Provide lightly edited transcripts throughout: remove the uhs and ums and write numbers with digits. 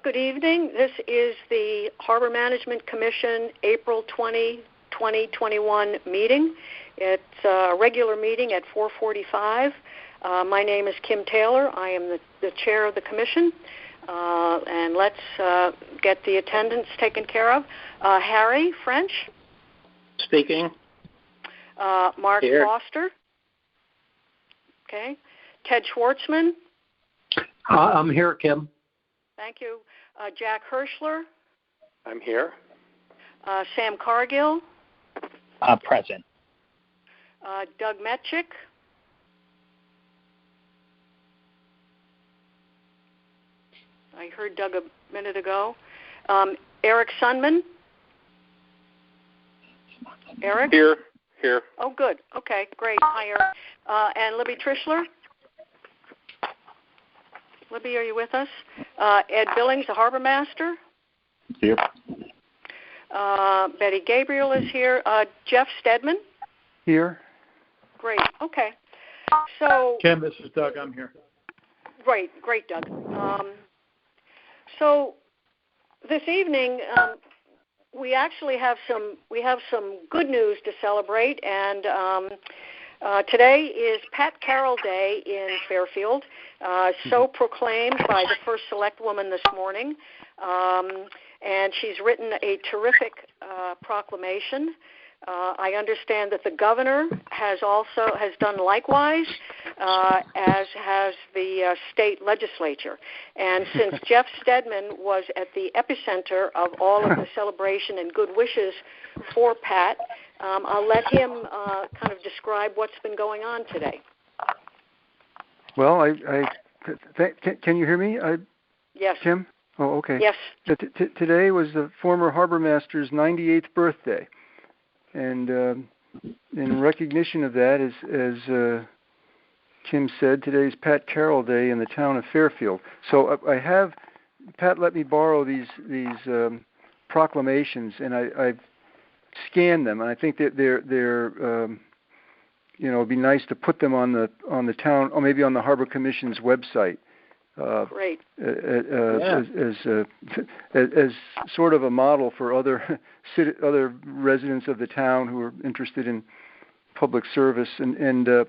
Good evening. This is the Harbor Management Commission April 20, 2021 meeting. It's a regular meeting at 4:45. My name is Kim Taylor. I am the chair of the commission. And let's get the attendance taken care of. Harry French. Speaking. Mark Here. Foster. Okay. Ted Schwartzman. I'm here, Kim. Thank you. Jack Hirschler. I'm here. Sam Cargill. Present. Doug Metchik. I heard Doug a minute ago. Eric Sunman. Eric? Here. Oh, good. Okay, great. Hi, Eric. And Libby Trischler. Libby, are you with us? Ed Billings, the harbor master. Here. Betty Gabriel is here. Jeff Stedman. Here. Great. Okay. So. Kim, this is Doug. I'm here. Great, Doug. So this evening we actually have some good news to celebrate, and today is Pat Carroll Day in Fairfield, so proclaimed by the first select woman this morning, and she's written a terrific proclamation. I understand that the governor has done likewise, as has the state legislature. And since Jeff Stedman was at the epicenter of all of the celebration and good wishes for Pat, I'll let him kind of describe what's been going on today. Well, can you hear me? Yes. Tim? Oh, okay. Yes. Today was the former harbor master's 98th birthday. And in recognition of that, as Kim said, today's Pat Carroll Day in the town of Fairfield. So Pat let me borrow these proclamations, and I've scanned them, and I think that they're it'd be nice to put them on the town, or maybe on the Harbor Commission's website. Great. As sort of a model for other residents of the town who are interested in public service, and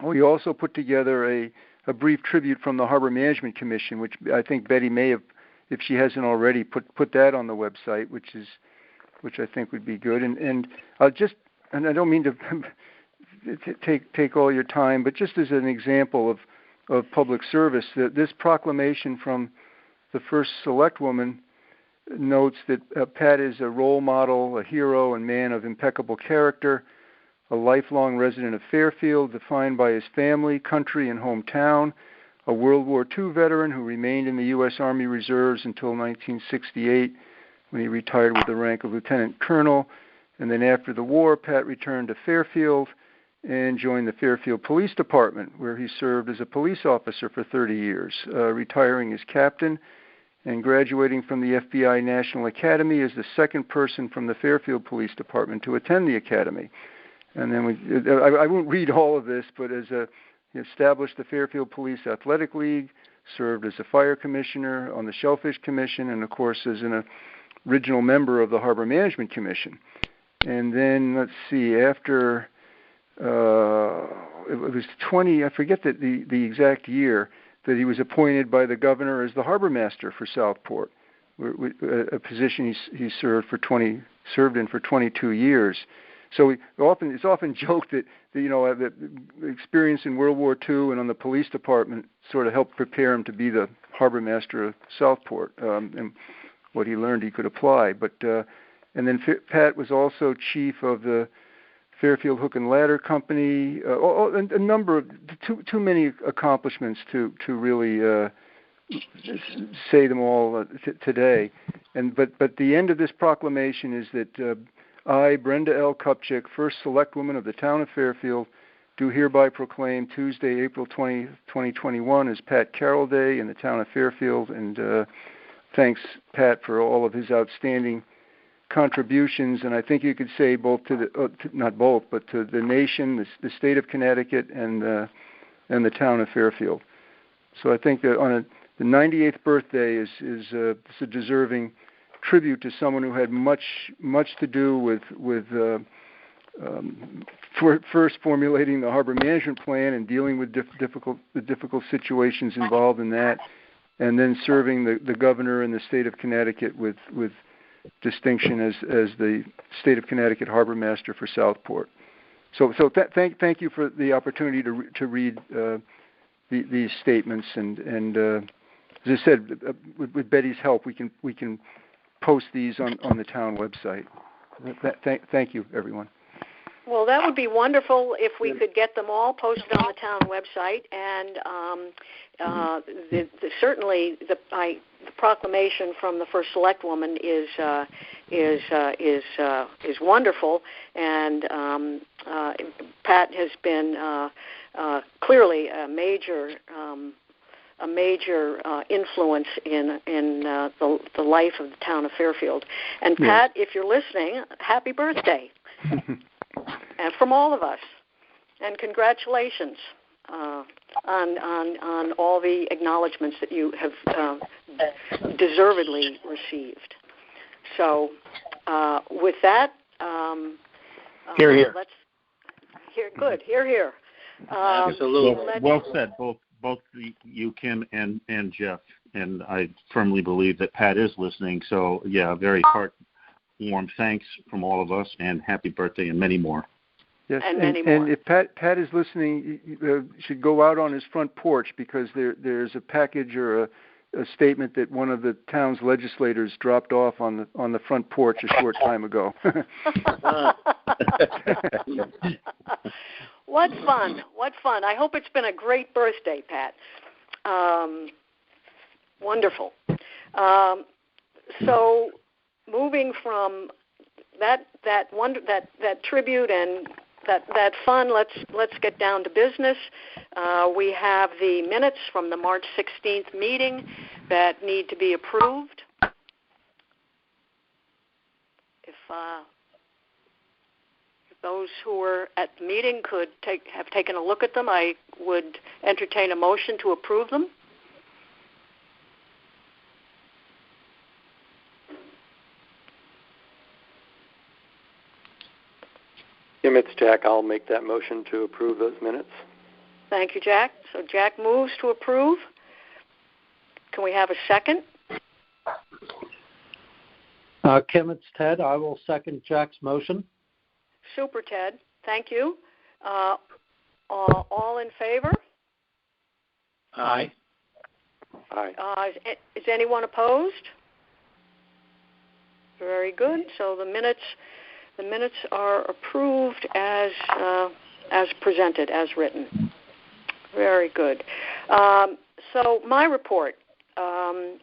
we also put together a brief tribute from the Harbor Management Commission, which I think Betty may have, if she hasn't already, put that on the website, which I think would be good. And I don't mean to take all your time, but just as an example of public service, this proclamation from the first select woman notes that Pat is a role model, a hero, and man of impeccable character, a lifelong resident of Fairfield, defined by his family, country, and hometown, a World War II veteran who remained in the U.S. Army Reserves until 1968, when he retired with the rank of lieutenant colonel. And then after the war, Pat returned to Fairfield and joined the Fairfield Police Department, where he served as a police officer for 30 years, retiring as captain and graduating from the FBI National Academy as the second person from the Fairfield Police Department to attend the academy. And then I won't read all of this, but he established the Fairfield Police Athletic League, served as a fire commissioner on the Shellfish Commission, and of course as an original member of the Harbor Management Commission. And then, let's see, after it was 20, I forget the exact year, that he was appointed by the governor as the harbor master for Southport, a position he served in for 22 years. So it's often joked that the experience in World War II and on the police department sort of helped prepare him to be the harbor master of Southport, and what he learned he could apply. But and then Pat was also chief of the Fairfield Hook and Ladder Company, a number of too many accomplishments to really say them all today. But the end of this proclamation is that I, Brenda L. Kupchik, first select woman of the town of Fairfield, do hereby proclaim Tuesday, April 20, 2021 as Pat Carroll Day in the town of Fairfield, and thanks Pat for all of his outstanding contributions, and I think you could say both to the not both, but to the nation, the state of Connecticut, and the town of Fairfield. So I think that the 98th birthday is a deserving tribute to someone who had much to do with first formulating the harbor management plan and dealing with the difficult situations involved in that, and then serving the governor in the state of Connecticut with distinction as the state of Connecticut harbor master for Southport. So thank you for the opportunity to read these statements, and as I said, with Betty's help, we can post these on the town website. Thank you, everyone. Well, that would be wonderful if we could get them all posted on the town website, and certainly the proclamation from the first select woman is wonderful, and Pat has been clearly a major influence in the life of the town of Fairfield. And Pat, if you're listening, happy birthday. And from all of us, and congratulations on all the acknowledgments that you have deservedly received. So, with that, Here. Let's hear. Good. Here. Absolutely. Well said, both you, Kim, and Jeff. And I firmly believe that Pat is listening. So, yeah, very warm thanks from all of us, and happy birthday, and many more. Yes, and many more. And if Pat is listening, you should go out on his front porch, because there's a package or a statement that one of the town's legislators dropped off on the front porch a short time ago. What fun. I hope it's been a great birthday, Pat. Wonderful. So moving from that tribute and that fun, let's get down to business. We have the minutes from the March 16th meeting that need to be approved. If those who were at the meeting could have taken a look at them, I would entertain a motion to approve them. Kim, it's Jack. I'll make that motion to approve those minutes. Thank you, Jack. So Jack moves to approve. Can we have a second? Kim, it's Ted. I will second Jack's motion. Super, Ted. Thank you. All in favor? Aye. Aye. Is anyone opposed? Very good. So the minutes are approved as presented, as written. Very good. So my report. I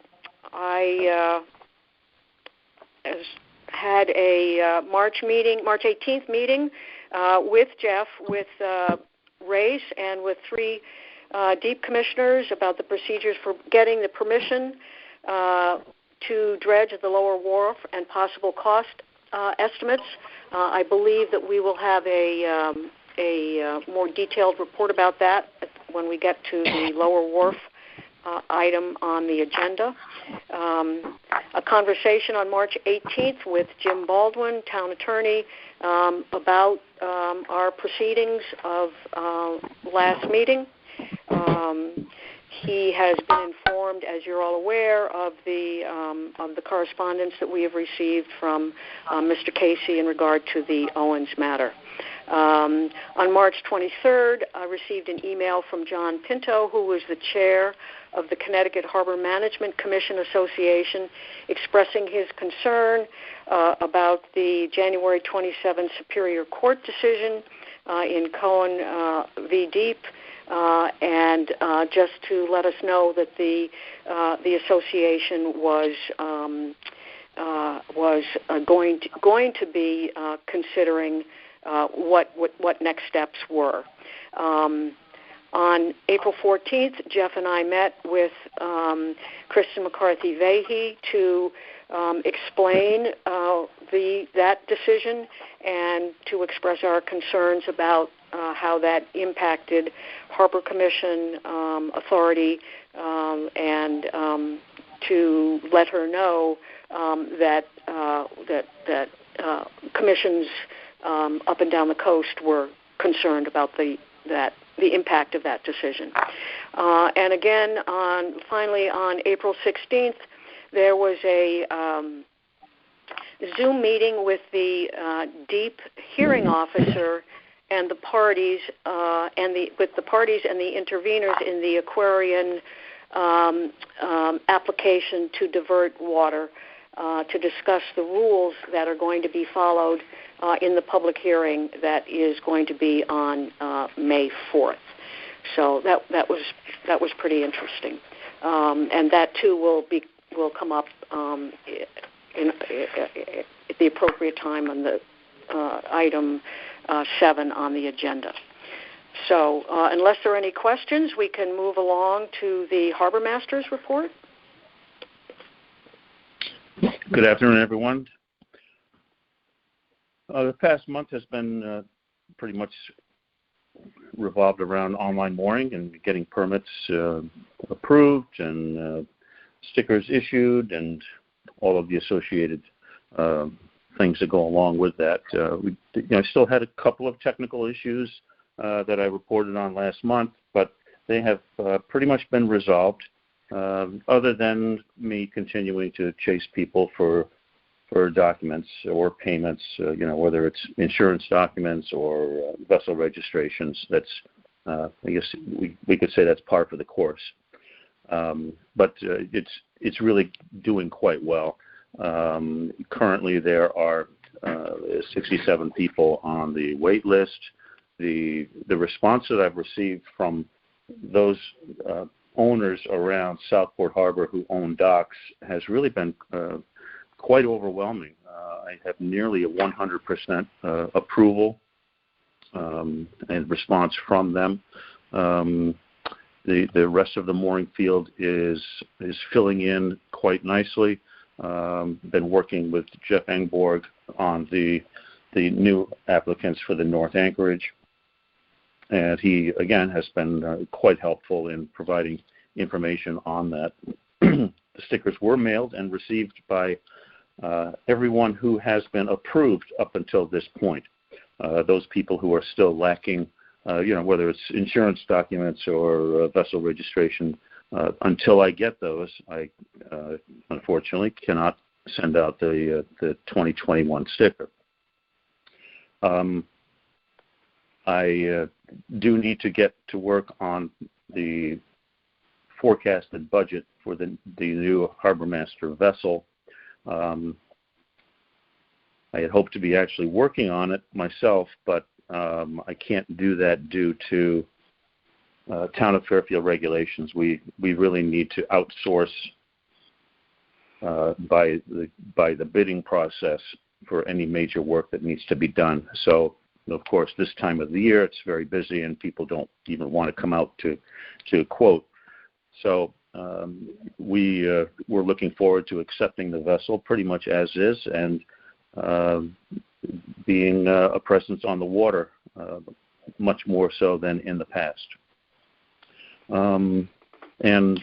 had a March 18th meeting with Jeff, with Race, and with 3 deep commissioners about the procedures for getting the permission to dredge the lower wharf and possible cost estimates. I believe that we will have a more detailed report about that when we get to the lower wharf item on the agenda. A conversation on March 18th with Jim Baldwin, town attorney, about our proceedings of last meeting. He has been informed, as you're all aware, of the correspondence that we have received from Mr. Casey in regard to the Owens matter. On March 23rd, I received an email from John Pinto, who was the chair of the Connecticut Harbor Management Commission Association, expressing his concern about the January 27 Superior Court decision in Cohen v. Deep, and just to let us know that the association was going to be considering what next steps were. On April 14th, Jeff and I met with Kristen McCarthy-Vahey to explain that decision and to express our concerns about how that impacted Harbor Commission authority and to let her know that commissions up and down the coast were concerned about the impact of that decision. And again, finally on April 16th, there was a Zoom meeting with the DEEP hearing officer and the parties, with the parties and the interveners in the Aquarian application to divert water, to discuss the rules that are going to be followed in the public hearing that is going to be on May 4th. So that was pretty interesting, and that too will come up at the appropriate time on the item 7 on the agenda. So unless there are any questions, we can move along to the Harbor Master's report. Good afternoon, everyone. The past month has been pretty much revolved around online mooring and getting permits approved and stickers issued and all of the associated things that go along with that. I still had a couple of technical issues that I reported on last month, but they have pretty much been resolved, other than me continuing to chase people for documents or payments, whether it's insurance documents or vessel registrations. That's, I guess we could say that's par for the course. But it's really doing quite well. Currently, there are 67 people on the wait list. The response that I've received from those owners around Southport Harbor who own docks has really been quite overwhelming. I have nearly a 100% approval and response from them. The rest of the mooring field is filling in quite nicely. Been working with Jeff Engborg on the new applicants for the North Anchorage, and he again has been quite helpful in providing information on that. The stickers were mailed and received by everyone who has been approved up until this point. Those people who are still lacking, whether it's insurance documents or vessel registration, until I get those, I unfortunately cannot send out the 2021 sticker. I do need to get to work on the forecasted budget for the new Harbor Master vessel. I had hoped to be actually working on it myself, but I can't do that due to Town of Fairfield regulations. We really need to outsource by the bidding process for any major work that needs to be done. So, of course, this time of the year it's very busy and people don't even want to come out to quote. So we're looking forward to accepting the vessel pretty much as is and being a presence on the water, much more so than in the past. And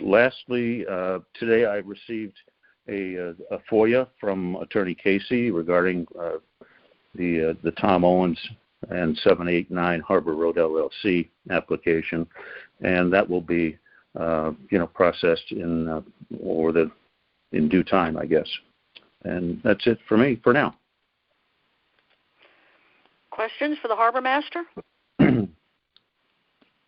lastly, today I received a FOIA from Attorney Casey regarding the Tom Owens and 789 Harbor Road LLC application, and that will be processed in due time, I guess. And that's it for me for now. Questions for the Harbor Master?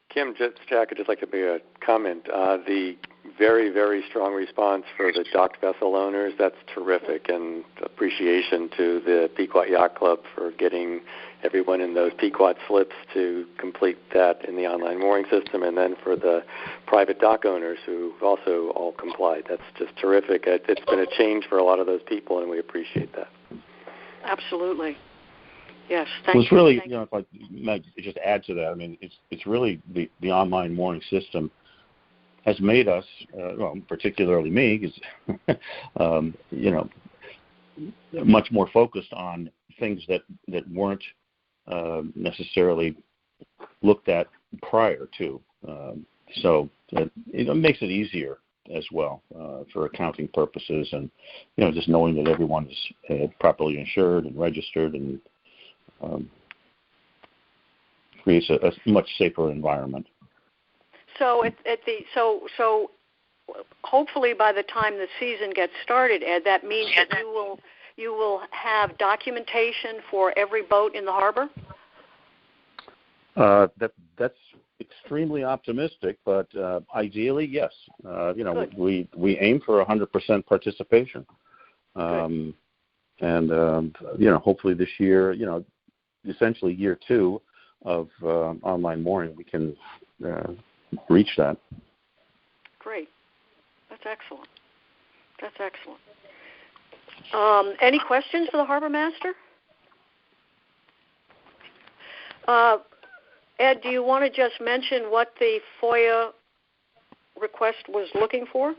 Kim, Jack, I'd just like to make a comment. The very, very strong response for the docked vessel owners, that's terrific, and appreciation to the Pequot Yacht Club for getting everyone in those Pequot slips to complete that in the online mooring system, and then for the private dock owners who also all complied. That's just terrific. It's been a change for a lot of those people, and we appreciate that. Absolutely. Yes, thank you. Well, it's really, if I might just add to that, I mean, it's really the online mooring system has made us, particularly me, because, much more focused on things that weren't necessarily looked at prior to. So it makes it easier as well for accounting purposes, and just knowing that everyone is properly insured and registered, and creates a much safer environment. So so hopefully by the time the season gets started, Ed, that means that you will have documentation for every boat in the harbor? That's extremely optimistic, but ideally, yes. We aim for 100% participation, and hopefully this year, essentially year 2 of online mooring, we can reach that. Great, that's excellent. Any questions for the harbor master? Ed, do you want to just mention what the FOIA request was looking for?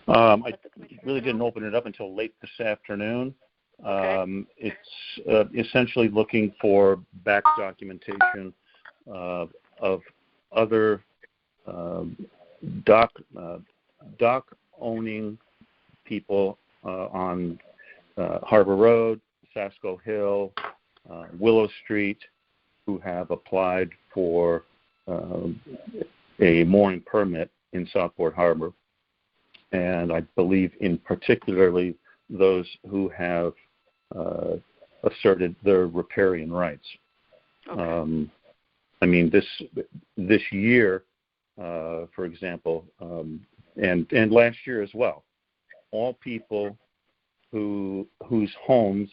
I really didn't open it up until late this afternoon. Okay. It's essentially looking for back documentation of other dock owning people on Harbor Road, Sasco Hill, Willow Street, who have applied for a mooring permit in Southport Harbor, and I believe in particularly those who have asserted their riparian rights. Okay. This year, for example, and last year as well, all people whose homes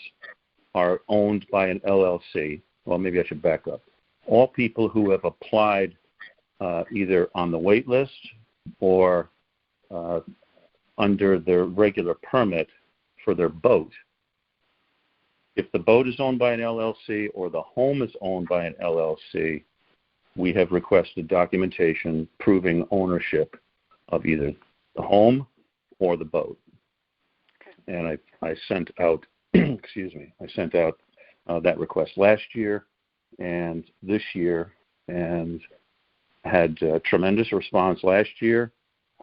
are owned by an LLC. Well, maybe I should back up. All people who have applied either on the wait list or under their regular permit for their boat. If the boat is owned by an LLC or the home is owned by an LLC, we have requested documentation proving ownership of either the home or the boat. Okay. And I sent out, that request last year and this year, and had tremendous response last year,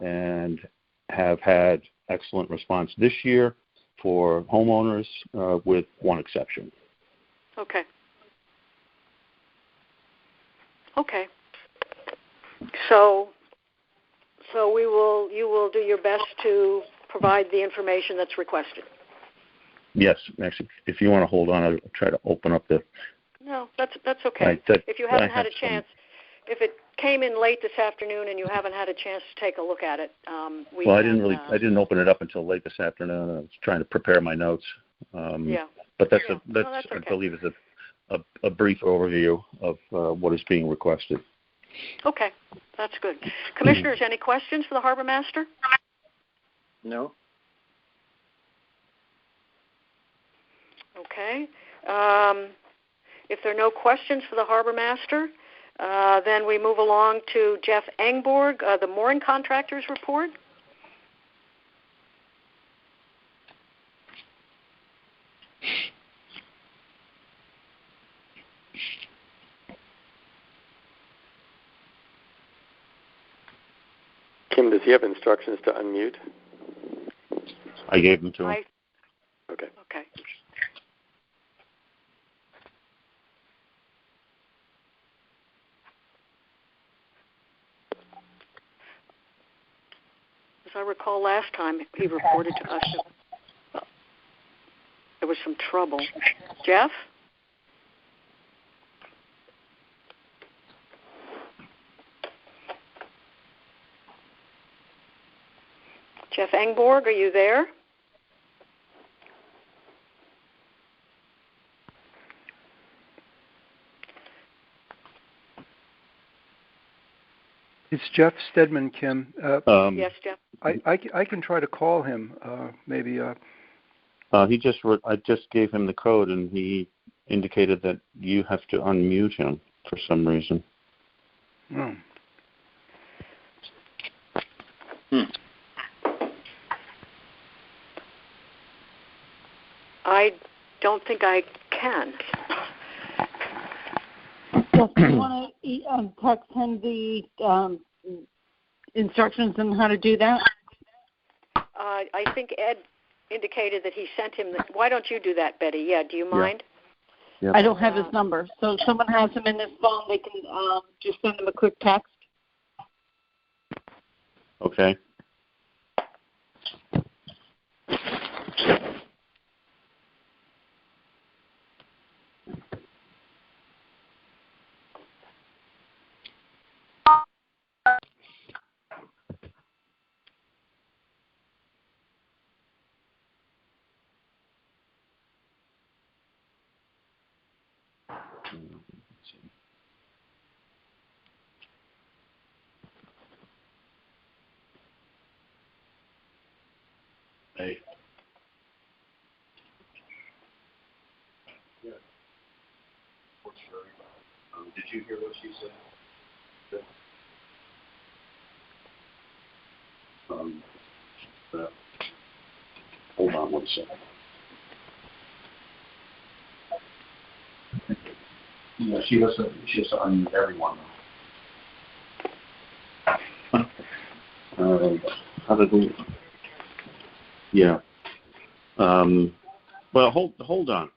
and have had excellent response this year for homeowners, with one exception. Okay. So you will do your best to provide the information that's requested. Yes, actually, if you want to hold on, I'll try to open up the... No, that's okay. If you haven't had a chance, if it came in late this afternoon and you haven't had a chance to take a look at it, I didn't open it up until late this afternoon. I was trying to prepare my notes. Yeah. But that's okay. I believe is a brief overview of what is being requested. Okay, that's good. Commissioners, any questions for the Harbor Master? No. Okay. If there are no questions for the Harbor Master, then we move along to Jeff Engborg, the mooring contractors report. Kim, does he have instructions to unmute? I gave them to him. Okay. As I recall, last time he reported to us that there was some trouble. Jeff? Jeff Engborg, are you there? It's Jeff Stedman, Kim. Yes, Jeff. I can try to call him. Maybe. I just gave him the code, and he indicated that you have to unmute him for some reason. Oh. I don't think I can. Jeff, do you want to text him the instructions on how to do that? I think Ed indicated that he sent him. Why don't you do that, Betty? Yeah, do you mind? Yeah. I don't have his number. So if someone has him in his phone, they can just send him a quick text. Okay. Hey. Yeah. Did you hear what she said? Hold on one second. Yeah, she has to unmute everyone. How to do? Yeah. Well, hold on.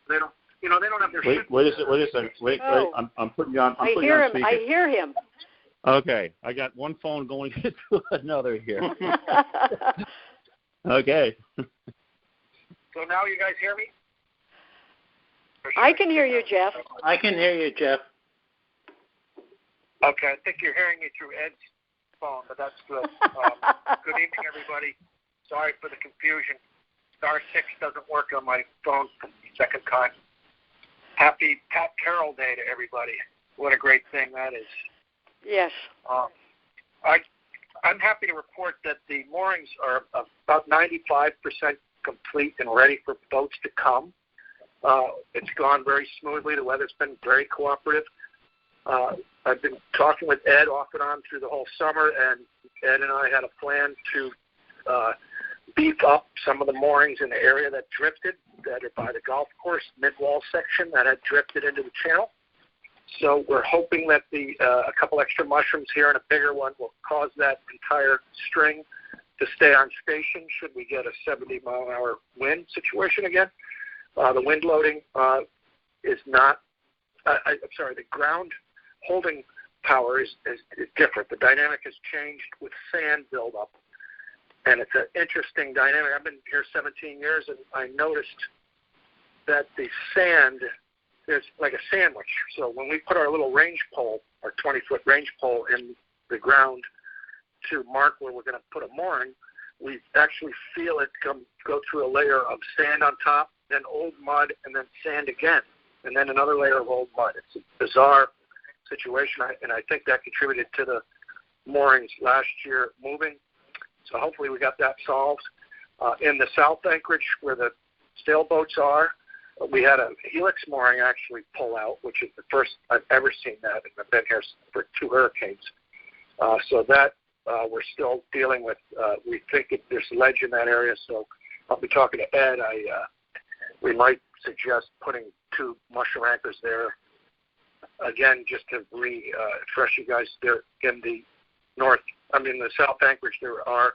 They don't. They don't have their. Wait a second. Wait. I'm putting you on. I hear him. I hear him. Okay, I got one phone going to another here. Okay. So now you guys hear me? I can hear you, Jeff. I can hear you, Jeff. Okay, I think you're hearing me through Ed's phone, but that's good. Good evening, everybody. Sorry for the confusion. Star 6 doesn't work on my phone for the second time. Happy Pat Carroll Day to everybody. What a great thing that is. Yes. I'm happy to report that the moorings are about 95% complete and ready for boats to come. It's gone very smoothly. The weather's been very cooperative. I've been talking with Ed off and on through the whole summer, and Ed and I had a plan to beef up some of the moorings in the area that drifted, that are by the golf course mid-wall section that had drifted into the channel. So we're hoping that a couple extra mushrooms here and a bigger one will cause that entire string to stay on station should we get a 70-mile-an-hour wind situation again. The wind loading is not the ground holding power is different. The dynamic has changed with sand buildup, and it's an interesting dynamic. I've been here 17 years, and I noticed that the sand is like a sandwich. So when we put our little range pole, our 20-foot range pole in the ground to mark where we're going to put a mooring, we actually feel it go through a layer of sand on top, then old mud, and then sand again, and then another layer of old mud. It's a bizarre situation, and I think that contributed to the moorings last year moving. So hopefully we got that solved. In the South Anchorage, where the sailboats are, we had a helix mooring actually pull out, which is the first I've ever seen that, and I've been here for 2 hurricanes. So that we're still dealing with. We think there's ledge in that area, so I'll be talking to Ed. We might suggest putting 2 mushroom anchors there. Again, just to refresh you guys, there in the the South Anchorage, there are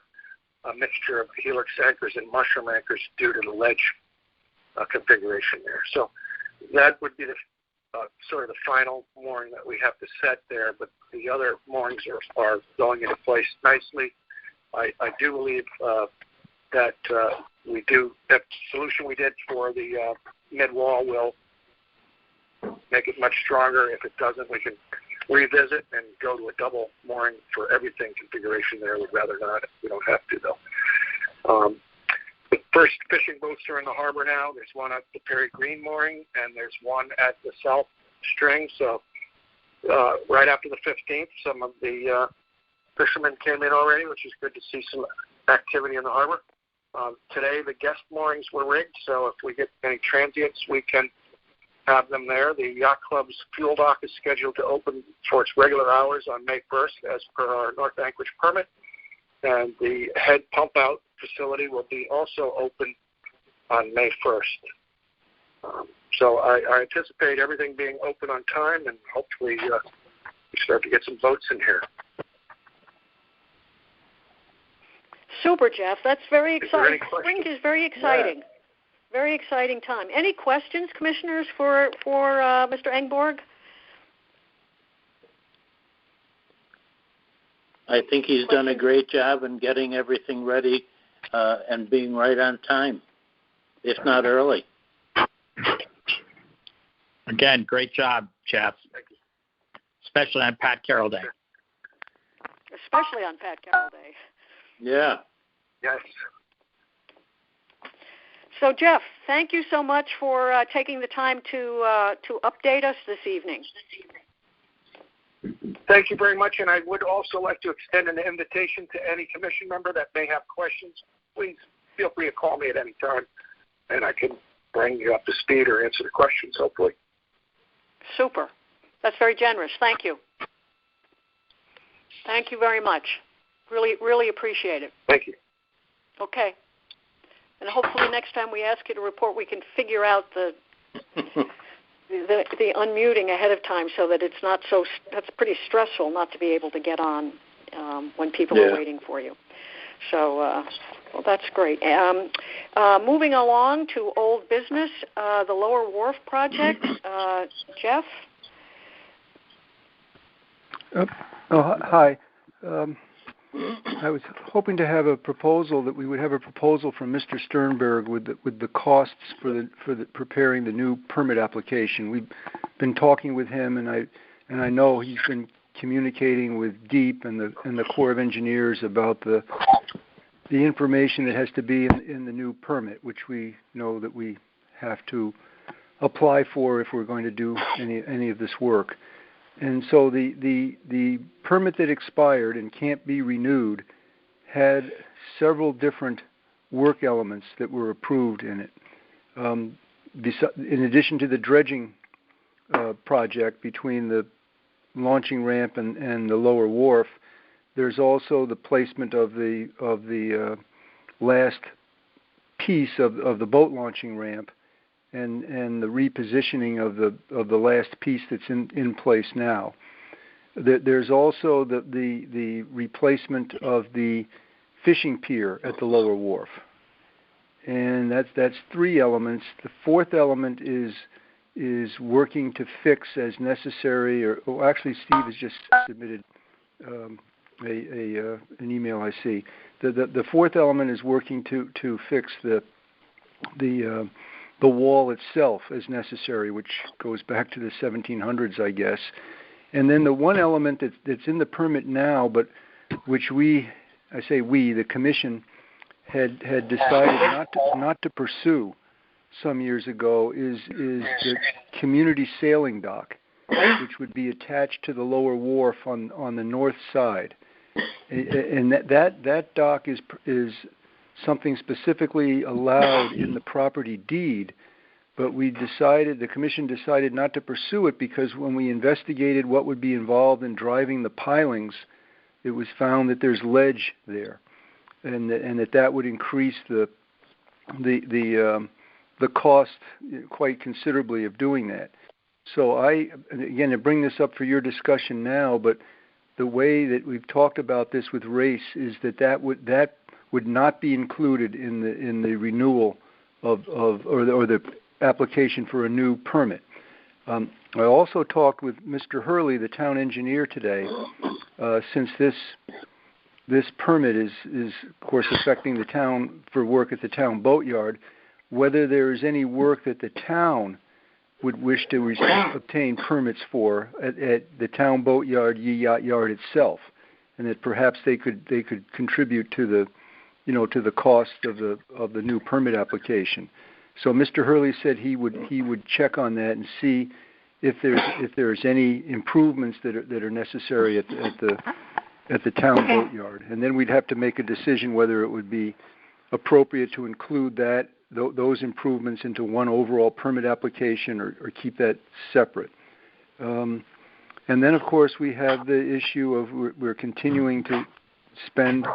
a mixture of helix anchors and mushroom anchors due to the ledge configuration there. So that would be the sort of the final mooring that we have to set there, but the other moorings are going into place nicely. I do believe that that solution we did for the mid-wall will make it much stronger. If it doesn't, we can revisit and go to a double mooring for everything configuration there. We'd rather not. We don't have to, though. The first fishing boats are in the harbor now. There's one at the Perry Green mooring, and there's one at the South String. So right after the 15th, some of the fishermen came in already, which is good to see some activity in the harbor. Today, the guest moorings were rigged, so if we get any transients, we can have them there. The Yacht Club's fuel dock is scheduled to open for its regular hours on May 1st as per our North Anchorage permit, and the head pump-out facility will be also open on May 1st. So I anticipate everything being open on time, and hopefully we start to get some boats in here. Super, Jeff. That's very exciting. Spring is very exciting. Yeah. Very exciting time. Any questions, commissioners, for Mr. Engborg? I think he's done a great job in getting everything ready and being right on time, if not early. Again, great job, Jeff. Especially on Pat Carroll Day. Especially on Pat Carroll Day. Yeah. Yes. So, Jeff, thank you so much for taking the time to update us this evening. Thank you very much, and I would also like to extend an invitation to any commission member that may have questions. Please feel free to call me at any time, and I can bring you up to speed or answer the questions, hopefully. Super. That's very generous. Thank you. Thank you very much. Really, really appreciate it. Thank you. Okay. And hopefully next time we ask you to report, we can figure out the unmuting ahead of time so that it's not so. That's pretty stressful not to be able to get on when people are waiting for you. So, well, that's great. Moving along to old business, the Lower Wharf project. Jeff? Hi. I was hoping to have a proposal that we would have a proposal from Mr. Sternberg with the costs for the preparing the new permit application. We've been talking with him, and I know he's been communicating with DEEP and the Corps of Engineers about the information that has to be in the new permit, which we know that we have to apply for if we're going to do any of this work. And so the permit that expired and can't be renewed had several different work elements that were approved in it. In addition to the dredging project between the launching ramp and the lower wharf, there's also the placement of the last piece of the boat launching ramp and the repositioning of the last piece that's in place now. There's also the replacement of the fishing pier at the lower wharf, and that's three elements. The fourth element is working to fix as necessary. Actually, Steve has just submitted an email. I see. The fourth element is working to fix the wall itself as necessary, which goes back to the 1700s, I guess. And then the one element that's in the permit now, but which the commission had decided not to pursue some years ago, is the community sailing dock, which would be attached to the lower wharf on the north side. And that dock is something specifically allowed in the property deed, but the commission decided not to pursue it because when we investigated what would be involved in driving the pilings, it was found that there's ledge there, and that would increase the cost quite considerably of doing that. So again, to bring this up for your discussion now, but the way that we've talked about this with Race is that would not be included in the renewal or the application for a new permit. I also talked with Mr. Hurley, the town engineer, today, since this permit is of course affecting the town for work at the town boatyard, whether there is any work that the town would wish to obtain permits for at the town boatyard, yacht yard itself, and that perhaps they could contribute to the cost of the new permit application. So Mr. Hurley said he would check on that and see if there's any improvements that are necessary at the town boatyard, and then we'd have to make a decision whether it would be appropriate to include those improvements into one overall permit application or keep that separate. And then, of course, we have the issue of we're continuing to spend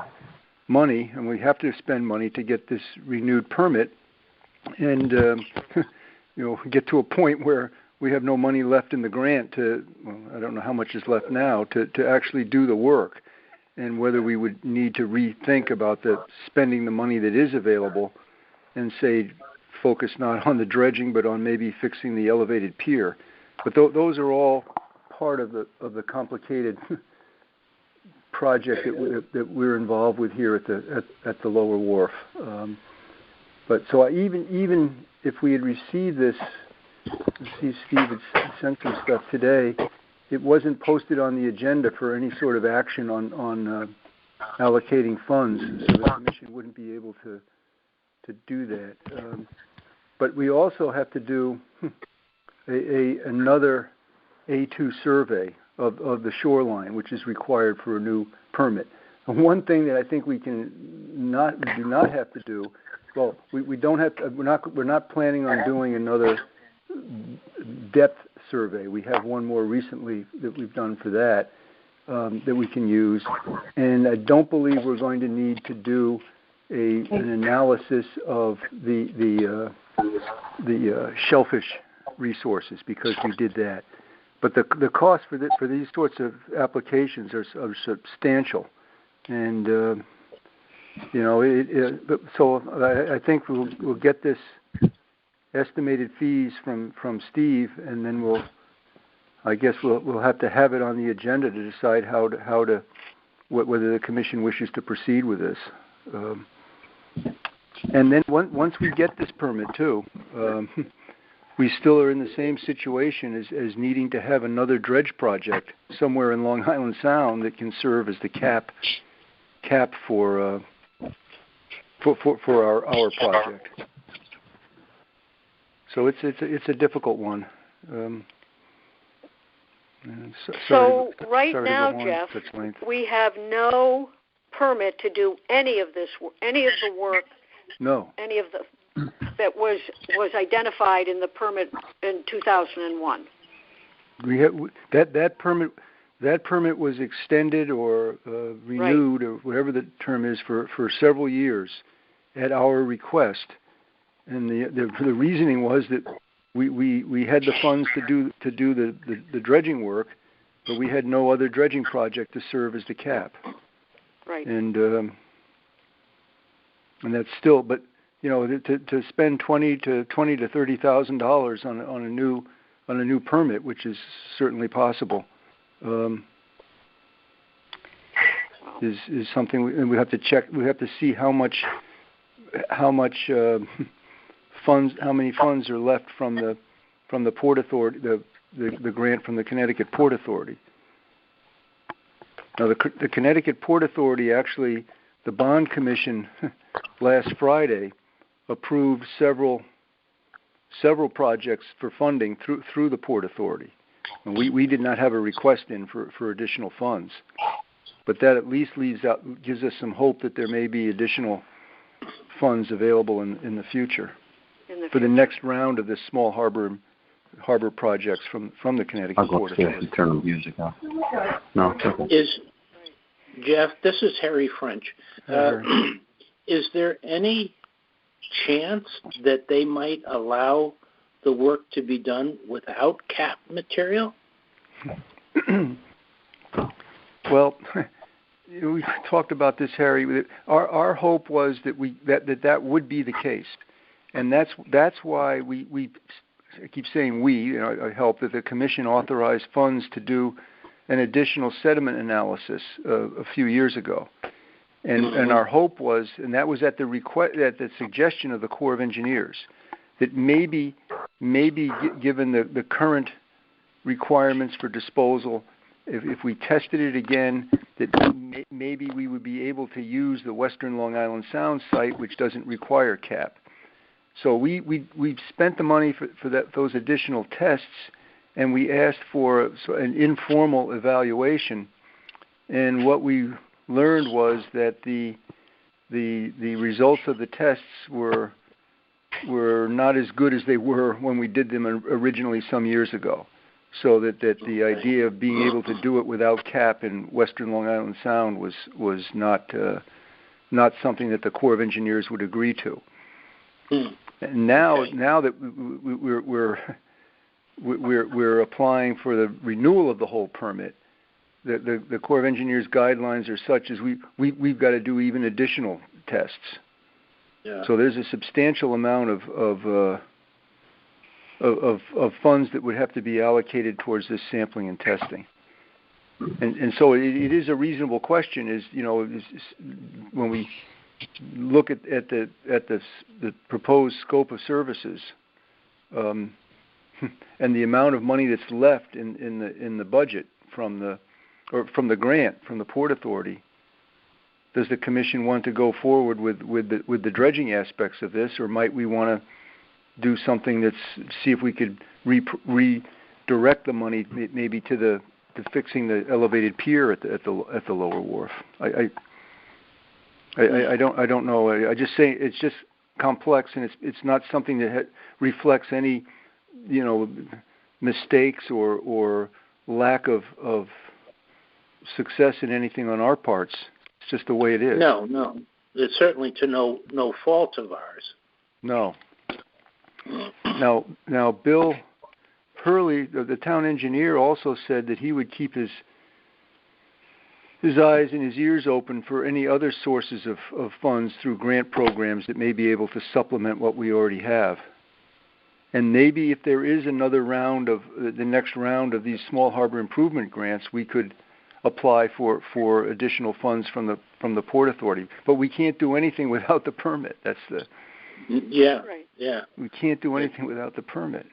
money, and we have to spend money to get this renewed permit, and get to a point where we have no money left in the grant I don't know how much is left now to actually do the work. and whether we would need to rethink about the spending the money that is available and say focus not on the dredging but on maybe fixing the elevated pier. But those are all part of the complicated project that we're involved with here at the lower wharf. But so even if we had received this, see Steve had sent some stuff today, it wasn't posted on the agenda for any sort of action on allocating funds, so the Commission wouldn't be able to do that. But we also have to do another A2 survey of the shoreline, which is required for a new permit. And one thing that I think we do not have to do. Well, we don't have to, we're not planning on doing another depth survey. We have one more recently that we've done for that we can use, and I don't believe we're going to need to do an analysis of the shellfish resources because we did that. But the cost for these sorts of applications are substantial, and so I think we'll get this estimated fees from Steve, and then we'll have to have it on the agenda to decide whether the Commission wishes to proceed with this. And then once we get this permit too, we still are in the same situation as needing to have another dredge project somewhere in Long Island Sound that can serve as the cap for our project. So it's a difficult one. So right now, Jeff, we have no permit to do any of the work. No. Any of the that was identified in the permit in 2001. We have that permit. That permit was extended or renewed, or whatever the term is, for several years at our request. And the reasoning was that we had the funds to do the dredging work, but we had no other dredging project to serve as the cap. Right. And that's still, but to spend $20,000 to $30,000 on a new permit, which is certainly possible, is something, and we have to check. We have to see how much funds, how many funds are left from the Port Authority, the grant from the Connecticut Port Authority. Now, the Connecticut Port Authority, actually, the Bond Commission last Friday approved several projects for funding through the Port Authority. And we did not have a request in for additional funds, but that at least gives us some hope that there may be additional funds available in the future for the next round of this small harbor projects from the Connecticut Port Authority. Turn the music off. No, it's okay. Jeff, this is Harry French. Is there any chance that they might allow the work to be done without cap material? Well, we talked about this, Harry. Our hope was that that would be the case, and that's why we I keep saying I help that the Commission authorized funds to do an additional sediment analysis a few years ago, and our hope was, and that was at the suggestion of the Corps of Engineers, that maybe given the current requirements for disposal, if we tested it again, that maybe we would be able to use the Western Long Island Sound site, which doesn't require cap. So we've spent the money for those additional tests, and we asked for an informal evaluation. And what we learned was that the results of the tests were not as good as they were when we did them originally some years ago. So that the idea of being able to do it without cap in Western Long Island Sound was not something that the Corps of Engineers would agree to. And now that we're applying for the renewal of the whole permit, the Corps of Engineers guidelines are such as we've got to do even additional tests. Yeah. So there's a substantial amount of funds that would have to be allocated towards this sampling and testing. And so it is a reasonable question. When we look at the proposed scope of services, and the amount of money that's left in the budget from the grant from the Port Authority, does the Commission want to go forward with the dredging aspects of this, or might we want to do something see if we could redirect the money maybe to fixing the elevated pier at the lower wharf? I don't know. I just say it's just complex, and it's not something that reflects any mistakes or lack of success in anything on our parts. It's just the way it is. No, it's certainly to no fault of ours. No. Now, Bill Hurley, the town engineer, also said that he would keep his eyes and his ears open for any other sources of funds through grant programs that may be able to supplement what we already have. And maybe if there is another round of the next round of these small harbor improvement grants, we could apply for additional funds from the Port Authority. But we can't do anything without the permit. That's the Right. Yeah. We can't do anything without the permit.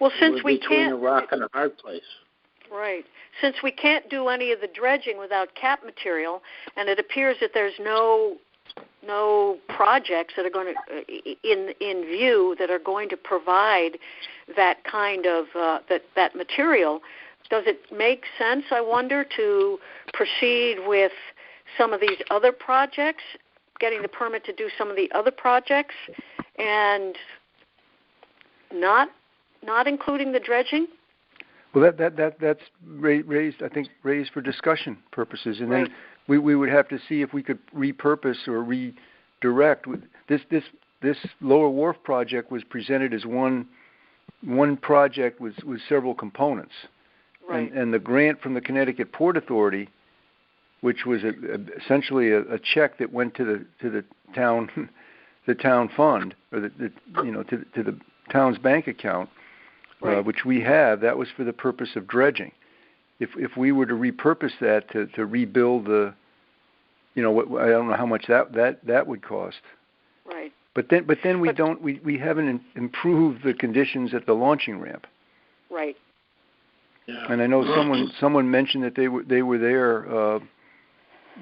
Well, since we between can't, a rock and a hard place. right? Since we can't do any of the dredging without cap material, and it appears that there's no projects that are going to in view that are going to provide that kind of that material. Does it make sense, I wonder, to proceed with some of these other projects, getting the permit to do some of the other projects, and not including the dredging? Well, that's raised for discussion purposes, and right. Then we would have to see if we could repurpose or redirect. This lower wharf project was presented as one project with several components, right. and the grant from the Connecticut Port Authority, which was essentially a check that went to the town, the town fund, or to the town's bank account, right. Which we have. That was for the purpose of dredging. If we were to repurpose that to rebuild I don't know how much that would cost. Right. But then we haven't improved the conditions at the launching ramp. Right. Yeah. And I know someone mentioned that they were there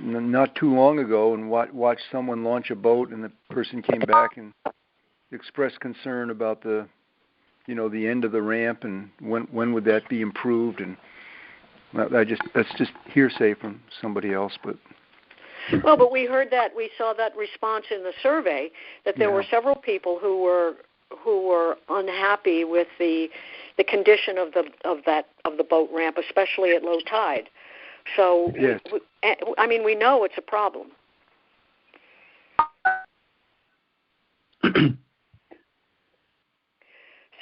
not too long ago and watched someone launch a boat, and the person came back and expressed concern about the end of the ramp and when would that be improved, and that's just hearsay from somebody else, but. Well, but we saw that response in the survey that there were several people who were unhappy with the condition of the boat ramp, especially at low tide. So yes. we know it's a problem.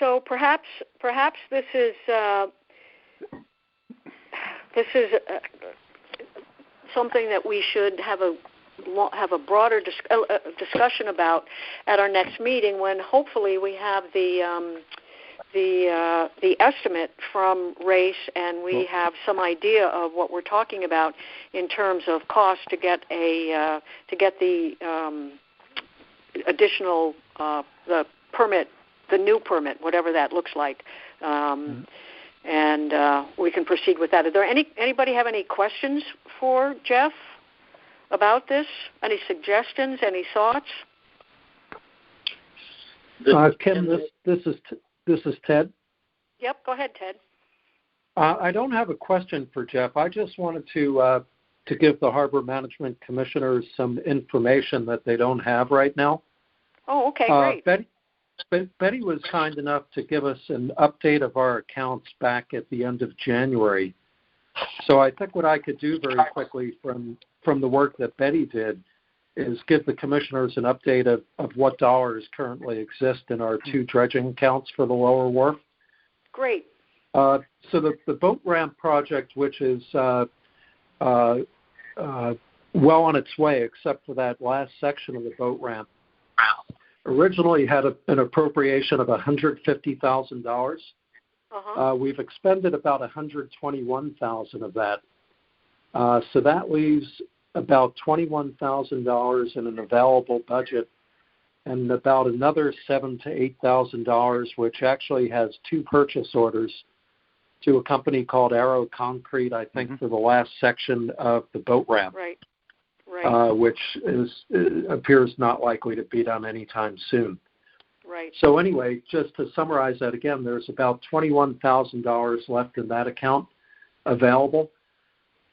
So perhaps this is something that we should have a broader discussion about at our next meeting, when hopefully we have the estimate from RACE, and we have some idea of what we're talking about in terms of cost to get the additional the permit, the new permit, whatever that looks like, and we can proceed with that. Are there anybody have any questions for Jeff about this? Any suggestions? Any thoughts? Kim, this is Ted. Yep, go ahead, Ted. I don't have a question for Jeff. I just wanted to give the Harbor Management Commissioners some information that they don't have right now. Oh, okay, great. Betty was kind enough to give us an update of our accounts back at the end of January. So I think what I could do very quickly from the work that Betty did is give the commissioners an update of what dollars currently exist in our two dredging accounts for the lower wharf. Great. So the boat ramp project, which is well on its way, except for that last section of the boat ramp, originally had an appropriation of $150,000. We've expended about $121,000 of that. So that leaves about $21,000 in an available budget, and about another $7,000 to $8,000, which actually has two purchase orders to a company called Arrow Concrete, I think, for the last section of the boat ramp. Right. Which appears not likely to be done anytime soon. Right. So anyway, just to summarize that again, there's about $21,000 left in that account available.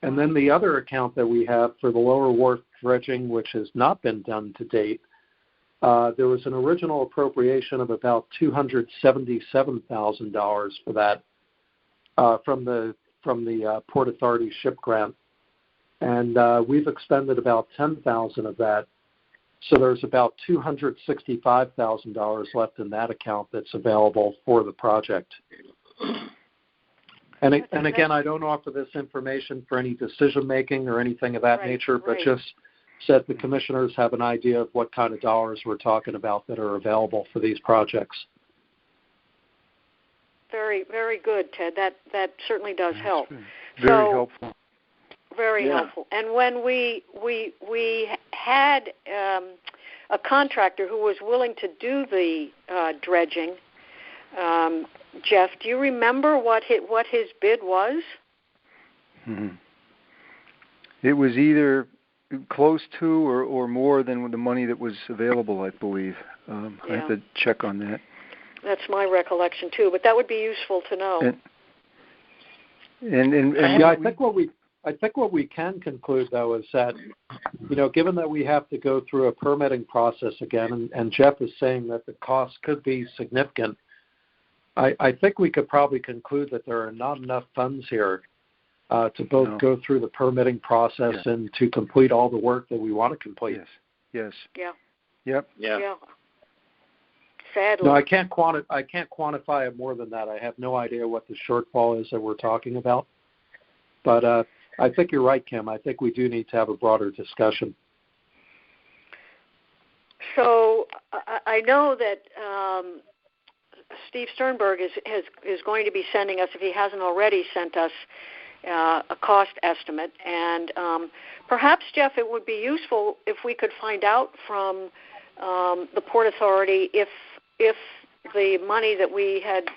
And then the other account that we have for the lower wharf dredging, which has not been done to date, there was an original appropriation of about $277,000 for that from the Port Authority ship grant. And we've expended about $10,000 of that. So there's about $265,000 left in that account that's available for the project. And again, I don't offer this information for any decision-making or anything of that nature, but just so that the commissioners have an idea of what kind of dollars we're talking about that are available for these projects. Very, very good, Ted. That certainly does help. Very helpful. Very helpful. And when we had a contractor who was willing to do the dredging, Jeff, do you remember what his bid was? It was either close to or more than the money that was available, I believe. I have to check on that. That's my recollection too, but that would be useful to know. I think what we can conclude, though, is that, given that we have to go through a permitting process again, and Jeff is saying that the cost could be significant, I think we could probably conclude that there are not enough funds here to both go through the permitting process and to complete all the work that we want to complete. Yes. Yeah. Yep. Yeah. Sadly. No, I can't quantify it more than that. I have no idea what the shortfall is that we're talking about. But I think you're right, Kim. I think we do need to have a broader discussion. So I know that Steve Sternberg is going to be sending us, if he hasn't already sent us, a cost estimate. And perhaps, Jeff, it would be useful if we could find out from the Port Authority if the money that we had,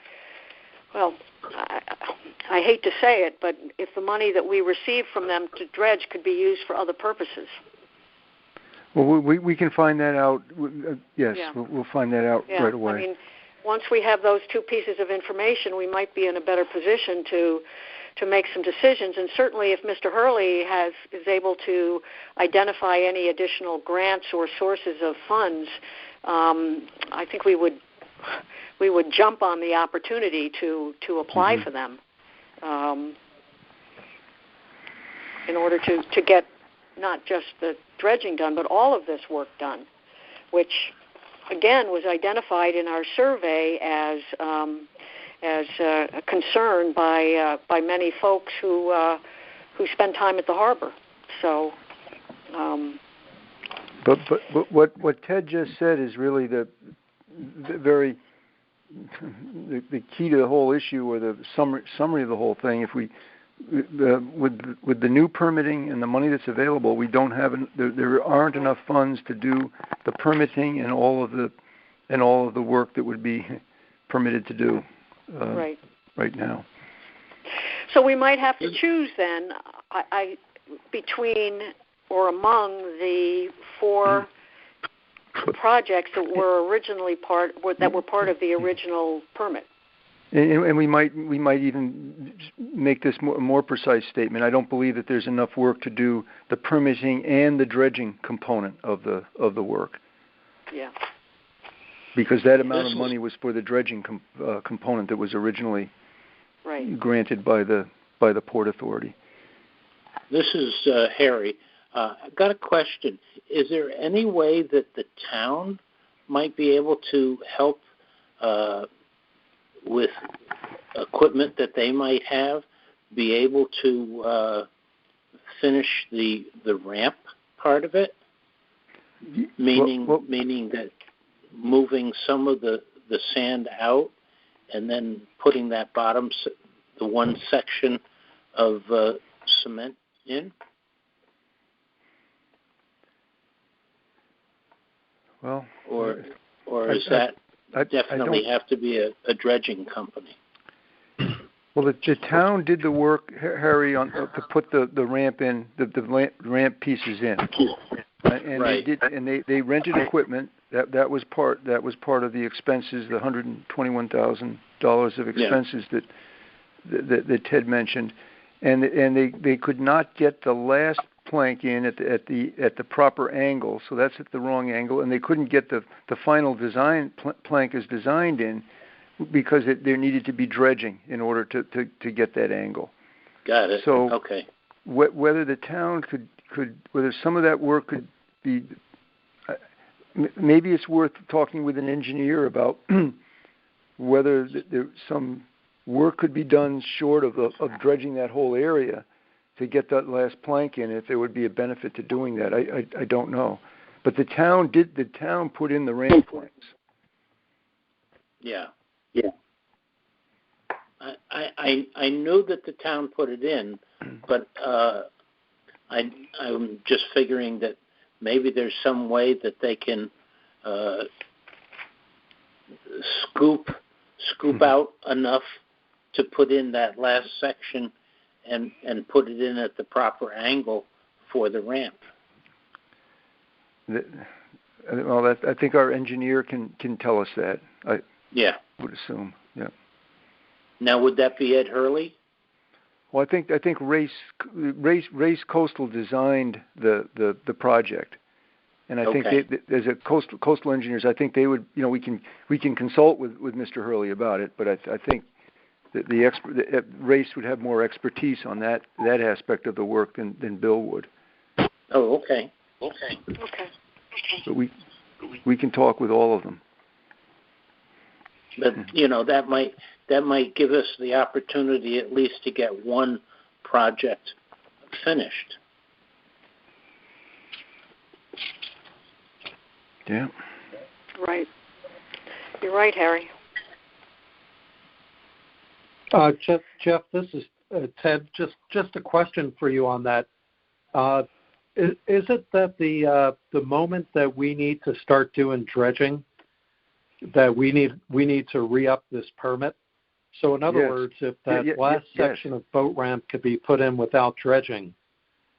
I hate to say it, but if the money that we received from them to dredge could be used for other purposes. Well, we can find that out. Yes, we'll find that out right away. I mean, once we have those two pieces of information, we might be in a better position to make some decisions. And certainly if Mr. Hurley is able to identify any additional grants or sources of funds, I think we would jump on the opportunity to apply for them in order to get not just the dredging done, but all of this work done, which again was identified in our survey as a concern by many folks who spend time at the harbor. So. But what Ted just said is really the key to the whole issue, or the summary of the whole thing. If we with the new permitting and the money that's available, we don't have there aren't enough funds to do the permitting and all of the work that would be permitted to do right now. So we might have to choose then between or among the four projects that were originally part of the original permit. And we might even make this a more precise statement. I don't believe that there's enough work to do the permitting and the dredging component of the work. Yeah. Because that amount of money was for the dredging component that was originally granted by the Port Authority. This is Harry. I've got a question. Is there any way that the town might be able to help with equipment that they might have be able to finish the ramp part of it? Meaning that moving some of the sand out and then putting that the one section of cement in? Well, or is that definitely have to be a dredging company? Well, the town did the work, Harry, to put the ramp in, the ramp pieces in, and right. they rented equipment. That was part of the expenses, the $121,000 of expenses that Ted mentioned, and they could not get the last plank in at the proper angle, so that's at the wrong angle, and they couldn't get the final design plank as designed in because there needed to be dredging in order to get that angle. Got it. So okay. Whether the town could whether some of that work could be, maybe it's worth talking with an engineer about whether some work could be done short of dredging that whole area to get that last plank in, if there would be a benefit to doing that. I don't know. But the town put in the ramp planks. Yeah. I know that the town put it in, but I'm just figuring that maybe there's some way that they can scoop out enough to put in that last section and put it in at the proper angle for the ramp. Well, I think our engineer can tell us that. I would assume. Yeah. Now, would that be Ed Hurley? Well, I think Race Coastal designed the project, and I think as a coastal engineers, I think they would. We can consult with Mr. Hurley about it, but I think the Race would have more expertise on that aspect of the work than Bill would. Oh, okay. But we can talk with all of them. But that might give us the opportunity at least to get one project finished. Yeah. Right. You're right, Harry. Jeff, this is Ted. Just a question for you on that. Is it that the moment that we need to start doing dredging, that we need to re-up this permit? So in other words, if that last section of boat ramp could be put in without dredging,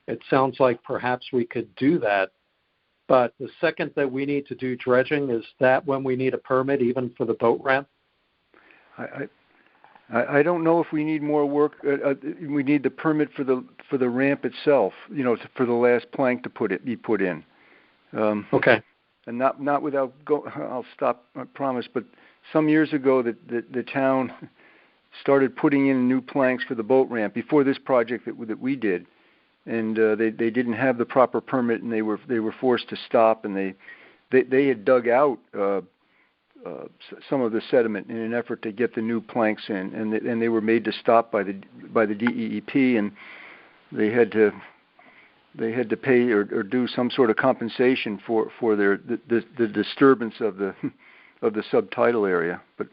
it sounds like perhaps we could do that. But the second that we need to do dredging, is that when we need a permit even for the boat ramp? I don't know if we need more work. We need the permit for the ramp itself. For the last plank to be put in. Okay. And not without I'll stop. I promise. But some years ago, the town started putting in new planks for the boat ramp before this project that we did, and they didn't have the proper permit, and they were forced to stop, and they had dug out some of the sediment in an effort to get the new planks in, and they were made to stop by the DEEP, and they had to pay or do some sort of compensation for the disturbance of the subtidal area. But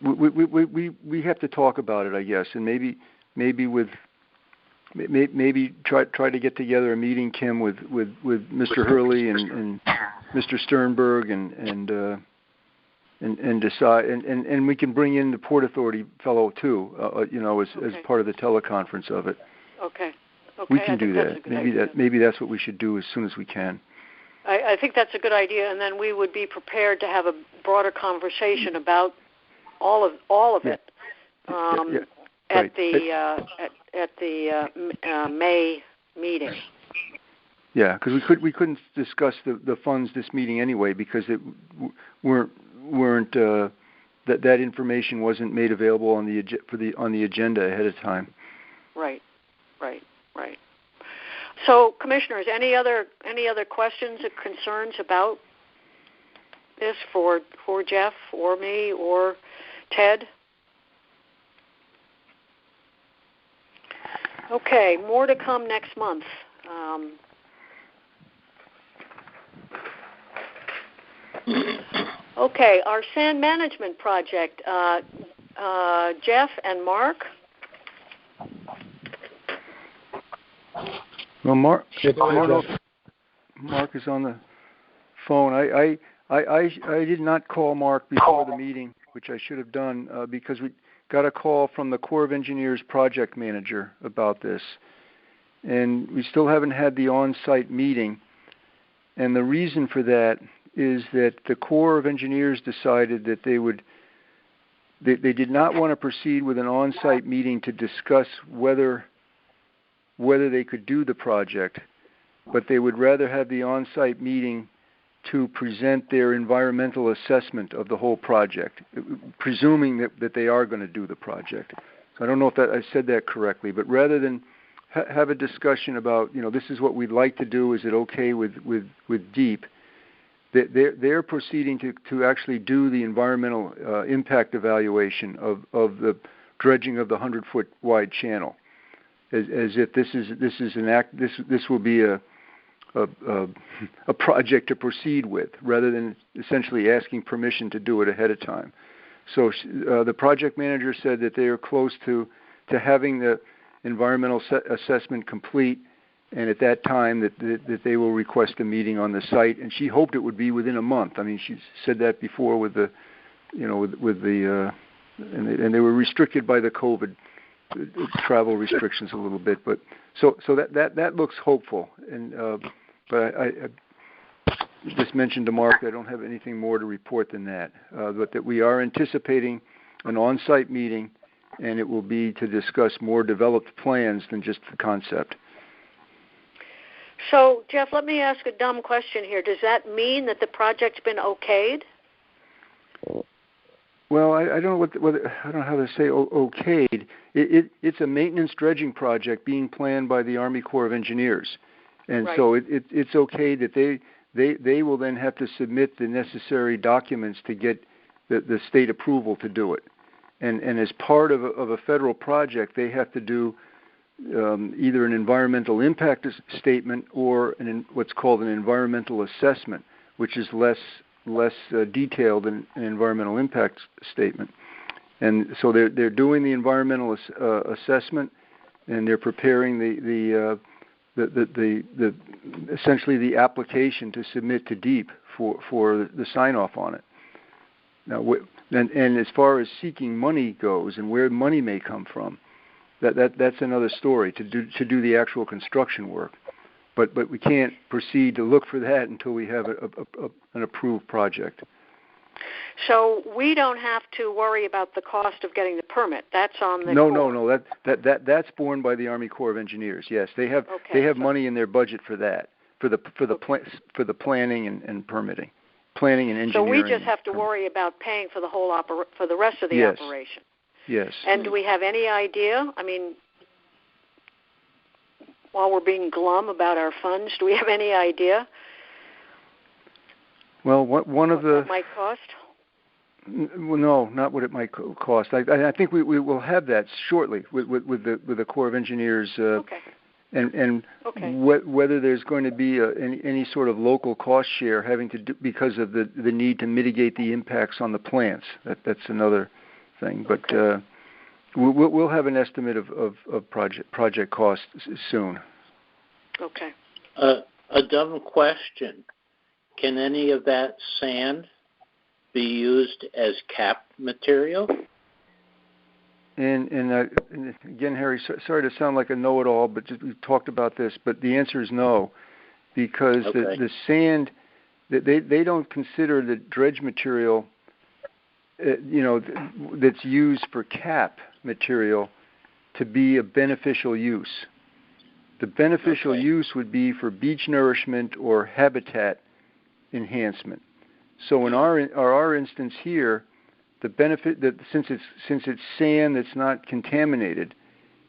we have to talk about it, I guess, and maybe try to get together a meeting, Kim, with Mr. Hurley and Mr. Sternberg and decide, and we can bring in the Port Authority fellow too, as part of the teleconference of it. Okay. We can do that. Maybe that's what we should do as soon as we can. I think that's a good idea, and then we would be prepared to have a broader conversation about all of it at the May meeting. Yeah, because we couldn't discuss the funds this meeting anyway, because it weren't that information wasn't made available on the agenda ahead of time. Right. So, commissioners, any other questions or concerns about this for Jeff or me or Ted? Okay, more to come next month. Okay, our sand management project, Jeff and Mark. Well, Mark is on the phone. I did not call Mark before the meeting, which I should have done, because we got a call from the Corps of Engineers project manager about this, and we still haven't had the on-site meeting. And the reason for that is that the Corps of Engineers decided that they did not want to proceed with an on-site meeting to discuss whether they could do the project, but they would rather have the on-site meeting to present their environmental assessment of the whole project, presuming that they are going to do the project. So I don't know if I said that correctly, but rather than have a discussion about, this is what we'd like to do, is it okay with DEEP, they're proceeding to actually do the environmental impact evaluation of the dredging of the 100-foot wide channel, as if this will be a project to proceed with, rather than essentially asking permission to do it ahead of time. So the project manager said that they are close to having the environmental assessment complete, and at that time that they will request a meeting on the site. And she hoped it would be within a month. I mean, she said that before with the, and they were restricted by the COVID travel restrictions a little bit, but so that looks hopeful. And but I just mentioned to Mark I don't have anything more to report than that, but that we are anticipating an on-site meeting, and it will be to discuss more developed plans than just the concept. So, Jeff, let me ask a dumb question here. Does that mean that the project's been okayed? Well, I don't know I don't know how to say okayed. It's a maintenance dredging project being planned by the Army Corps of Engineers, and right. So it's okay that they will then have to submit the necessary documents to get the state approval to do it, and as part of a federal project, they have to do either an environmental impact statement or what's called an environmental assessment, which is less detailed than an environmental impact statement. And so they're doing the environmental assessment, and they're preparing the essentially the application to submit to DEEP for the sign off on it. Now, and as far as seeking money goes and where money may come from, that's another story to do the actual construction work. But we can't proceed to look for that until we have an approved project. So we don't have to worry about the cost of getting the permit. That's on the No. That's borne by the Army Corps of Engineers. Yes, they have money in their budget for that, for the planning and permitting, planning and engineering. So we just have to worry about paying for the whole for the rest of the operation. Yes. And do we have any idea? I mean, while we're being glum about our funds, do we have any idea? Well, what might cost? Well, no, not what it might cost. I think we will have that shortly with the Corps of Engineers. And whether there's going to be any sort of local cost share having to do because of the need to mitigate the impacts on the plants. That's another thing. But we'll have an estimate of project costs soon. Okay. A dumb question. Can any of that sand be used as cap material? And again, Harry, sorry to sound like a know-it-all, but we've talked about this, but the answer is no, because the sand, they don't consider the dredge material, that's used for cap material to be a beneficial use. The beneficial use would be for beach nourishment or habitat enhancement. So in our instance here, the benefit that since it's sand that's not contaminated,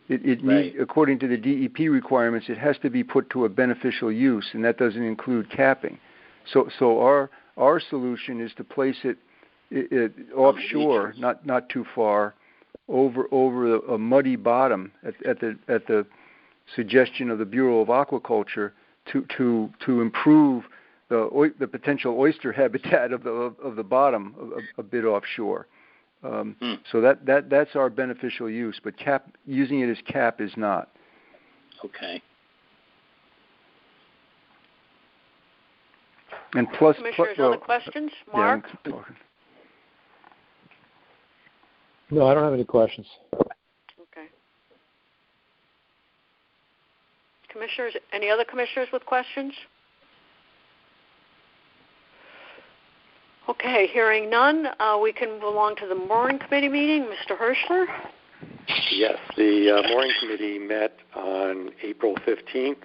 it needs, according to the DEP requirements, it has to be put to a beneficial use, and that doesn't include capping. So our solution is to place it offshore, not too far, over a muddy bottom at the suggestion of the Bureau of Aquaculture to improve the potential oyster habitat of the bottom a bit offshore. So that's our beneficial use, but using it as cap is not. Okay. And plus, Commissioners, other questions? Mark? Yeah, I'm talking. No, I don't have any questions. Okay. Commissioners, any other commissioners with questions? Okay, hearing none, we can move along to the mooring committee meeting. Mr. Hirschler? Yes, the mooring committee met on April 15th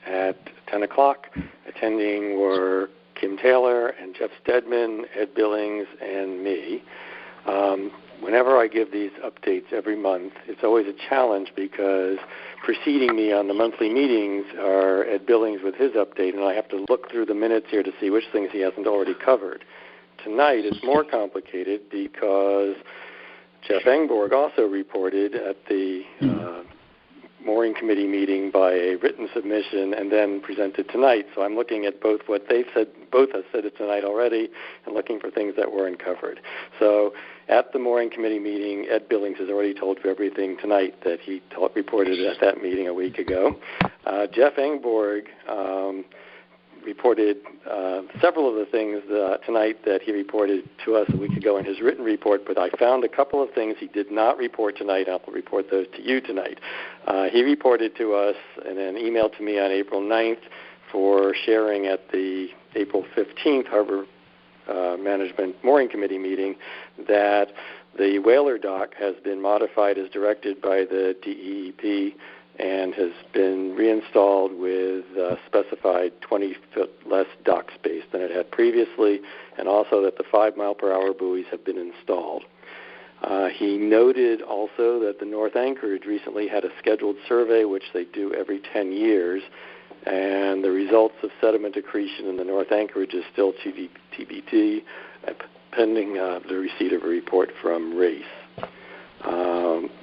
at 10 o'clock. Attending were Kim Taylor and Jeff Stedman, Ed Billings, and me. Whenever I give these updates every month, it's always a challenge because preceding me on the monthly meetings are Ed Billings with his update, and I have to look through the minutes here to see which things he hasn't already covered. Tonight it's more complicated because Jeff Engborg also reported at the mooring committee meeting by a written submission and then presented tonight. So I'm looking at both what they've said, both have said it tonight already, and looking for things that weren't covered. So at the mooring committee meeting, Ed Billings has already told you everything tonight that he reported at that meeting a week ago. Jeff Engborg reported several of the things tonight that he reported to us a week ago in his written report, but I found a couple of things he did not report tonight. I'll report those to you tonight. He reported to us in an email to me on April 9th for sharing at the April 15th Harbor Management Mooring Committee meeting that the whaler dock has been modified as directed by the DEEP and has been reinstalled with specified 20-foot less dock space than it had previously, and also that the 5-mile-per-hour buoys have been installed. He noted also that the North Anchorage recently had a scheduled survey, which they do every 10 years, and the results of sediment accretion in the North Anchorage is still TBD, pending the receipt of a report from RACE.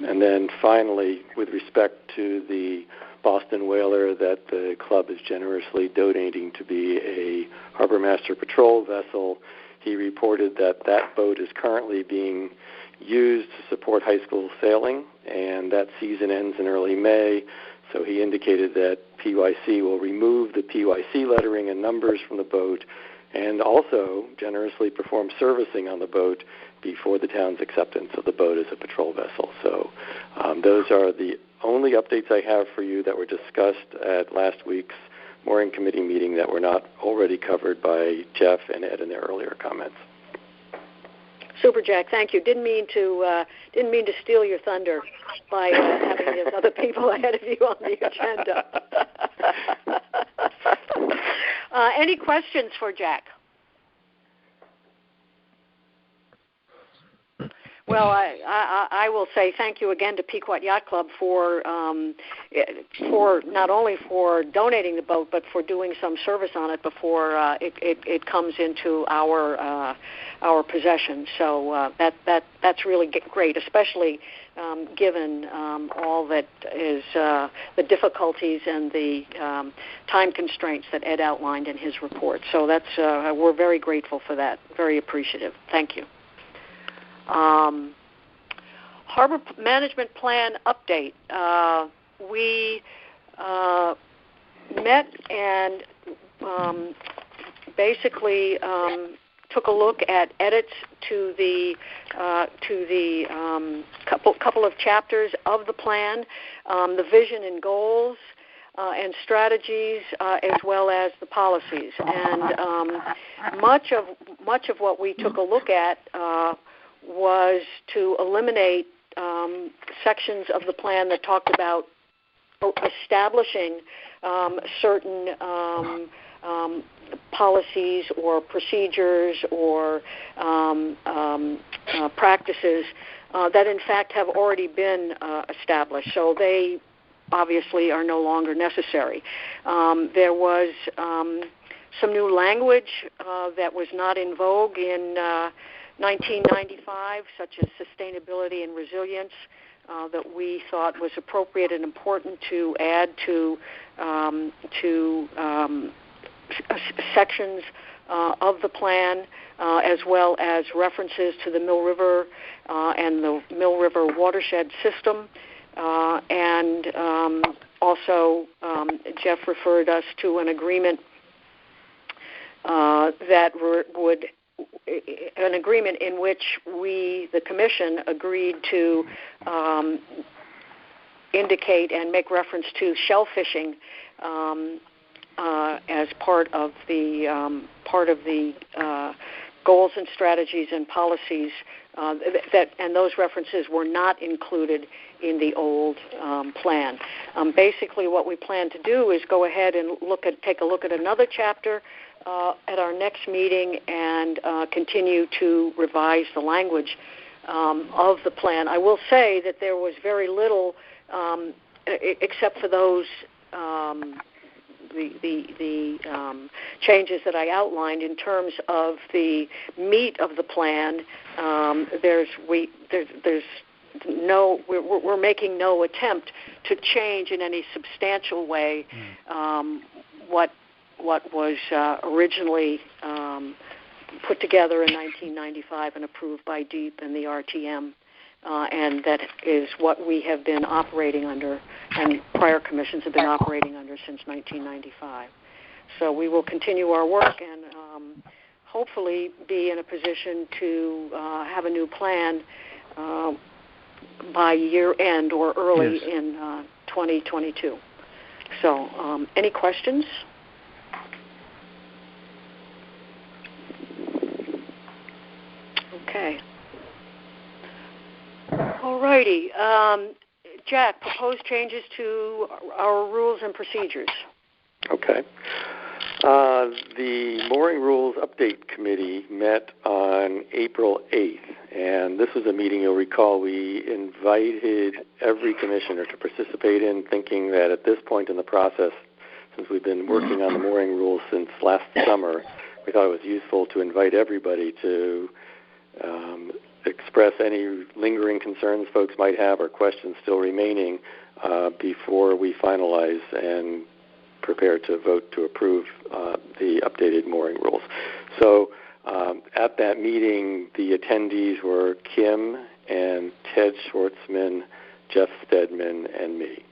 And then finally, with respect to the Boston Whaler that the club is generously donating to be a Harbor Master Patrol vessel, he reported that that boat is currently being used to support high school sailing, and that season ends in early May. So he indicated that PYC will remove the PYC lettering and numbers from the boat and also generously perform servicing on the boat before the town's acceptance of the boat as a patrol vessel. So those are the only updates I have for you that were discussed at last week's mooring committee meeting that were not already covered by Jeff and Ed in their earlier comments. Super, Jack. Thank you. Didn't mean to steal your thunder by having these other people ahead of you on the agenda. Any questions for Jack? Well, I will say thank you again to Pequot Yacht Club for not only for donating the boat, but for doing some service on it before it comes into our possession. So that's really great, especially given all that is the difficulties and the time constraints that Ed outlined in his report. So that's we're very grateful for that. Very appreciative. Thank you. Harbor Management Plan update. We met and basically took a look at edits to the couple of chapters of the plan, the vision and goals, and strategies, as well as the policies. And much of what we took a look at was to eliminate sections of the plan that talked about establishing certain policies or procedures or practices that in fact have already been established. So they obviously are no longer necessary. There was some new language that was not in vogue in 1995, such as sustainability and resilience, that we thought was appropriate and important to add to sections of the plan, as well as references to the Mill River and the Mill River watershed system. And also, Jeff referred us to an agreement an agreement in which we, the Commission, agreed to indicate and make reference to shellfishing as part of the goals and strategies and policies and those references were not included in the old plan. Basically, what we plan to do is go ahead and take a look at another chapter at our next meeting and continue to revise the language of the plan. I will say that there was very little, except for those the changes that I outlined in terms of the meat of the plan. We're making no attempt to change in any substantial way what was originally put together in 1995 and approved by DEEP and the RTM, and that is what we have been operating under and prior commissions have been operating under since 1995. So we will continue our work and hopefully be in a position to have a new plan by year end or early in 2022. So any questions? Okay. All righty. Jack, proposed changes to our rules and procedures. Okay. The Mooring Rules Update Committee met on April 8th, and this was a meeting, you'll recall, we invited every commissioner to participate in, thinking that at this point in the process, since we've been working on the mooring rules since last summer, we thought it was useful to invite everybody to express any lingering concerns folks might have or questions still remaining before we finalize and prepare to vote to approve the updated mooring rules. So at that meeting, the attendees were Kim and Ted Schwartzman, Jeff Stedman, and me.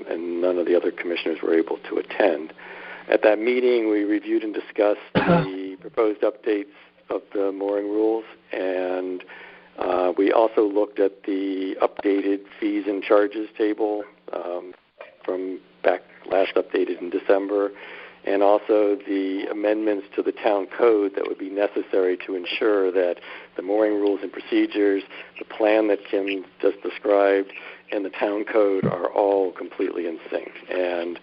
And none of the other commissioners were able to attend. At that meeting, we reviewed and discussed the proposed updates of the mooring rules, and we also looked at the updated fees and charges table from back last updated in December, and also the amendments to the town code that would be necessary to ensure that the mooring rules and procedures, the plan that Kim just described, and the town code are all completely in sync. And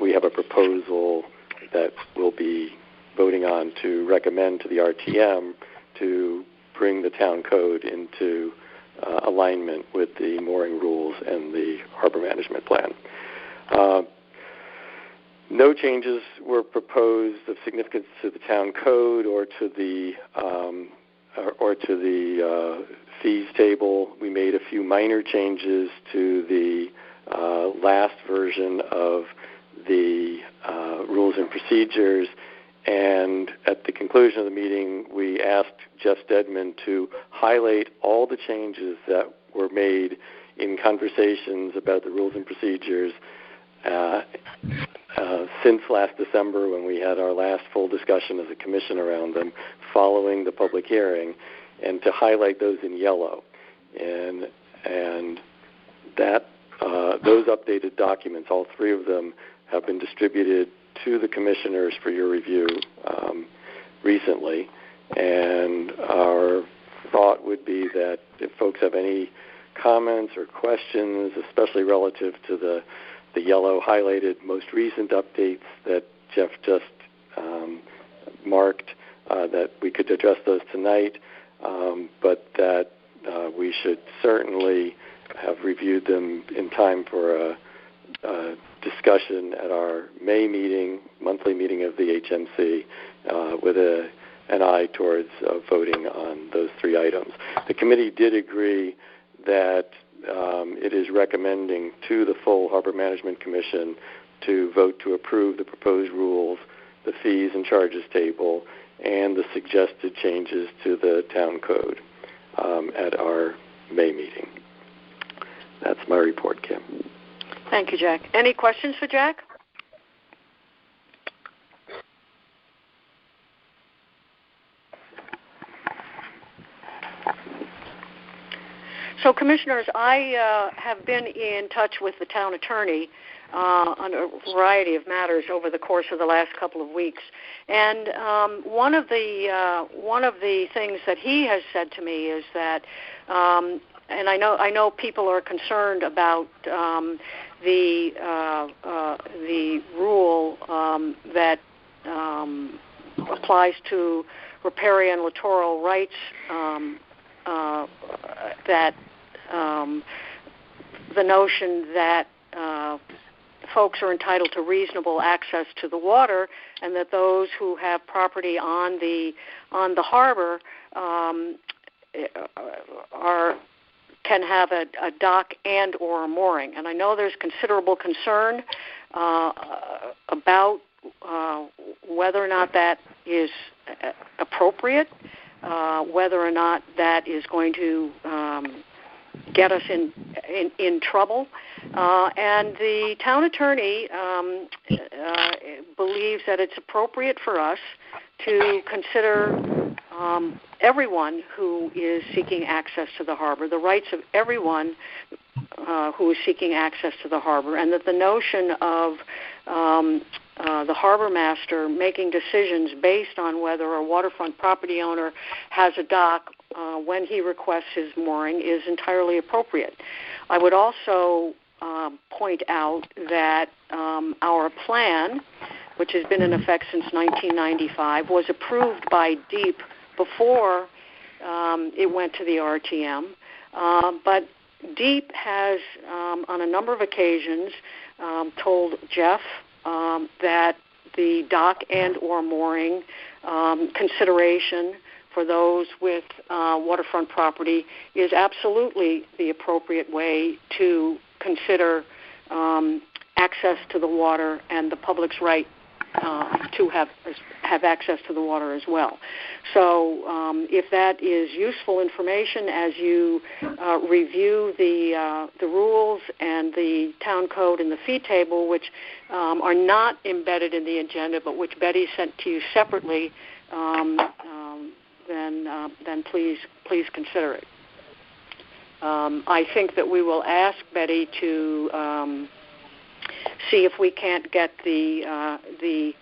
we have a proposal that we'll be voting on to recommend to the RTM to bring the town code into alignment with the mooring rules and the harbor management plan. No changes were proposed of significance to the town code or to the fees table. We made a few minor changes to the last version of the rules and procedures. And at the conclusion of the meeting, we asked Jeff Stedman to highlight all the changes that were made in conversations about the rules and procedures since last December, when we had our last full discussion as a commission around them following the public hearing, and to highlight those in yellow. And that those updated documents, all three of them, have been distributed to the commissioners for your review recently. And our thought would be that if folks have any comments or questions, especially relative to the yellow highlighted most recent updates that Jeff just marked, that we could address those tonight, but that we should certainly have reviewed them in time for a discussion at our May meeting, monthly meeting of the HMC, with an eye towards voting on those three items. The committee did agree that it is recommending to the full Harbor Management Commission to vote to approve the proposed rules, the fees and charges table, and the suggested changes to the town code at our May meeting. That's my report, Kim. Thank you, Jack. Any questions for Jack? So, Commissioners, I have been in touch with the town attorney on a variety of matters over the course of the last couple of weeks, and one of the things that he has said to me is that, and I know people are concerned about the rule that applies to riparian littoral rights, that the notion that folks are entitled to reasonable access to the water, and that those who have property on the harbor can have a dock and or a mooring. And I know there's considerable concern about whether or not that is appropriate, whether or not that is going to get us in trouble. And the town attorney believes that it's appropriate for us to consider everyone who is seeking access to the harbor, the rights of everyone who is seeking access to the harbor, and that the notion of the harbor master making decisions based on whether a waterfront property owner has a dock when he requests his mooring is entirely appropriate. I would also point out that our plan, which has been in effect since 1995, was approved by DEEP before it went to the RTM, but DEEP has on a number of occasions told Jeff that the dock and or mooring consideration for those with waterfront property is absolutely the appropriate way to consider access to the water and the public's right to have access to the water as well. So if that is useful information as you review the rules and the town code and the fee table, which are not embedded in the agenda but which Betty sent to you separately, then please consider it. I think that we will ask Betty to see if we can't get the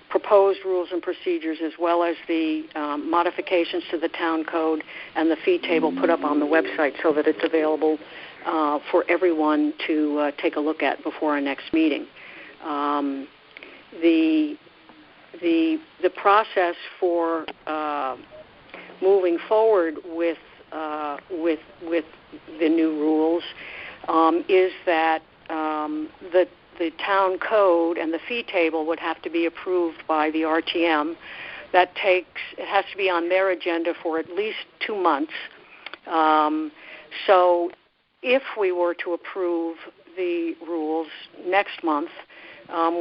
proposed rules and procedures as well as the modifications to the town code and the fee table put up on the website so that it's available for everyone to take a look at before our next meeting. The process for moving forward with the new rules is that the town code and the fee table would have to be approved by the RTM. It has to be on their agenda for at least 2 months. So if we were to approve the rules next month,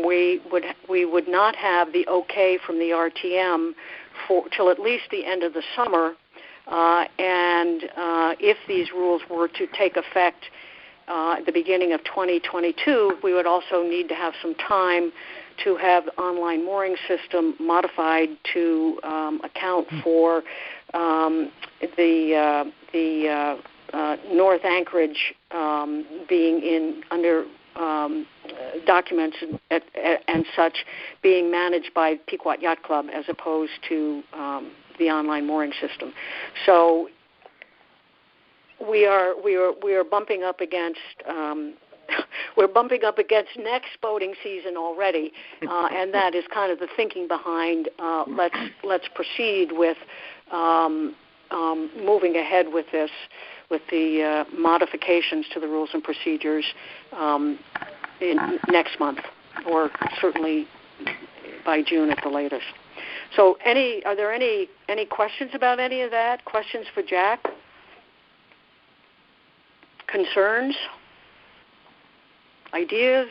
we would not have the okay from the RTM till at least the end of the summer. And if these rules were to take effect at the beginning of 2022, we would also need to have some time to have the online mooring system modified to account for the North Anchorage being under documents and such being managed by Pequot Yacht Club as opposed to the online mooring system. So we are bumping up against next boating season already, and that is kind of the thinking behind let's proceed with moving ahead with this, with the modifications to the rules and procedures next month, or certainly by June at the latest. So are there any questions about any of that? Questions for Jack? concerns, ideas?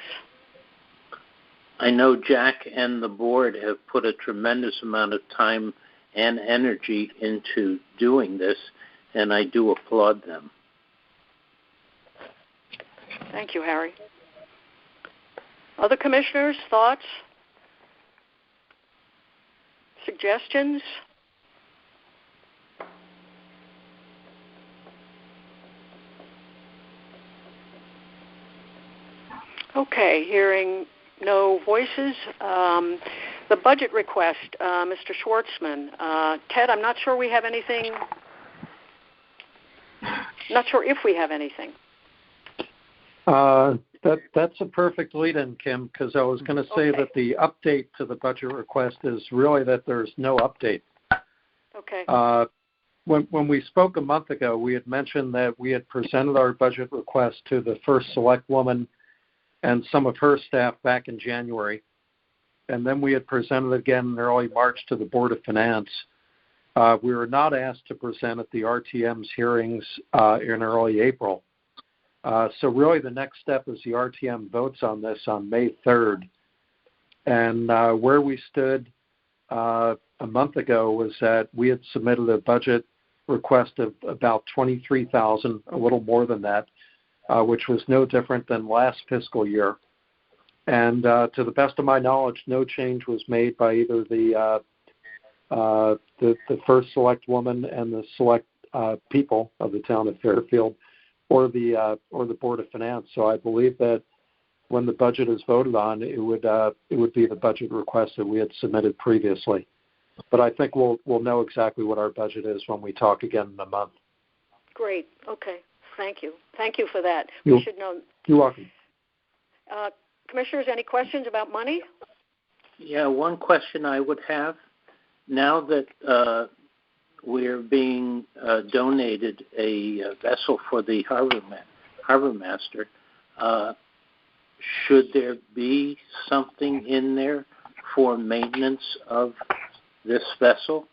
I know Jack and the board have put a tremendous amount of time and energy into doing this, and I do applaud them. Thank you, Harry. Other commissioners, thoughts? Suggestions? Okay, hearing no voices. The budget request, Mr. Schwartzman. Ted, I'm not sure we have anything. Not sure if we have anything. That's a perfect lead-in, Kim, because I was going to say that the update to the budget request is really that there's no update. Okay. When we spoke a month ago, we had mentioned that we had presented our budget request to the first select woman and some of her staff back in January. And then we had presented again in early March to the Board of Finance. We were not asked to present at the RTM's hearings in early April. So really the next step is the RTM votes on this on May 3rd. And where we stood a month ago was that we had submitted a budget request of about $23,000, a little more than that, which was no different than last fiscal year. And to the best of my knowledge, no change was made by either the first select woman and the select people of the town of Fairfield, or the Board of Finance. So I believe that when the budget is voted on, it would be the budget request that we had submitted previously. But I think we'll know exactly what our budget is when we talk again in a month. Great. Okay. Thank you. Thank you for that. We should know. You're welcome. Commissioners, any questions about money? Yeah, one question I would have. Now that we're being donated a vessel for the harbor master, should there be something in there for maintenance of this vessel?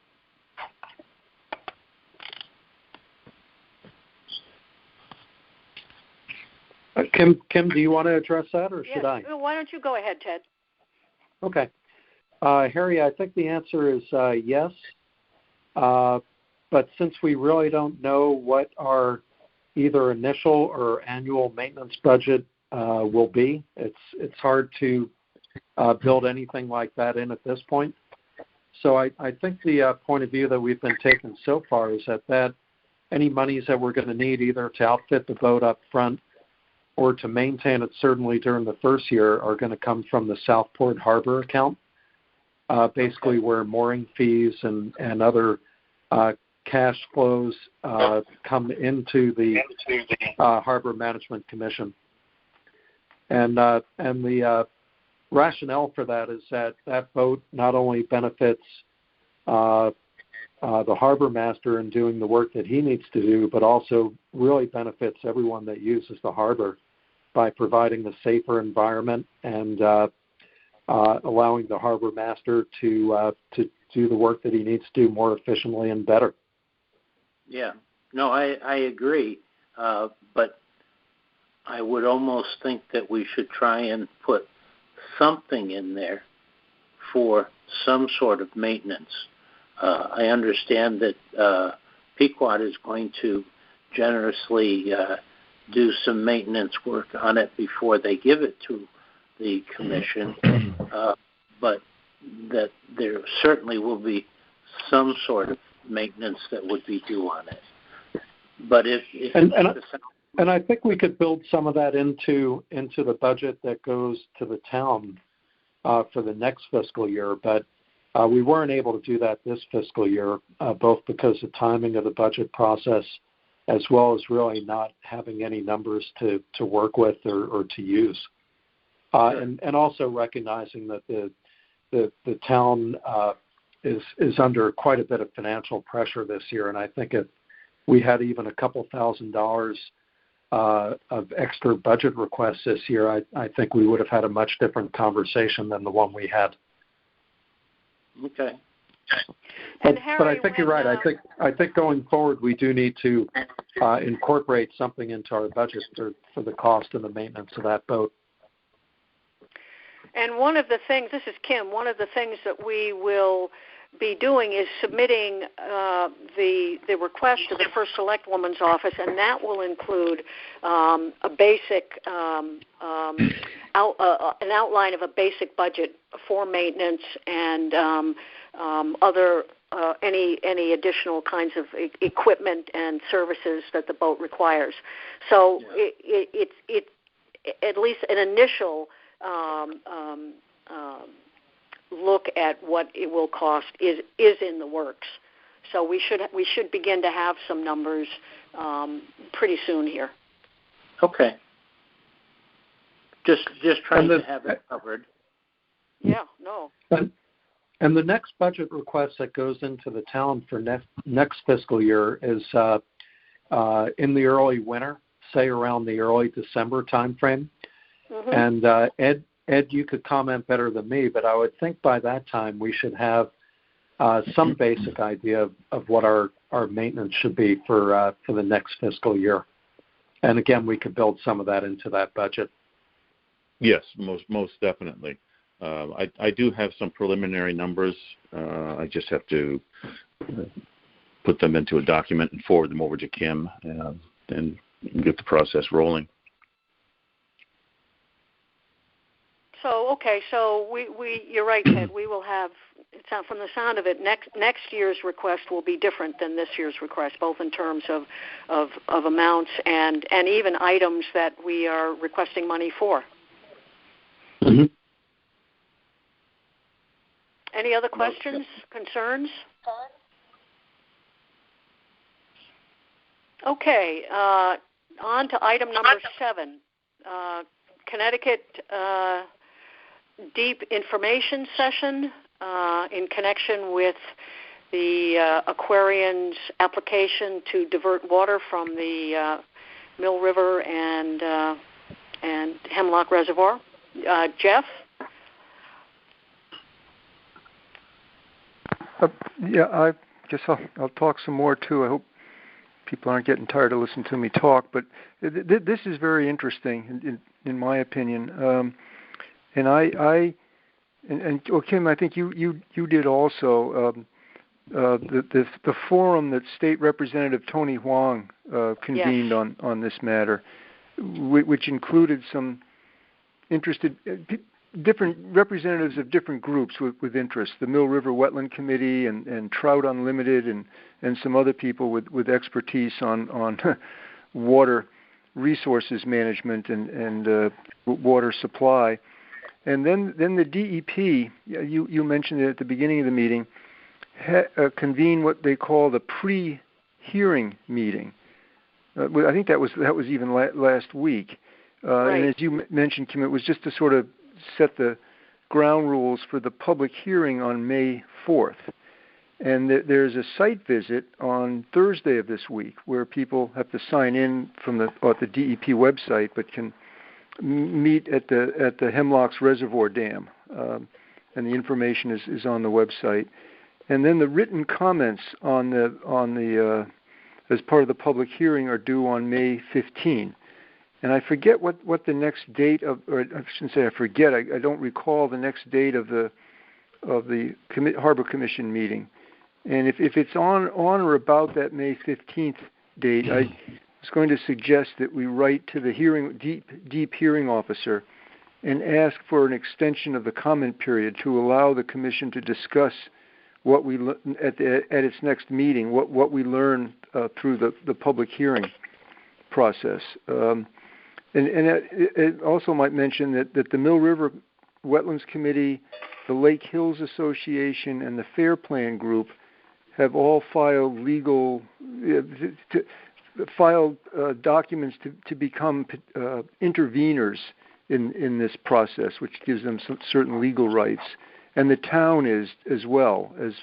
Kim, do you want to address that, or should I? Why don't you go ahead, Ted? Okay. Harry, I think the answer is yes. But since we really don't know what our either initial or annual maintenance budget will be, it's hard to build anything like that in at this point. So I think the point of view that we've been taking so far is that any monies that we're going to need either to outfit the boat up front or to maintain it certainly during the first year are going to come from the Southport Harbor account, basically where mooring fees and other cash flows come into the Harbor Management Commission. And the rationale for that is that boat not only benefits the harbor master in doing the work that he needs to do, but also really benefits everyone that uses the harbor by providing the safer environment and allowing the harbor master to do the work that he needs to do more efficiently and better. Yeah, no, I agree, but I would almost think that we should try and put something in there for some sort of maintenance. I understand that Pequot is going to generously do some maintenance work on it before they give it to the commission, but that there certainly will be some sort of maintenance that would be due on it. But and I think we could build some of that into the budget that goes to the town for the next fiscal year, but we weren't able to do that this fiscal year, both because of timing of the budget process as well as really not having any numbers to work with or to use. And also recognizing that the town is under quite a bit of financial pressure this year, and I think if we had even a couple $1,000s of extra budget requests this year, I think we would have had a much different conversation than the one we had. Okay. And Harry, but I think you're right. I think going forward we do need to incorporate something into our budget for the cost and the maintenance of that boat. And one of the things, this is Kim, one of the things that we will be doing is submitting the request to the First Select Woman's office, and that will include a basic an outline of a basic budget for maintenance and other any additional kinds of equipment and services that the boat requires. So it's at least an initial look at what it will cost is in the works. So we should begin to have some numbers pretty soon here. Okay. Just trying to have it covered. Yeah. No. And the next budget request that goes into the town for next fiscal year is in the early winter, say around the early December timeframe. Mm-hmm. And Ed, you could comment better than me, but I would think by that time we should have some basic idea of what our maintenance should be for the next fiscal year. And again, we could build some of that into that budget. Yes, most definitely. I do have some preliminary numbers. I just have to put them into a document and forward them over to Kim and get the process rolling. So you're right, Ted. We will have, from the sound of it, next year's request will be different than this year's request, both in terms of amounts and even items that we are requesting money for. Mm-hmm. Any other questions, concerns? Okay, on to item number 7, Connecticut Deep Information Session in connection with the Aquarian's application to divert water from the Mill River and Hemlock Reservoir. Jeff? Yeah, I guess I'll talk some more too. I hope people aren't getting tired of listening to me talk, but this is very interesting in my opinion. And Kim, I think you did also the forum that State Representative Tony Huang convened on this matter, which included some interested different representatives of different groups with interest, the Mill River Wetland Committee and Trout Unlimited and some other people with expertise on water resources management and water supply. And then the DEP, you mentioned it at the beginning of the meeting, convened what they call the pre-hearing meeting. I think that was even last week. Right. And as you mentioned, Kim, it was just to sort of set the ground rules for the public hearing on May 4th. And there's a site visit on Thursday of this week where people have to sign in from the DEP website, but can meet at the Hemlock's Reservoir Dam, and the information is on the website. And then the written comments on the as part of the public hearing are due on May 15. And I forget what the next date of, or I shouldn't say I forget. I don't recall the next date of the Harbor Commission meeting. And if it's on or about that May 15th date, I was going to suggest that we write to the deep hearing officer and ask for an extension of the comment period to allow the commission to discuss what we at its next meeting, what we learn through the public hearing process. And it also might mention that the Mill River Wetlands Committee, the Lake Hills Association, and the Fair Plan Group have all filed documents to become interveners in this process, which gives them some certain legal rights. And the town is as well as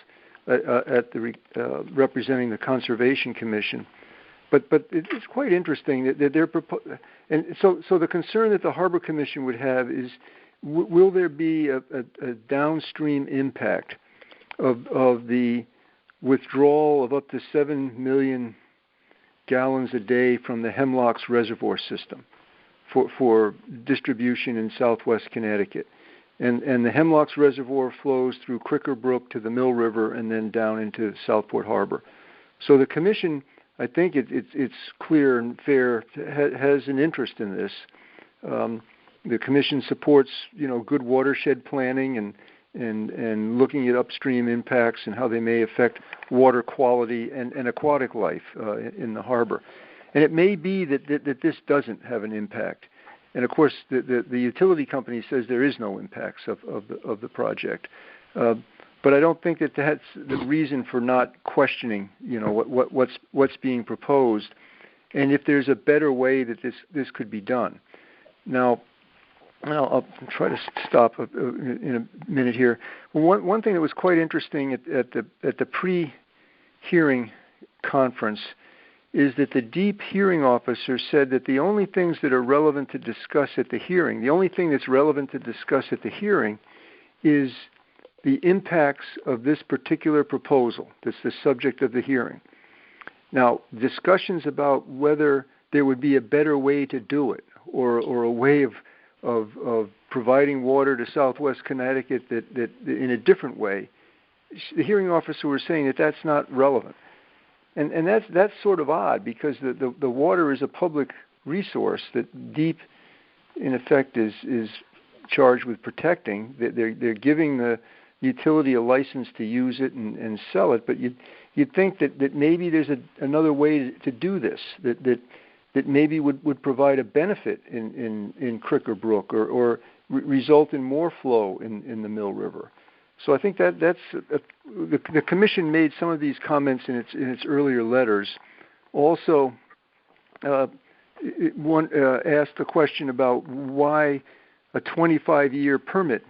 representing the Conservation Commission. But it's quite interesting that they're and so the concern that the Harbor Commission would have is will there be a downstream impact of the withdrawal of up to 7 million gallons a day from the Hemlocks Reservoir system for distribution in southwest Connecticut. And the Hemlocks Reservoir flows through Cricker Brook to the Mill River and then down into Southport Harbor. So the Commission, I think it's clear and fair, has an interest in this. The Commission supports, good watershed planning and looking at upstream impacts and how they may affect water quality and aquatic life in the harbor. And it may be that this doesn't have an impact. And of course, the utility company says there is no impacts of the project. But I don't think that that's the reason for not questioning, what's being proposed, and if there's a better way that this could be done. Now, I'll try to stop in a minute here. One thing that was quite interesting at the pre-hearing conference is that the DEEP hearing officer said that the only things that are relevant to discuss at the hearing, the only thing that's relevant to discuss at the hearing is the impacts of this particular proposal that's the subject of the hearing. Now, discussions about whether there would be a better way to do it or a way of providing water to southwest Connecticut that in a different way, the hearing officer was saying that that's not relevant. And that's sort of odd because the water is a public resource that DEEP, in effect, is charged with protecting. They're giving the utility a license to use it and sell it, but you'd think that maybe there's another way to do this, that maybe would provide a benefit in Cricker Brook or result in more flow in the Mill River. So I think that's the Commission made some of these comments in its earlier letters. Also, one asked a question about why a 25-year permit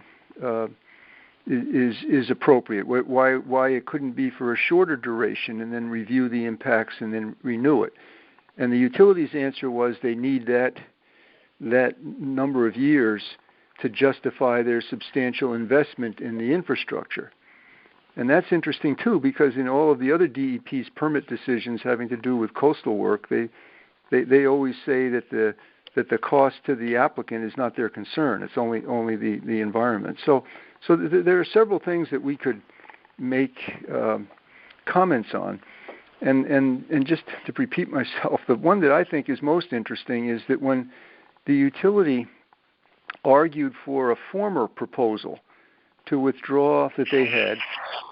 is appropriate. Why it couldn't be for a shorter duration and then review the impacts and then renew it. And the utilities' answer was they need that number of years to justify their substantial investment in the infrastructure. And that's interesting too, because in all of the other DEP's permit decisions having to do with coastal work, they always say that the cost to the applicant is not their concern. It's only the environment. So there are several things that we could make comments on. And just to repeat myself, the one that I think is most interesting is that when the utility argued for a former proposal to withdraw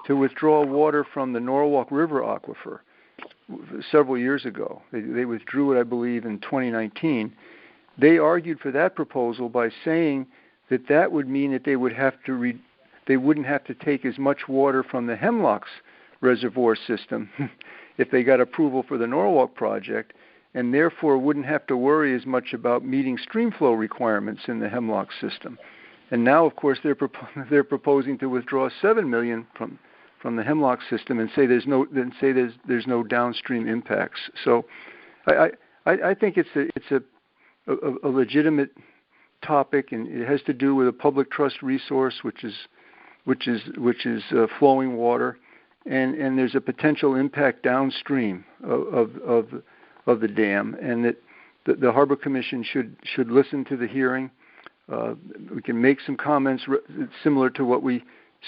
water from the Norwalk River aquifer several years ago. They withdrew it, I believe, in 2019. They argued for that proposal by saying that would mean that they wouldn't have to take as much water from the Hemlocks Reservoir system if they got approval for the Norwalk project, and therefore wouldn't have to worry as much about meeting stream flow requirements in the Hemlocks system. And now, of course, they're proposing to withdraw 7 million from the Hemlocks system and say there's no downstream impacts. So, I think it's a legitimate topic, and it has to do with a public trust resource, which is flowing water, and there's a potential impact downstream of the dam, and that the Harbor Commission should listen to the hearing. We can make some comments similar to what we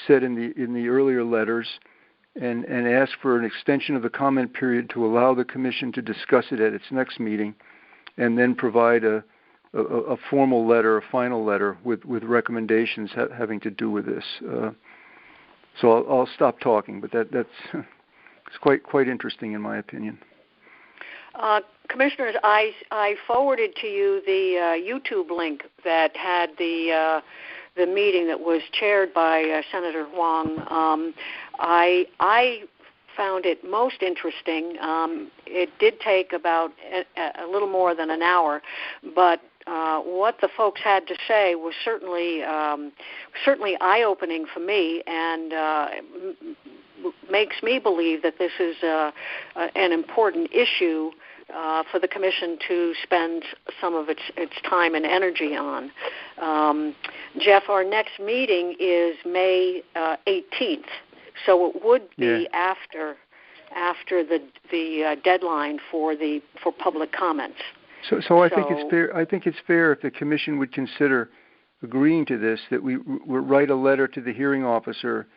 said in the earlier letters, and ask for an extension of the comment period to allow the Commission to discuss it at its next meeting, and then provide a formal letter, a final letter with recommendations having to do with this. So I'll stop talking, but that's it's quite interesting in my opinion. Commissioners, I forwarded to you the YouTube link that had the meeting that was chaired by Senator Huang. I found it most interesting. It did take about a little more than an hour, but what the folks had to say was certainly eye-opening for me, and makes me believe that this is an important issue for the Commission to spend some of its time and energy on. Jeff, our next meeting is May 18th, So it would be after the deadline for public comments. So I think it's fair. I think it's fair if the commission would consider agreeing to this, that we write a letter to the hearing officer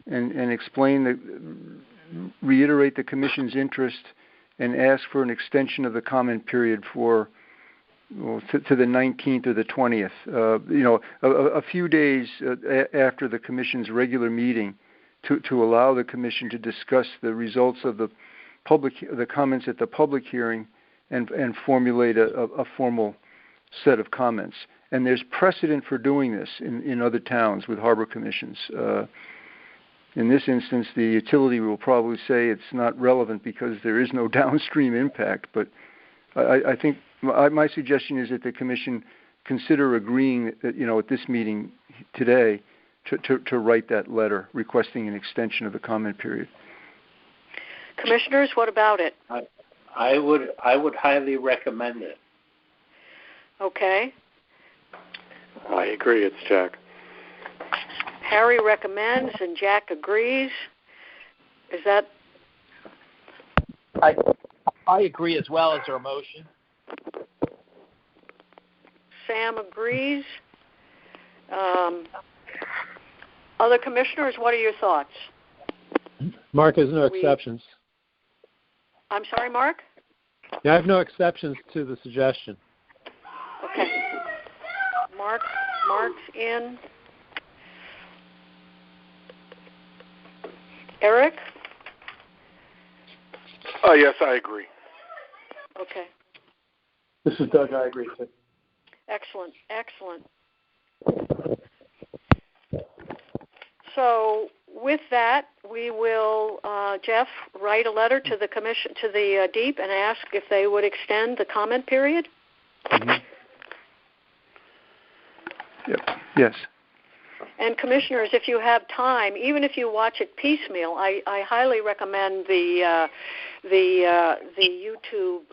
and explain reiterate the commission's interest and ask for an extension of the comment period to the 19th or the 20th. A few days after the commission's regular meeting, to allow the commission to discuss the results of the comments at the public hearing and formulate a formal set of comments. And there's precedent for doing this in other towns with harbor commissions. In this instance, the utility will probably say it's not relevant because there is no downstream impact. But I think my suggestion is that the commission consider agreeing that, at this meeting today to write that letter requesting an extension of the comment period. Commissioners, what about it? I would highly recommend it. Okay. I agree. It's Jack. Harry recommends and Jack agrees. Is that? I agree as well. As our motion. Sam agrees. Other commissioners, what are your thoughts? Mark has no exceptions. I'm sorry, Mark? Yeah, I have no exceptions to the suggestion. Okay. Mark's in. Eric? Yes, I agree. Okay. This is Doug. I agree too. Excellent. So with that, we will, Jeff, write a letter to the commission, to the DEEP, and ask if they would extend the comment period. Mm-hmm. Yep. Yes. And commissioners, if you have time, even if you watch it piecemeal, I highly recommend the YouTube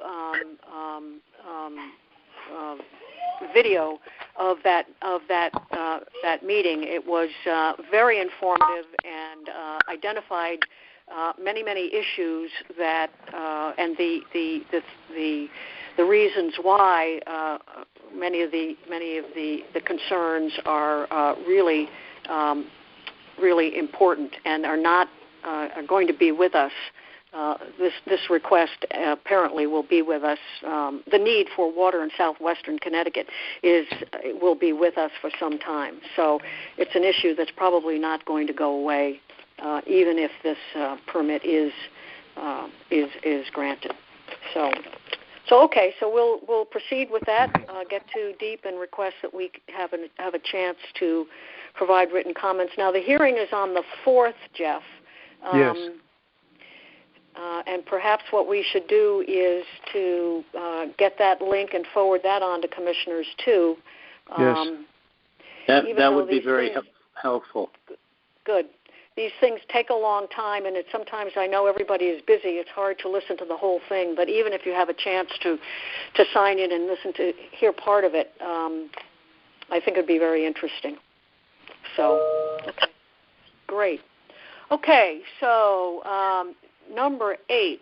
video of that meeting. It was very informative and identified many issues that and the reasons why many of the concerns are really important and are going to be with us. This request apparently will be with us. The need for water in southwestern Connecticut will be with us for some time. So it's an issue that's probably not going to go away, even if this permit is granted. So okay. So we'll proceed with that. Get to DEEP and request that we have a chance to provide written comments. Now the hearing is on the 4th, Jeff. Yes. And perhaps what we should do is to get that link and forward that on to commissioners too. Yes. That would be very helpful. Good. These things take a long time, and sometimes I know everybody is busy. It's hard to listen to the whole thing, but even if you have a chance to sign in and hear part of it, I think it would be very interesting. So, okay. Great. Okay, so number 8,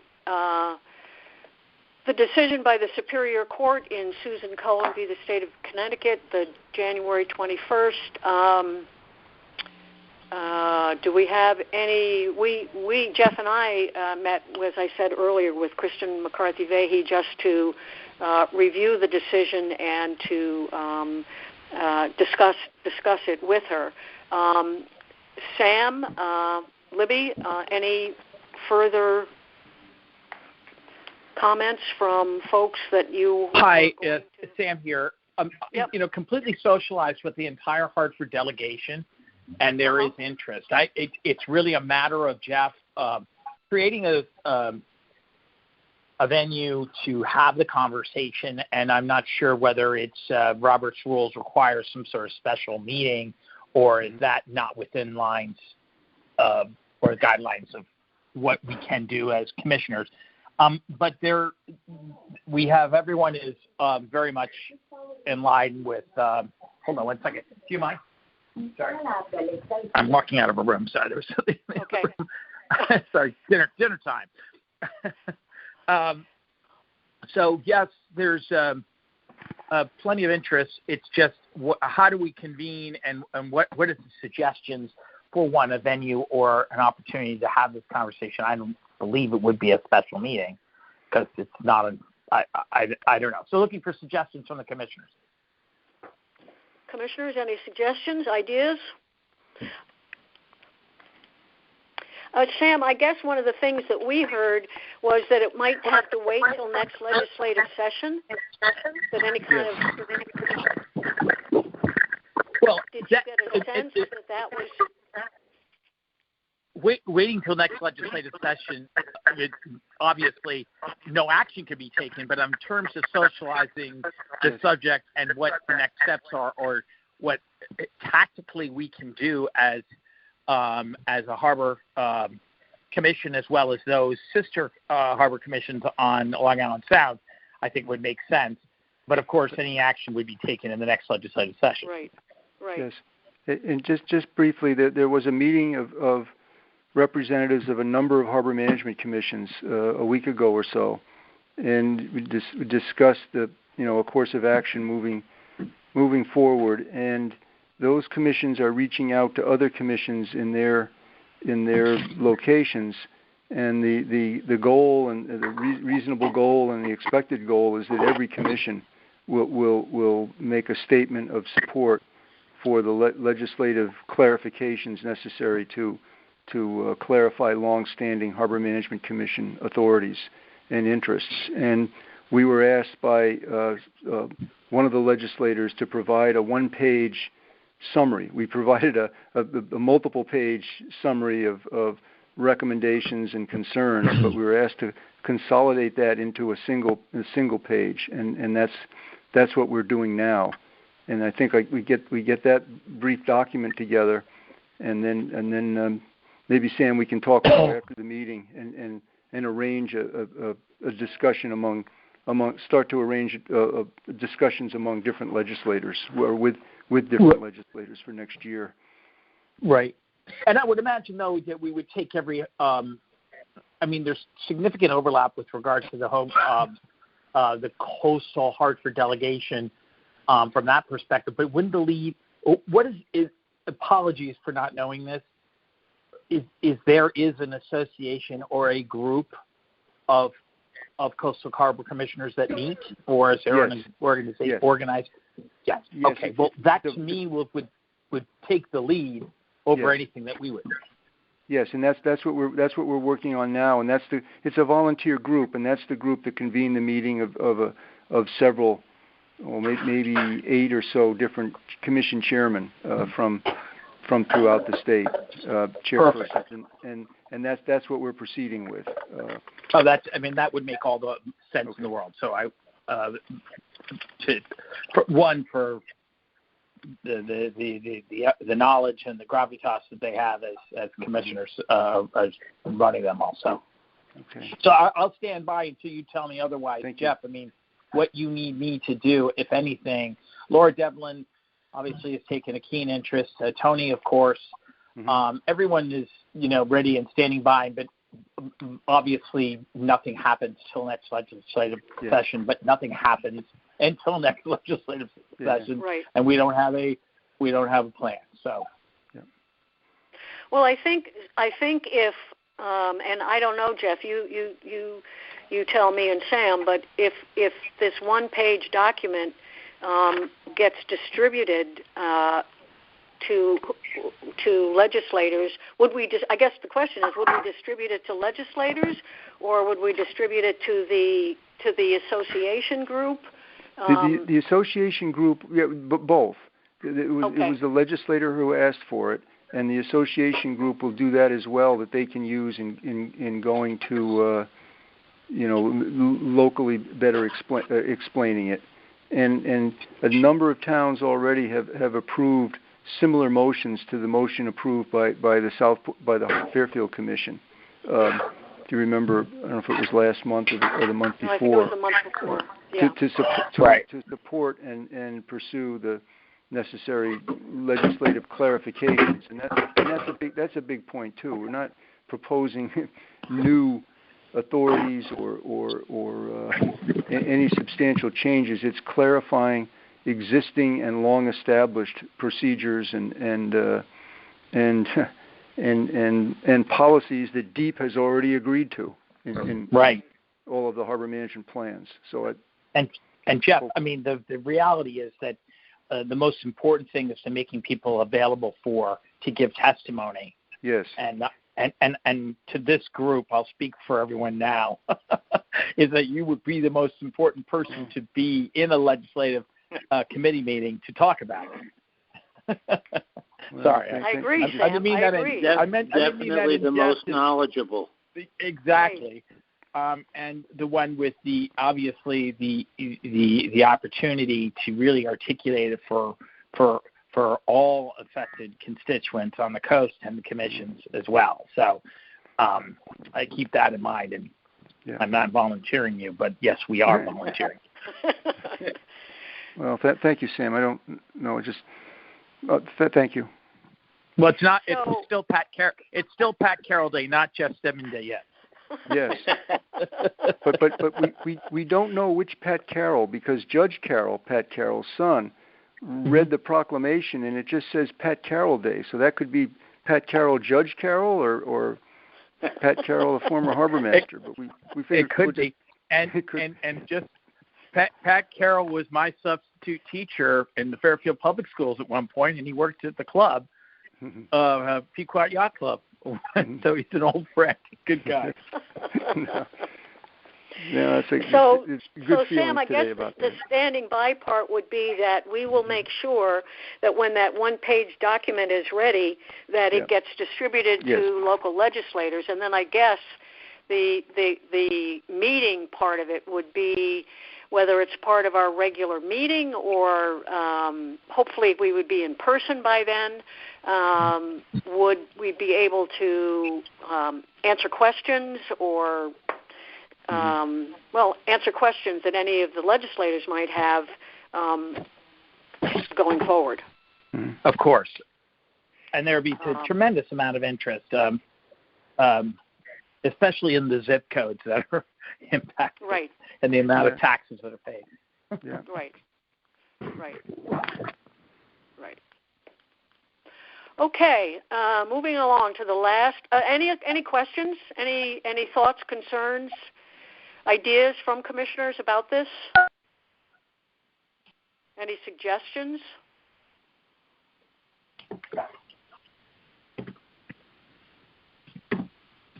the decision by the Superior Court in Susan Cohen v. the State of Connecticut, the January 21st. Do we have any? We Jeff and I met, as I said earlier, with Kristen McCarthy-Vahey just to review the decision and to discuss it with her. Sam, Libby, any further comments from folks that you? Hi, it's Sam here. Yep. Completely socialized with the entire Hartford delegation, and there is interest. It's really a matter of Jeff creating a venue to have the conversation, and I'm not sure whether it's Robert's rules require some sort of special meeting, or is that not within lines or guidelines of what we can do as commissioners. But we have everyone is very much in line with. Hold on 1 second. Do you mind? Sorry. I'm walking out of a room, so there's something in the Okay. room. Sorry, dinner time. So yes, there's plenty of interest. It's just how do we convene, and what are the suggestions for a venue or an opportunity to have this conversation? I don't believe it would be a special meeting because it's not I don't know. So looking for suggestions from the commissioners. Commissioners, any suggestions, ideas? Sam, I guess one of the things that we heard was that it might have to wait till next legislative session. That any kind of did you get a sense that was waiting till next legislative session? Obviously, no action can be taken, but in terms of socializing the subject and what the next steps are, or what tactically we can do as a harbor commission, as well as those sister harbor commissions on Long Island Sound, I think would make sense. But of course, any action would be taken in the next legislative session. Right. Yes, and just briefly, there was a meeting of representatives of a number of harbor management commissions a week ago or so, and we discussed a course of action moving forward. And those commissions are reaching out to other commissions in their locations, and the goal and the reasonable goal and the expected goal is that every commission will make a statement of support for the legislative clarifications necessary to clarify long-standing Harbor Management Commission authorities and interests. And we were asked by one of the legislators to provide a one-page summary. We provided a multiple-page summary of recommendations and concerns, but we were asked to consolidate that into a single page, and that's what we're doing now. And I think we get that brief document together, and then maybe, Sam, we can talk about after the meeting and arrange a discussion arrange discussions among different legislators or with different legislators for next year. Right. And I would imagine, though, that we would take every there's significant overlap with regards to the coastal Hartford delegation from that perspective. But wouldn't believe what is apologies for not knowing this. Is there an association or a group of coastal harbor commissioners that meet, or is there an organization organized? Yes. Okay. Well, that to me would take the lead over anything that we would do. Yes, and that's what we're working on now, and it's a volunteer group, and that's the group that convened the meeting of several, maybe 8 or so different commission chairmen from throughout the state, chairpersons, and that's what we're proceeding with. That would make all the sense in the world. So for the knowledge and the gravitas that they have as commissioners running them also. Okay. So I'll stand by until you tell me otherwise, Jeff. What you need me to do, if anything. Laura Devlin obviously has taken a keen interest. Tony, of course. Mm-hmm. Everyone is ready and standing by, but obviously nothing happens till next legislative session. But nothing happens until next legislative session, right. And we don't have a plan. So, well, I think if and I don't know, Jeff, you tell me and Sam, but if this one-page document gets distributed to legislators, I guess the question is, would we distribute it to legislators, or would we distribute it to the association group? The association group, both. It was the legislator who asked for it, and the association group will do that as well, that they can use in going to locally better explaining it. And a number of towns already have approved similar motions to the motion approved by the Fairfield Commission. Do you remember? I don't know if it was last month or the month before. No, I think it was the month before. Yeah. To support and pursue necessary legislative clarifications, and that's a big point too. We're not proposing new authorities or any substantial changes. It's clarifying existing and long-established procedures and policies that DEEP has already agreed to in right. all of the harbor management plans. So and Jeff, I mean, the reality is that the most important thing is to making people available to give testimony. Yes. And to this group, I'll speak for everyone now, is that you would be the most important person to be in a legislative committee meeting to talk about it. Sorry. I agree, Sam. I didn't mean that. agree. Definitely the most knowledgeable. Exactly. And the one with the opportunity to really articulate it for all affected constituents on the coast and the commissions as well. So I keep that in mind, and I'm not volunteering you, but yes, we are volunteering. Well, thank you, Sam. I don't know, just thank you. Well, it's not. It's still Pat Carroll. It's still Pat Carroll Day, not Jeff Stedman Day yet. Yes, but we don't know which Pat Carroll, because Judge Carroll, Pat Carroll's son, read the proclamation and it just says Pat Carroll Day. So that could be Pat Carroll, Judge Carroll, or Pat Carroll, the former harbor master. But we figured it could be, and just Pat Carroll was my substitute teacher in the Fairfield Public Schools at one point, and he worked at the club, Pequot Yacht Club. So he's an old friend, good guy. Yeah, it's good so feeling Sam, I guess the standing by part would be that we will make sure that when that one-page document is ready, that it gets distributed to local legislators, and then I guess the meeting part of it would be whether it's part of our regular meeting or hopefully we would be in person by then. Would we be able to answer questions or answer questions that any of the legislators might have going forward? Of course. And there would be a tremendous amount of interest, especially in the zip codes that are impacted, right, and the amount of taxes that are paid. Yeah. Right. Okay, moving along to the last. Any questions? Any thoughts, concerns, ideas from commissioners about this? Any suggestions?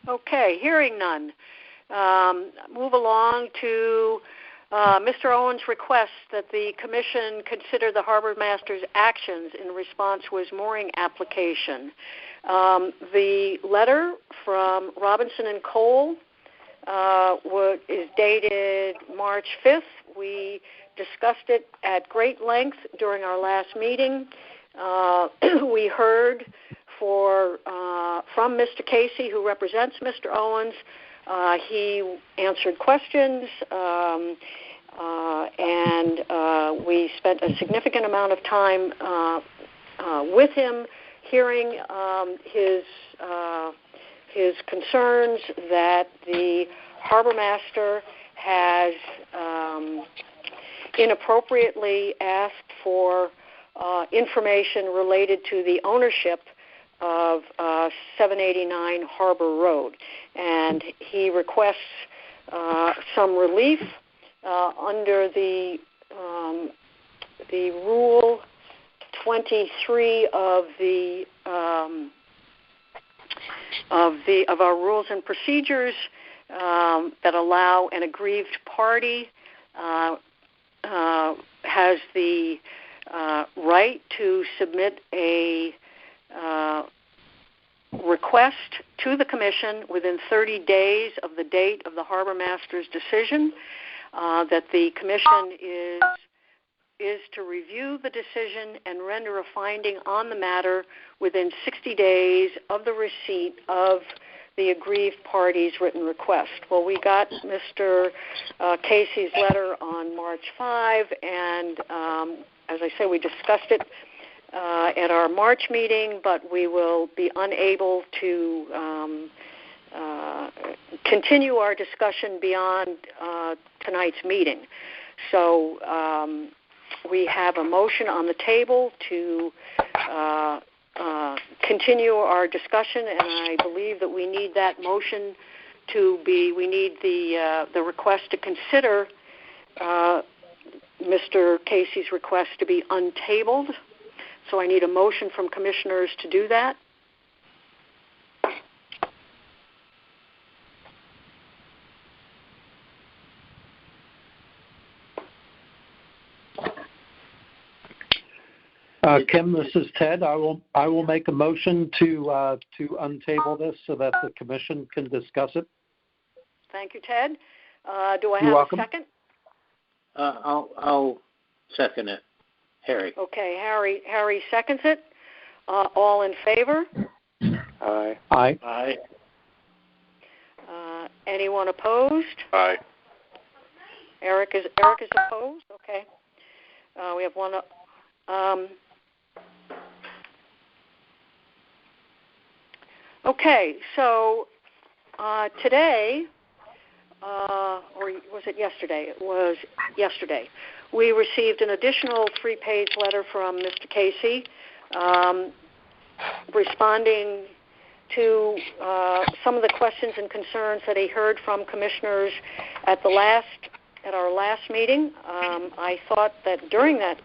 Okay, hearing none. Move along to Mr. Owens' request that the Commission consider the Harbor Master's actions in response to his mooring application. The letter from Robinson and Cole is dated March 5th. We discussed it at great length during our last meeting. We heard from Mr. Casey, who represents Mr. Owens. He answered questions, and we spent a significant amount of time with him, hearing his concerns that the harbor master has inappropriately asked for information related to the ownership of 789 Harbor Road, and he requests some relief under the Rule 23 of our rules and procedures that allow an aggrieved party has the right to submit a request to the Commission within 30 days of the date of the Harbor Master's decision, that the Commission is to review the decision and render a finding on the matter within 60 days of the receipt of the aggrieved party's written request. Well, we got Mr. Casey's letter on March 5, and as I say, we discussed it at our March meeting, but we will be unable to continue our discussion beyond tonight's meeting. So we have a motion on the table to continue our discussion, and I believe that we need that motion we need the request to consider Mr. Casey's request to be untabled. So I need a motion from commissioners to do that. Kim, this is Ted. I will make a motion to untable this so that the commission can discuss it. Thank you, Ted. Do I have a second? I'll second it. Harry. Okay, Harry seconds it. All in favor? Aye. Aye. Aye. Anyone opposed? Aye. Eric is opposed. Okay. We have one. Okay, so today, or was it yesterday? It was yesterday. We received an additional 3-page letter from Mr. Casey responding to some of the questions and concerns that he heard from commissioners at our last meeting. I thought that during that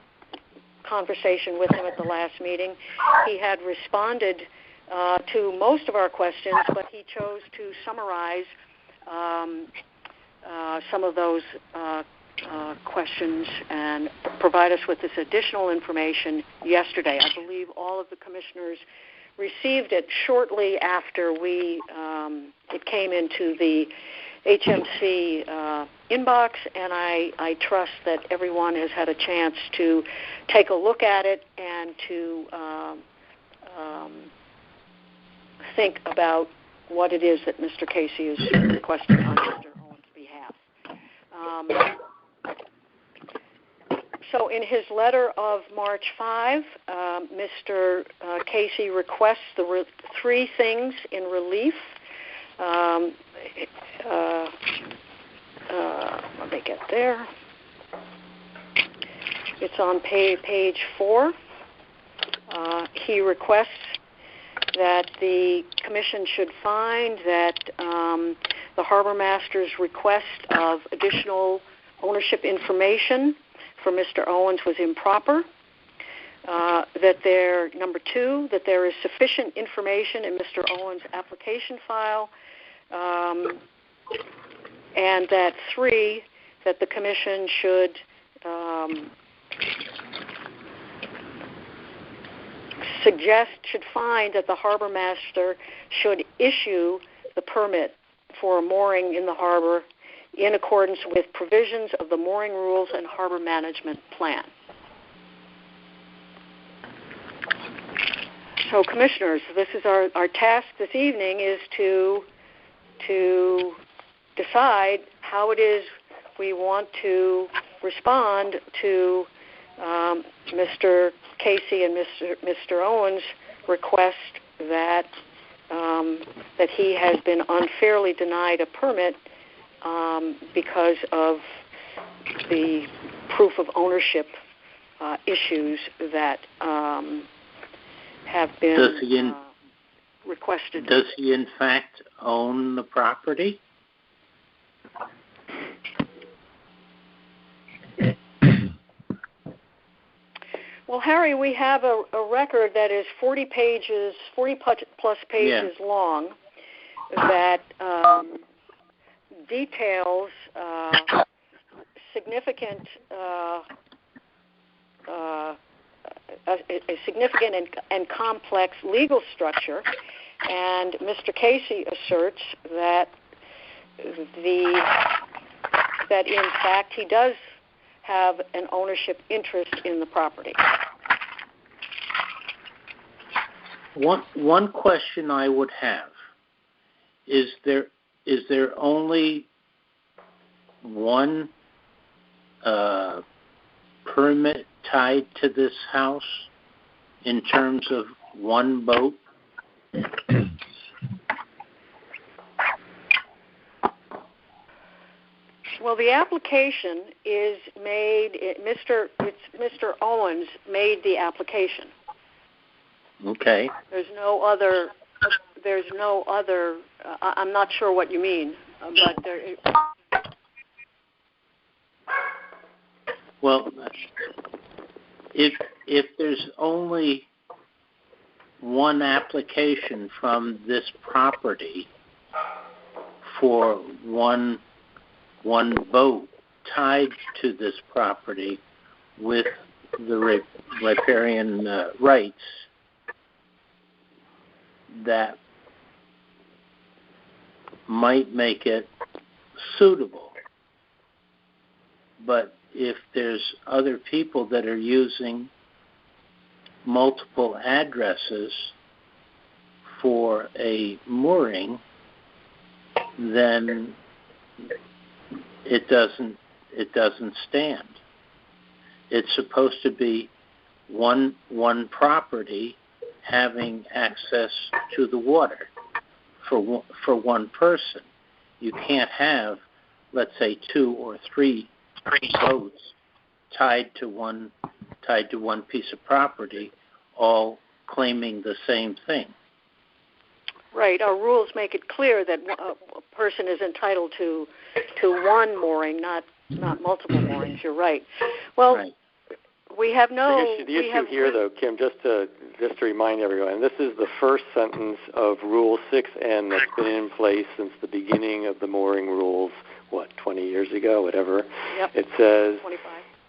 conversation with him at the last meeting, he had responded to most of our questions, but he chose to summarize some of those questions and provide us with this additional information yesterday. I believe all of the commissioners received it shortly after it came into the HMC inbox, and I trust that everyone has had a chance to take a look at it and to think about what it is that Mr. Casey is requesting on Mr. Owens' behalf. So in his letter of March 5, Mr. Casey requests the 3 things in relief. Let me get there. It's on page 4. He requests that the commission should find that the harbor master's request of additional ownership information for Mr. Owens was improper. Number 2, that there is sufficient information in Mr. Owens' application file, and that 3, that the commission should find that the harbor master should issue the permit for a mooring in the harbor in accordance with provisions of the mooring rules and harbor management plan. So, commissioners, this is our task this evening is to decide how it is we want to respond to Mr. Casey and Mr. Owens' request that he has been unfairly denied a permit because of the proof of ownership issues that have been requested. Does he in fact own the property? Well, Harry, we have a record that is 40 plus pages long that details significant and complex legal structure, and Mr. Casey asserts that in fact he does have an ownership interest in the property. One question I would have is there only one permit tied to this house in terms of one boat? Well, the application is made. Mr. Owens made the application. Okay. There's no other. I'm not sure what you mean, but there. Well, if there's only one application from this property for one boat tied to this property with the riparian rights, that might make it suitable. But if there's other people that are using multiple addresses for a mooring, then it doesn't stand. It's supposed to be one property having access to the water for one person. You can't have, let's say, 2 or 3 boats tied to one piece of property, all claiming the same thing. Right. Our rules make it clear that a person is entitled to one mooring, not multiple moorings. You're right. Well, right. We have no. The issue here, though, Kim, just to remind everyone, this is the first sentence of Rule 6N that's been in place since the beginning of the mooring rules. 20 years ago, whatever. Yep. It says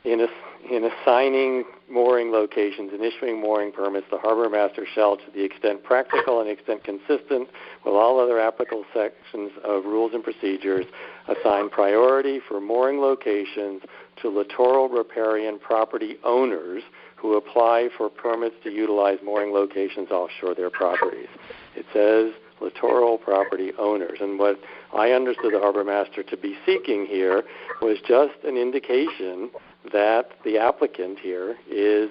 25. In assigning mooring locations and issuing mooring permits, the harbor master shall, to the extent practical and extent consistent with all other applicable sections of rules and procedures, assign priority for mooring locations to littoral riparian property owners who apply for permits to utilize mooring locations offshore their properties. It says littoral property owners. And what I understood the harbor master to be seeking here was just an indication that the applicant here is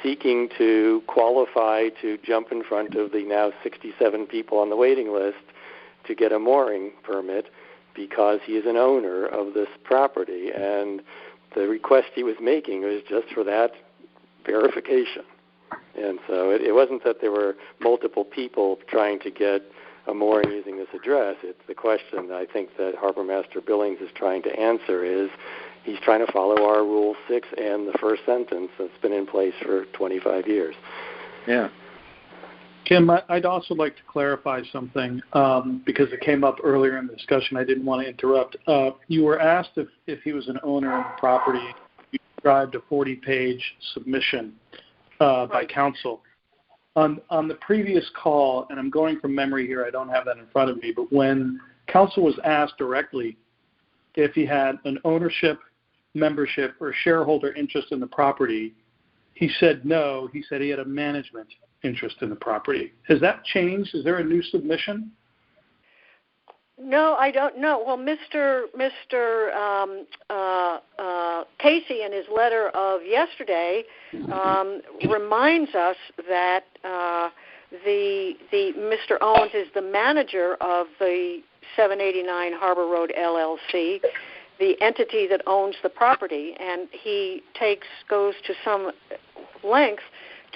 seeking to qualify to jump in front of the now 67 people on the waiting list to get a mooring permit because he is an owner of this property. And the request he was making was just for that verification. And so it wasn't that there were multiple people trying to get a mooring using this address. It's the question that I think that Harbor Master Billings is trying to answer is he's trying to follow our Rule 6 and the first sentence that's been in place for 25 years. Yeah. Kim, I'd also like to clarify something because it came up earlier in the discussion. I didn't want to interrupt. You were asked if he was an owner of the property. You described a 40-page submission by counsel. On the previous call, and I'm going from memory here, I don't have that in front of me, but when counsel was asked directly if he had an ownership, membership, or shareholder interest in the property, he said no. He said he had a management interest in the property. Has that changed? Is there a new submission? No, I don't know. Well, Mr. Casey, in his letter of yesterday, reminds us that the Mr. Owens is the manager of the 789 Harbor Road LLC, the entity that owns the property, and he goes to some length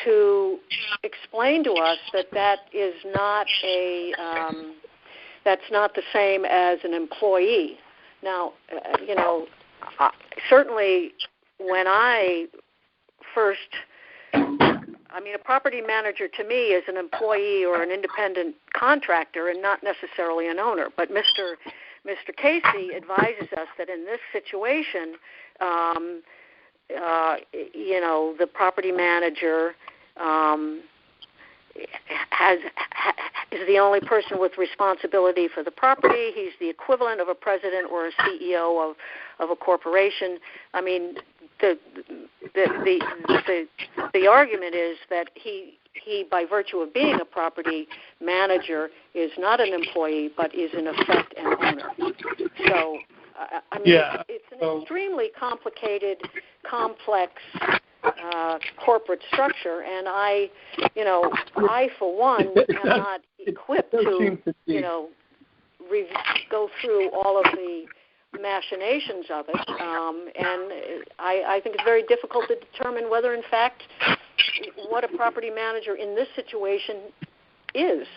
to explain to us that is not that's not the same as an employee. Now, certainly when I first, a property manager to me is an employee or an independent contractor and not necessarily an owner. But Mr. Casey advises us that in this situation, the property manager is the only person with responsibility for the property. He's the equivalent of a president or a CEO of a corporation. I mean, the argument is that he by virtue of being a property manager is not an employee but is in effect an owner. So I mean, it's an extremely complicated, complex corporate structure, and I for one am not equipped to go through all of the machinations of it, and I think it's very difficult to determine whether, in fact, what a property manager in this situation is.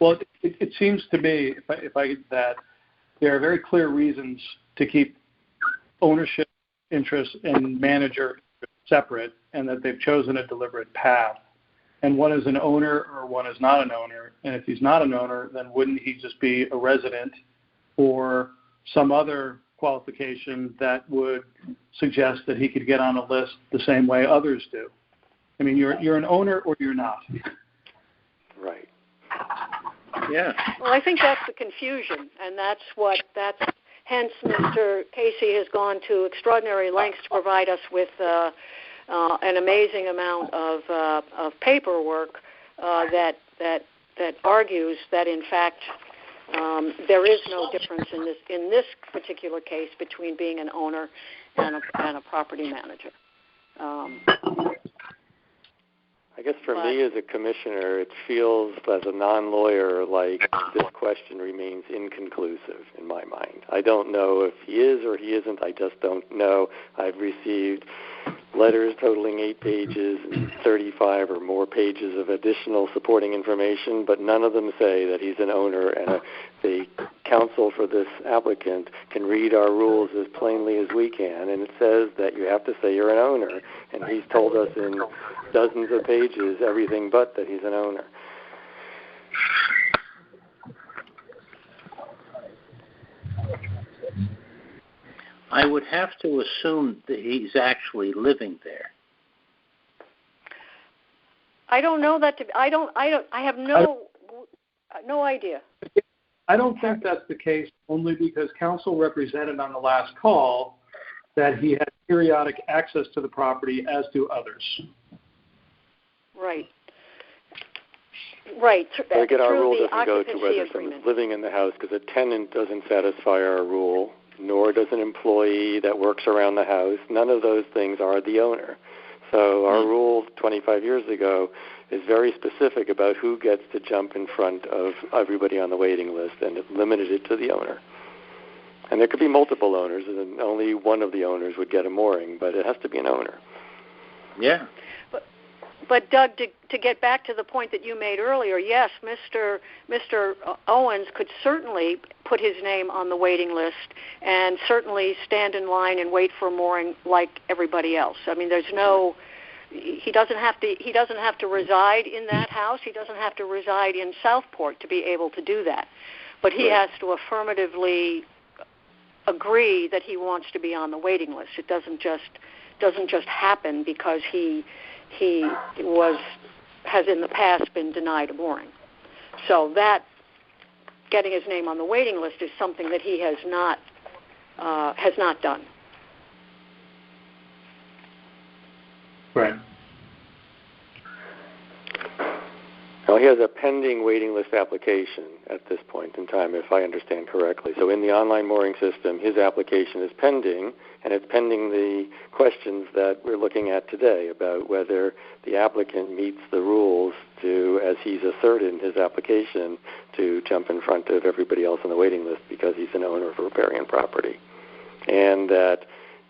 Well, it seems to me, that there are very clear reasons to keep ownership interest and manager separate, and that they've chosen a deliberate path. And one is an owner or one is not an owner. And if he's not an owner, then wouldn't he just be a resident or some other qualification that would suggest that he could get on a list the same way others do? I mean, you're an owner or you're not. Right. Yeah. Well, I think that's the confusion, and hence Mr. Casey has gone to extraordinary lengths to provide us with an amazing amount of paperwork that argues that, in fact, there is no difference in this particular case between being an owner and a property manager. I guess for me as a commissioner, it feels as a non-lawyer like this question remains inconclusive in my mind. I don't know if he is or he isn't. I just don't know. I've received letters totaling 8 pages and 35 or more pages of additional supporting information, but none of them say that he's an owner, and the counsel for this applicant can read our rules as plainly as we can, and it says that you have to say you're an owner, and he's told us in dozens of pages everything but that he's an owner. I would have to assume that he's actually living there. I don't know that. I have no idea. I don't think that's the case, only because counsel represented on the last call that he had periodic access to the property, as do others. Right. I get our rule doesn't go to whether someone's living in the house, because a tenant doesn't satisfy our rule, nor does an employee that works around the house. None of those things are the owner. So our rule 25 years ago is very specific about who gets to jump in front of everybody on the waiting list, and it limited it to the owner. And there could be multiple owners, and only one of the owners would get a mooring, but it has to be an owner. Yeah. But Doug, to get back to the point that you made earlier, yes, Mr. Owens could certainly put his name on the waiting list and certainly stand in line and wait for a mooring like everybody else. I mean, he doesn't have to reside in that house. He doesn't have to reside in Southport to be able to do that. But he has to affirmatively agree that he wants to be on the waiting list. It doesn't just happen because he has in the past been denied a mooring. So that getting his name on the waiting list is something that he has not done. Right. Now, he has a pending waiting list application at this point in time, if I understand correctly. So in the online mooring system, his application is pending, and it's pending the questions that we're looking at today about whether the applicant meets the rules to, as he's asserted in his application, to jump in front of everybody else on the waiting list because he's an owner of a riparian property, and that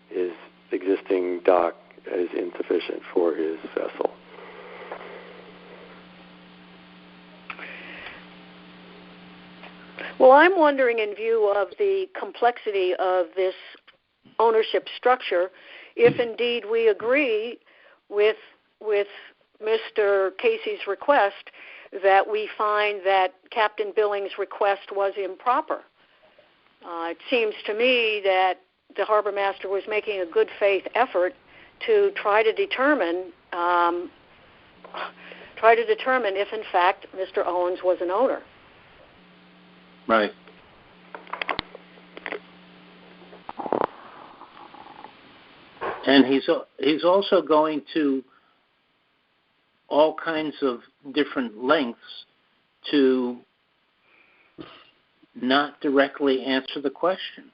his existing dock is insufficient for his vessel. Well, I'm wondering, in view of the complexity of this ownership structure, if indeed we agree with Mr. Casey's request, that we find that Captain Billings' request was improper. It seems to me that the harbor master was making a good faith effort to try to determine try to determine if, in fact, Mr. Owens was an owner. Right. And he's also going to all kinds of different lengths to not directly answer the question.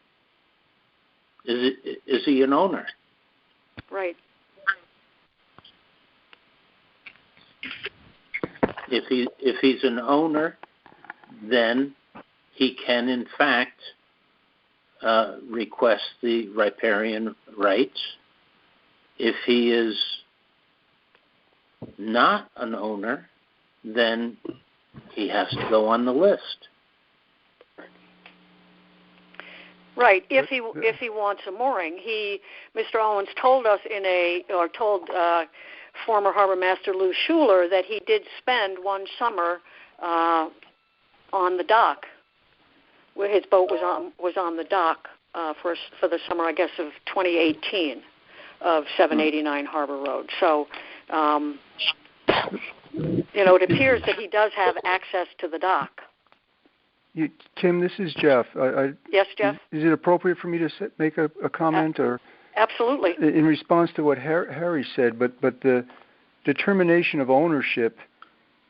Is he an owner? Right. If he's an owner, then he can in fact request the riparian rights. If he is not an owner, then he has to go on the list. Right. If he wants a mooring, Mr. Owens told us told former Harbor Master Lou Schuler that he did spend one summer on the dock, where his boat was on the dock for the summer, I guess, of 2018 of 789 Harbor Road. So, it appears that he does have access to the dock. Kim, this is Jeff. Yes, Jeff? Is it appropriate for me to make a comment? Or absolutely. In response to what Harry said, but the determination of ownership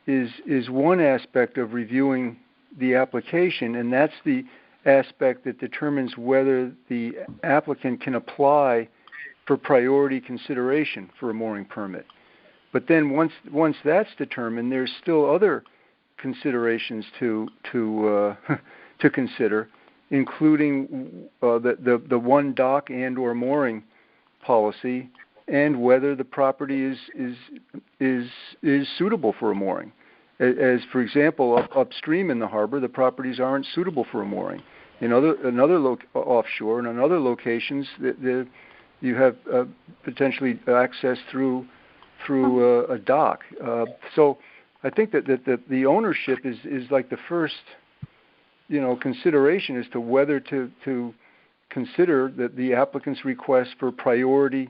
is one aspect of reviewing the application, and that's the aspect that determines whether the applicant can apply for priority consideration for a mooring permit. But then once that's determined, there's still other considerations to consider, including the one dock and or mooring policy, and whether the property is suitable for a mooring. As for example, upstream in the harbor, the properties aren't suitable for a mooring. In offshore and in other locations, you have potentially access through a dock. So I think that the ownership is like the first, consideration as to whether to consider that the applicant's request for priority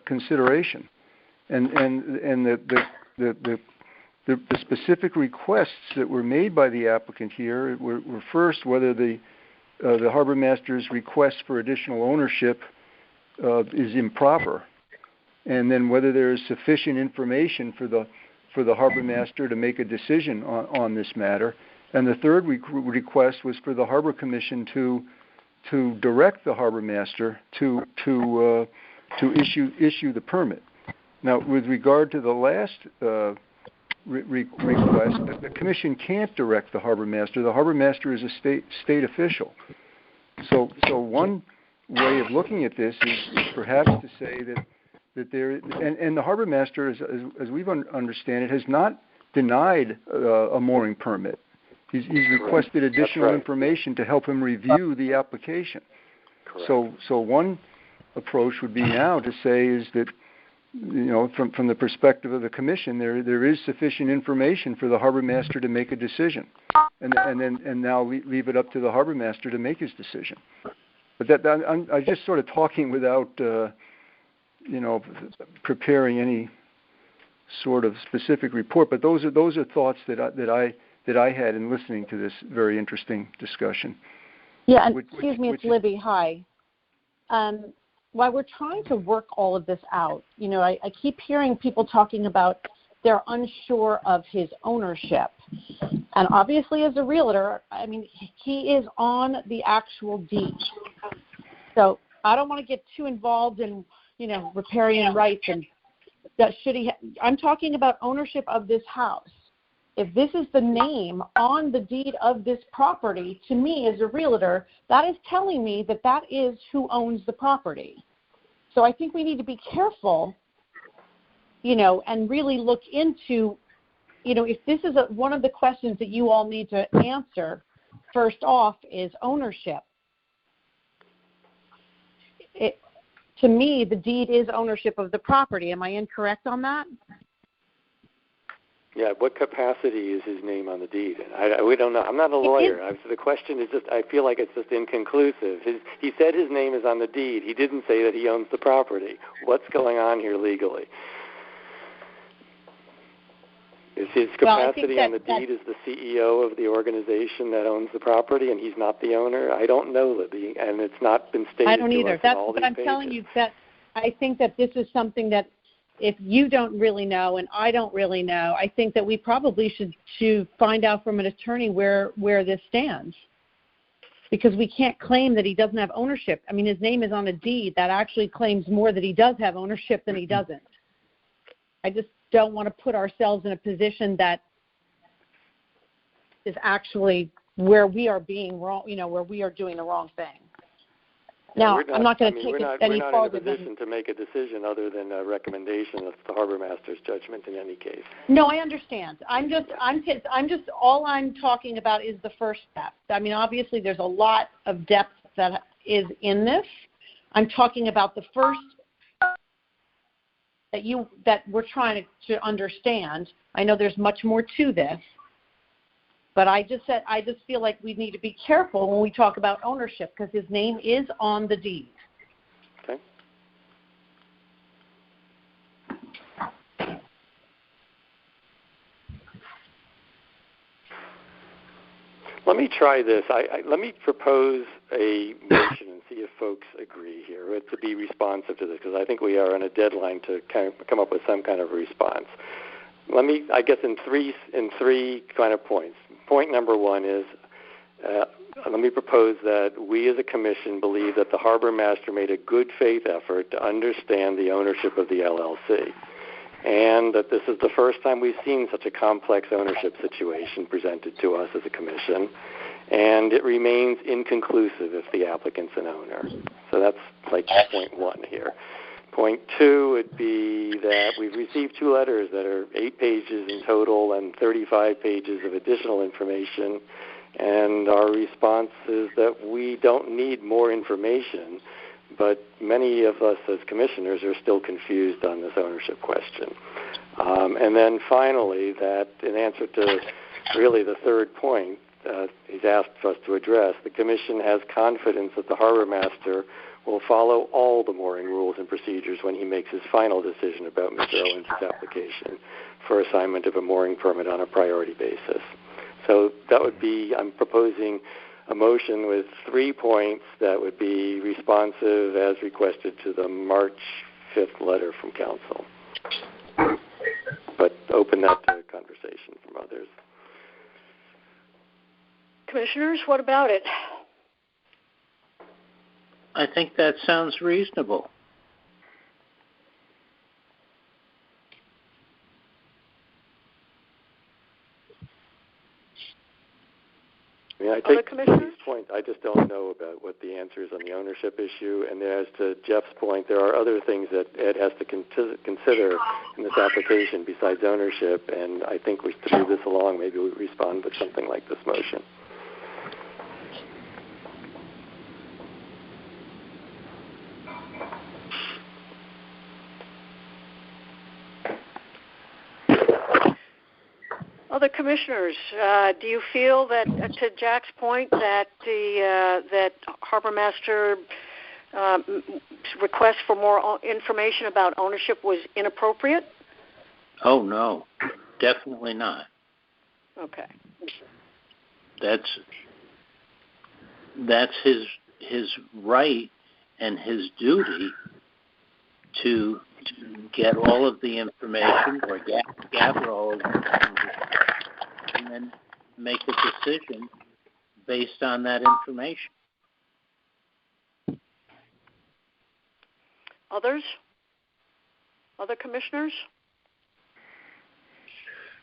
consideration, and the specific requests that were made by the applicant here were first whether the harbor master's request for additional ownership is improper, and then whether there is sufficient information for the harbor master to make a decision on this matter. And the third request was for the Harbor Commission to direct the harbor master to issue the permit. Now, with regard to the last request, the commission can't direct the harbor master. The harbor master is a state official. So one way of looking at this is perhaps to say that there, and the harbor master, as we've understand it, has not denied a mooring permit. He's requested additional information to help him review the application. Correct. So one approach would be now to say is that, from the perspective of the commission, there is sufficient information for the harbor master to make a decision, and now leave it up to the harbor master to make his decision. But I'm just sort of talking without preparing any sort of specific report. But those are thoughts that I had in listening to this very interesting discussion. Yeah, and it's Libby. Hi. While we're trying to work all of this out, I keep hearing people talking about they're unsure of his ownership. And obviously as a realtor, he is on the actual deed. So I don't want to get too involved in, riparian rights and that I'm talking about ownership of this house. If this is the name on the deed of this property, to me as a realtor, that is telling me that is who owns the property. So I think we need to be careful, and really look into, if this is one of the questions that you all need to answer, first off is ownership. To me, the deed is ownership of the property. Am I incorrect on that? Yeah, what capacity is his name on the deed? We don't know. I'm not a lawyer. The question is just, I feel like it's just inconclusive. He said his name is on the deed. He didn't say that he owns the property. What's going on here legally? Is his capacity on the deed as the CEO of the organization that owns the property, and he's not the owner? I don't know, Libby, and it's not been stated. I don't either. That's but I'm telling you that I think that this is something that if you don't really know and I don't really know, I think that we probably should find out from an attorney where this stands. Because we can't claim that he doesn't have ownership. I mean, his name is on a deed that actually claims more that he does have ownership than he doesn't. I just don't want to put ourselves in a position that is actually where we are being wrong, where we are doing the wrong thing. Now, I'm not going to take it any farther. We're not in a position to make a decision other than a recommendation of the harbor master's judgment in any case. No, I understand. I'm just all I'm talking about is the first step. I mean, obviously there's a lot of depth that is in this. I'm talking about the first that we're trying to understand. I know there's much more to this. But I just feel like we need to be careful when we talk about ownership because his name is on the deed. Okay. Let me try this. Let me propose a motion and see if folks agree here to be responsive to this because I think we are on a deadline to come up with some kind of response. Let me, I guess, in three kind of points. Point number one is, let me propose that we as a commission believe that the harbor master made a good faith effort to understand the ownership of the LLC, and that this is the first time we've seen such a complex ownership situation presented to us as a commission, and it remains inconclusive if the applicant's an owner. So that's like point one here. Point two would be that we've received two letters that are 8 pages in total and 35 pages of additional information, and our response is that we don't need more information, but many of us as commissioners are still confused on this ownership question. And then finally, that in answer to really the third point he's asked us to address, the commission has confidence that the harbor master will follow all the mooring rules and procedures when he makes his final decision about Mr. Owens' application for assignment of a mooring permit on a priority basis. So that would be, I'm proposing a motion with 3 points that would be responsive as requested to the March 5th letter from council. But open that to conversation from others. Commissioners, what about it? I think that sounds reasonable. I mean, I take Commissioner's point. I just don't know about what the answer is on the ownership issue. And as to Jeff's point, there are other things that Ed has to consider in this application besides ownership. And I think to move this along, maybe we respond with something like this motion. Other commissioners, do you feel that, to Jack's point, that that Harbor Master request for more information about ownership was inappropriate? Oh no, definitely not. Okay. That's his right and his duty to get all of the information or gather all of the information and then make a decision based on that information. Others? Other commissioners?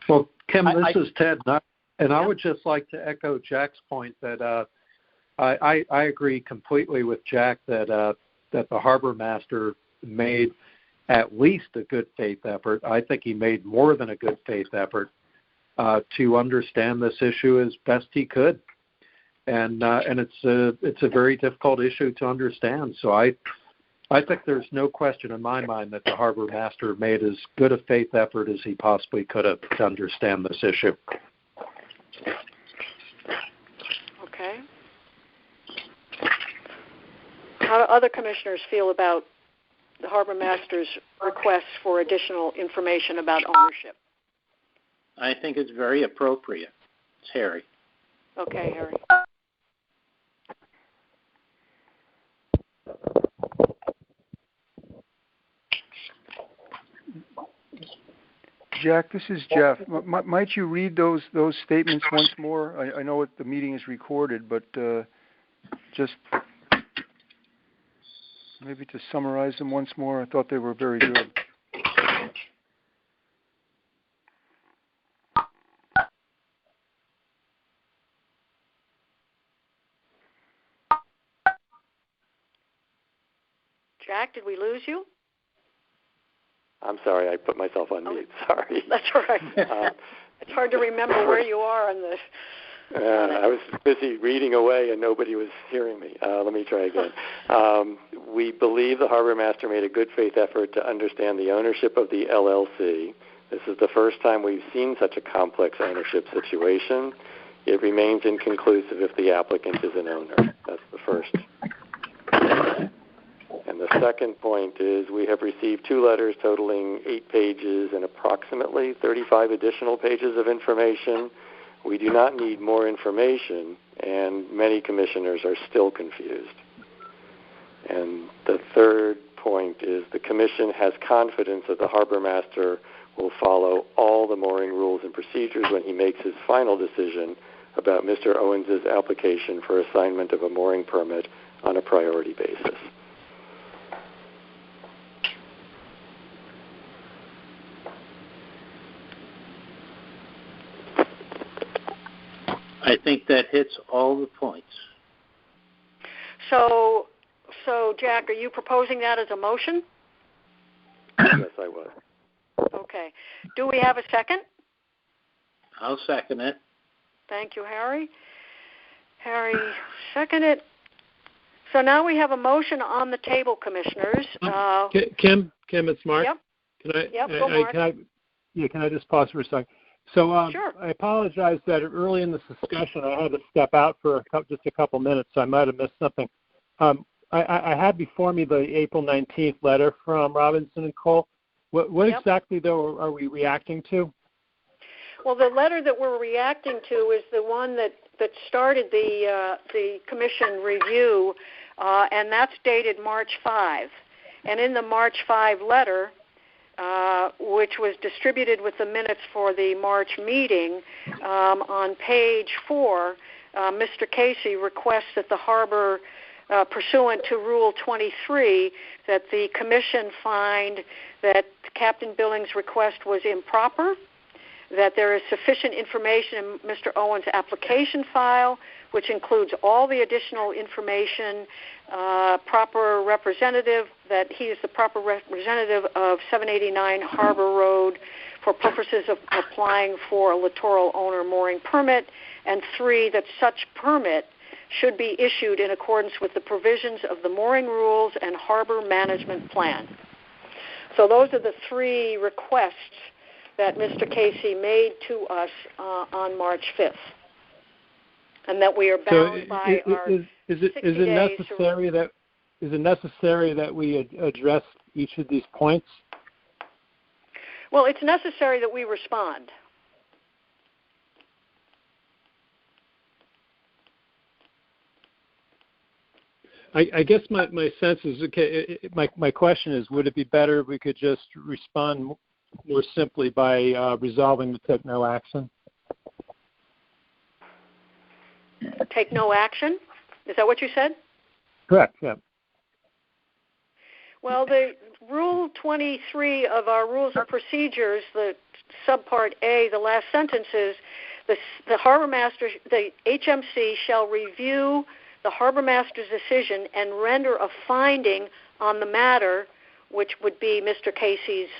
Well, Kim, this is Ted, and I would just like to echo Jack's point that I agree completely with Jack that the harbor master made at least a good faith effort. I think he made more than a good faith effort to understand this issue as best he could, and it's a very difficult issue to understand. So I think there's no question in my mind that the harbor master made as good a faith effort as he possibly could have to understand this issue. Okay. How do other commissioners feel about the harbor master's requests for additional information about ownership? I think it's very appropriate. It's Harry. Okay, Harry. Jack, this is Jeff. Might you read those statements once more? I know the meeting is recorded, but just maybe to summarize them once more. I thought they were very good. Jack, did we lose you? I'm sorry, I put myself on mute. Sorry. That's all right. It's hard to remember where you are on this. I was busy reading away and nobody was hearing me. Let me try again. We believe the harbor master made a good faith effort to understand the ownership of the LLC. This is the first time we've seen such a complex ownership situation. It remains inconclusive if the applicant is an owner. That's the first. And the second point is we have received 2 letters totaling 8 pages and approximately 35 additional pages of information. We do not need more information, and many commissioners are still confused. And the third point is the commission has confidence that the harbor master will follow all the mooring rules and procedures when he makes his final decision about Mr. Owens' application for assignment of a mooring permit on a priority basis. I think that hits all the points. So Jack, are you proposing that as a motion? Yes, I was. Okay. Do we have a second? I'll second it. Thank you, Harry. Harry, second it. So now we have a motion on the table, commissioners. Kim, it's Mark. Yep. Go Mark. Can I just pause for a second? So sure. I apologize that early in this discussion I had to step out for just a couple minutes, so I might have missed something. I had before me the April 19th letter from Robinson and Cole. What exactly, though, are we reacting to? Well, the letter that we're reacting to is the one that started the commission review, and that's dated March 5. And in the March 5 letter, which was distributed with the minutes for the March meeting, on page 4, Mr. Casey requests that the harbor, pursuant to Rule 23, that the commission find that Captain Billings' request was improper, that there is sufficient information in Mr. Owens' application file, which includes all the additional information, proper representative, that he is the proper representative of 789 Harbor Road for purposes of applying for a littoral owner mooring permit, and 3, that such permit should be issued in accordance with the provisions of the mooring rules and harbor management plan. So those are the 3 requests that Mr. Casey made to us on March 5th, and that we are bound by our 60 days. Is it necessary that we address each of these points? Well, it's necessary that we respond. I guess my sense is, okay, my question is, would it be better if we could just respond more simply by resolving to take no action? Take no action? Is that what you said? Correct, yeah. Well, the Rule 23 of our Rules of Procedures, the subpart A, the last sentence is, the harbor master, the HMC shall review the harbor master's decision and render a finding on the matter, which would be Mr. Casey's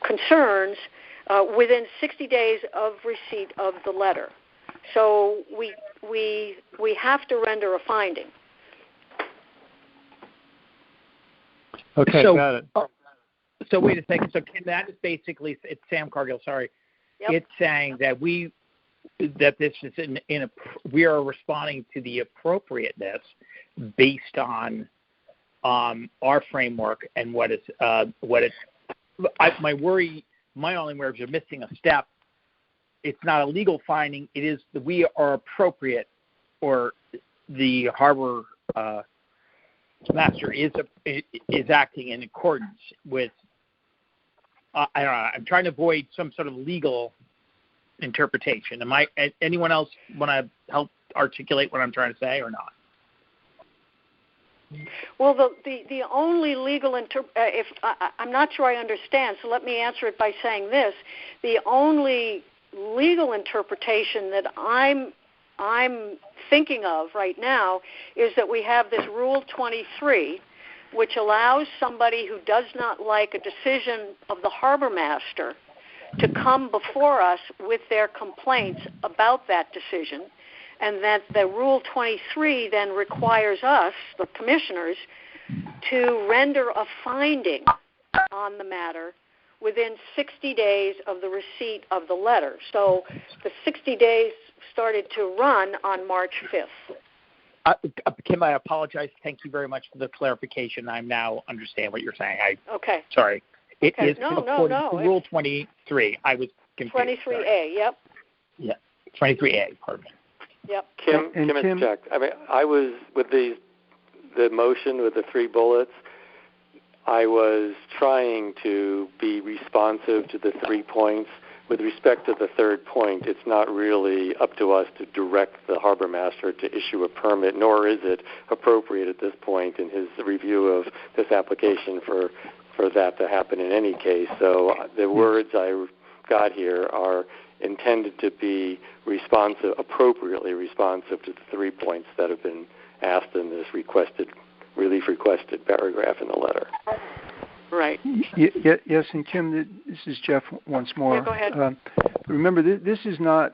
concerns, within 60 days of receipt of the letter. So we have to render a finding. Okay, got it. So wait a second. So Kim, that is basically, it's Sam Cargill. Sorry, It's saying that this is we are responding to the appropriateness based on our framework and what it's. My worry my only words, you're missing a step. It's not a legal finding. It is that we are appropriate, or the harbor master is acting in accordance with. I don't know. I'm trying to avoid some sort of legal interpretation. Anyone else want to help articulate what I'm trying to say, or not? Well, the only legal I'm not sure I understand, so let me answer it by saying this: the only legal interpretation that I'm thinking of right now is that we have this Rule 23, which allows somebody who does not like a decision of the harbor master to come before us with their complaints about that decision, and that the Rule 23 then requires us, the commissioners, to render a finding on the matter within 60 days of the receipt of the letter. So the 60 days started to run on March 5th. Kim, I apologize. Thank you very much for the clarification. I now understand what you're saying. Okay. Sorry. It okay. is according to Rule 23. I was confused. 23A, sorry. Yep. Yeah, 23A, pardon me. Yep. Kim, it's Jack. I mean, I was with the motion with the 3 bullets. I was trying to be responsive to the 3 points. With respect to the 3rd point, it's not really up to us to direct the harbor master to issue a permit, nor is it appropriate at this point in his review of this application for that to happen in any case. So the words I got here are intended to be appropriately responsive to the 3 points that have been asked in this relief requested paragraph in the letter. Right. Yes, and Kim, this is Jeff once more. Yeah, go ahead. Remember, this is not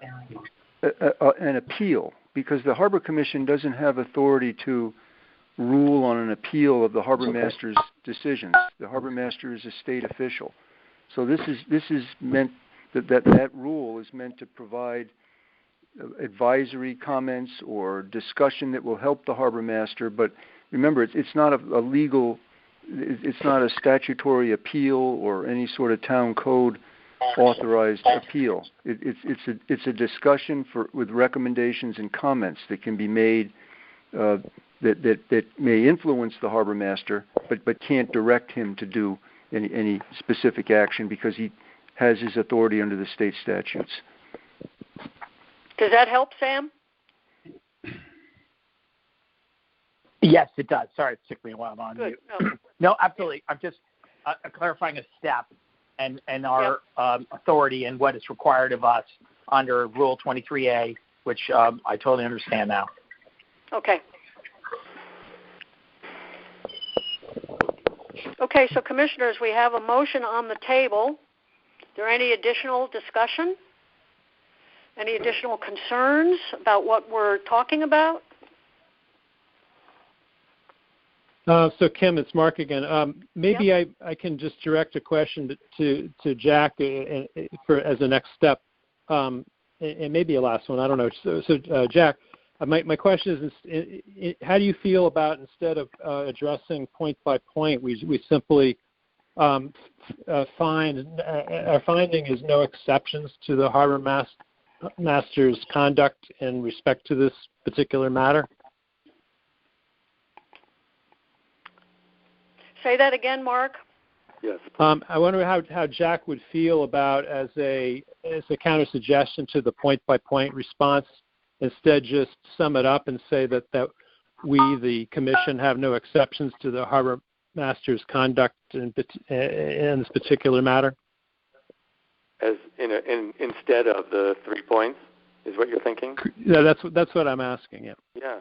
an appeal, because the Harbor Commission doesn't have authority to rule on an appeal of the Harbor Master's decisions. The Harbor Master is a state official. So this is meant that rule is meant to provide advisory comments or discussion that will help the Harbor Master. But remember, it's not a legal. It's not a statutory appeal or any sort of town code authorized appeal. It's a discussion with recommendations and comments that can be made that may influence the harbor master, but can't direct him to do any specific action because he has his authority under the state statutes. Does that help, Sam? Yes, it does. Sorry, it took me a while on Good. you. No, absolutely. I'm just clarifying a step and our authority and what is required of us under Rule 23A, which I totally understand now. Okay. Okay, so commissioners, we have a motion on the table. Is there any additional discussion? Any additional concerns about what we're talking about? So Kim, it's Mark again. Maybe yep. I can just direct a question to Jack as a next step, and maybe a last one. I don't know. So Jack, my question is, how do you feel about, instead of addressing point by point, we simply find our finding is no exceptions to the harbor master's conduct in respect to this particular matter? Say that again, Mark. Yes. I wonder how Jack would feel about as a counter suggestion to the point-by-point response. Instead, just sum it up and say that we, the commission, have no exceptions to the harbor master's conduct in this particular matter. As instead of the 3 points, is what you're thinking? Yeah, that's what I'm asking. Yeah. Yeah.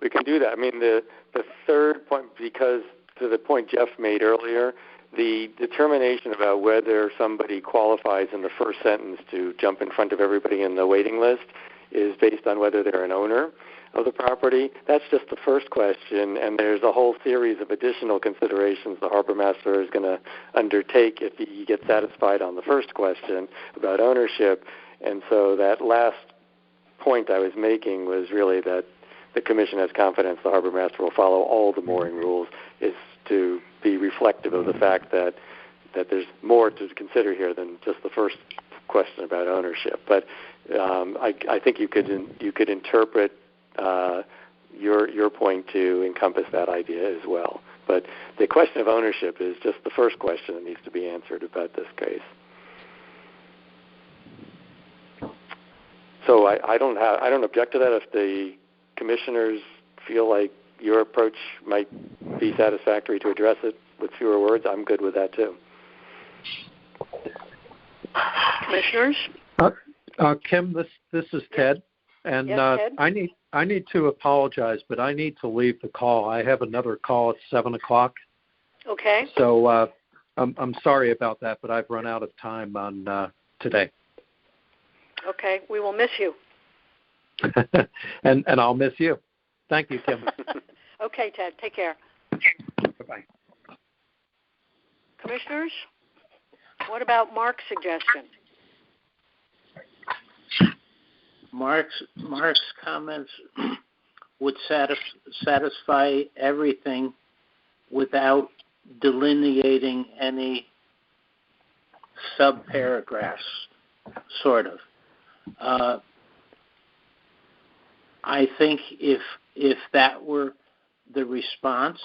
We can do that. I mean, the 3rd point, because to the point Jeff made earlier, the determination about whether somebody qualifies in the first sentence to jump in front of everybody in the waiting list is based on whether they're an owner of the property. That's just the first question, and there's a whole series of additional considerations the harbor master is going to undertake if he gets satisfied on the first question about ownership. And so that last point I was making was really that the commission has confidence the harbor master will follow all the mooring rules, is to be reflective of the fact that that there's more to consider here than just the first question about ownership. But I think you could interpret your point to encompass that idea as well. But the question of ownership is just the first question that needs to be answered about this case. So I don't object to that. If the commissioners feel like your approach might be satisfactory to address it with fewer words, I'm good with that too. Commissioners? Kim, this is Ted, and yes, Ted? I need to apologize, but I need to leave the call. I have another call at 7:00. Okay. So I'm sorry about that, but I've run out of time on today. Okay, we will miss you. and I'll miss you. Thank you, Kim. Okay, Ted. Take care. Bye-bye. Commissioners, what about Mark's suggestion? Mark's comments would satisfy everything without delineating any subparagraphs, sort of. I think if that were the response,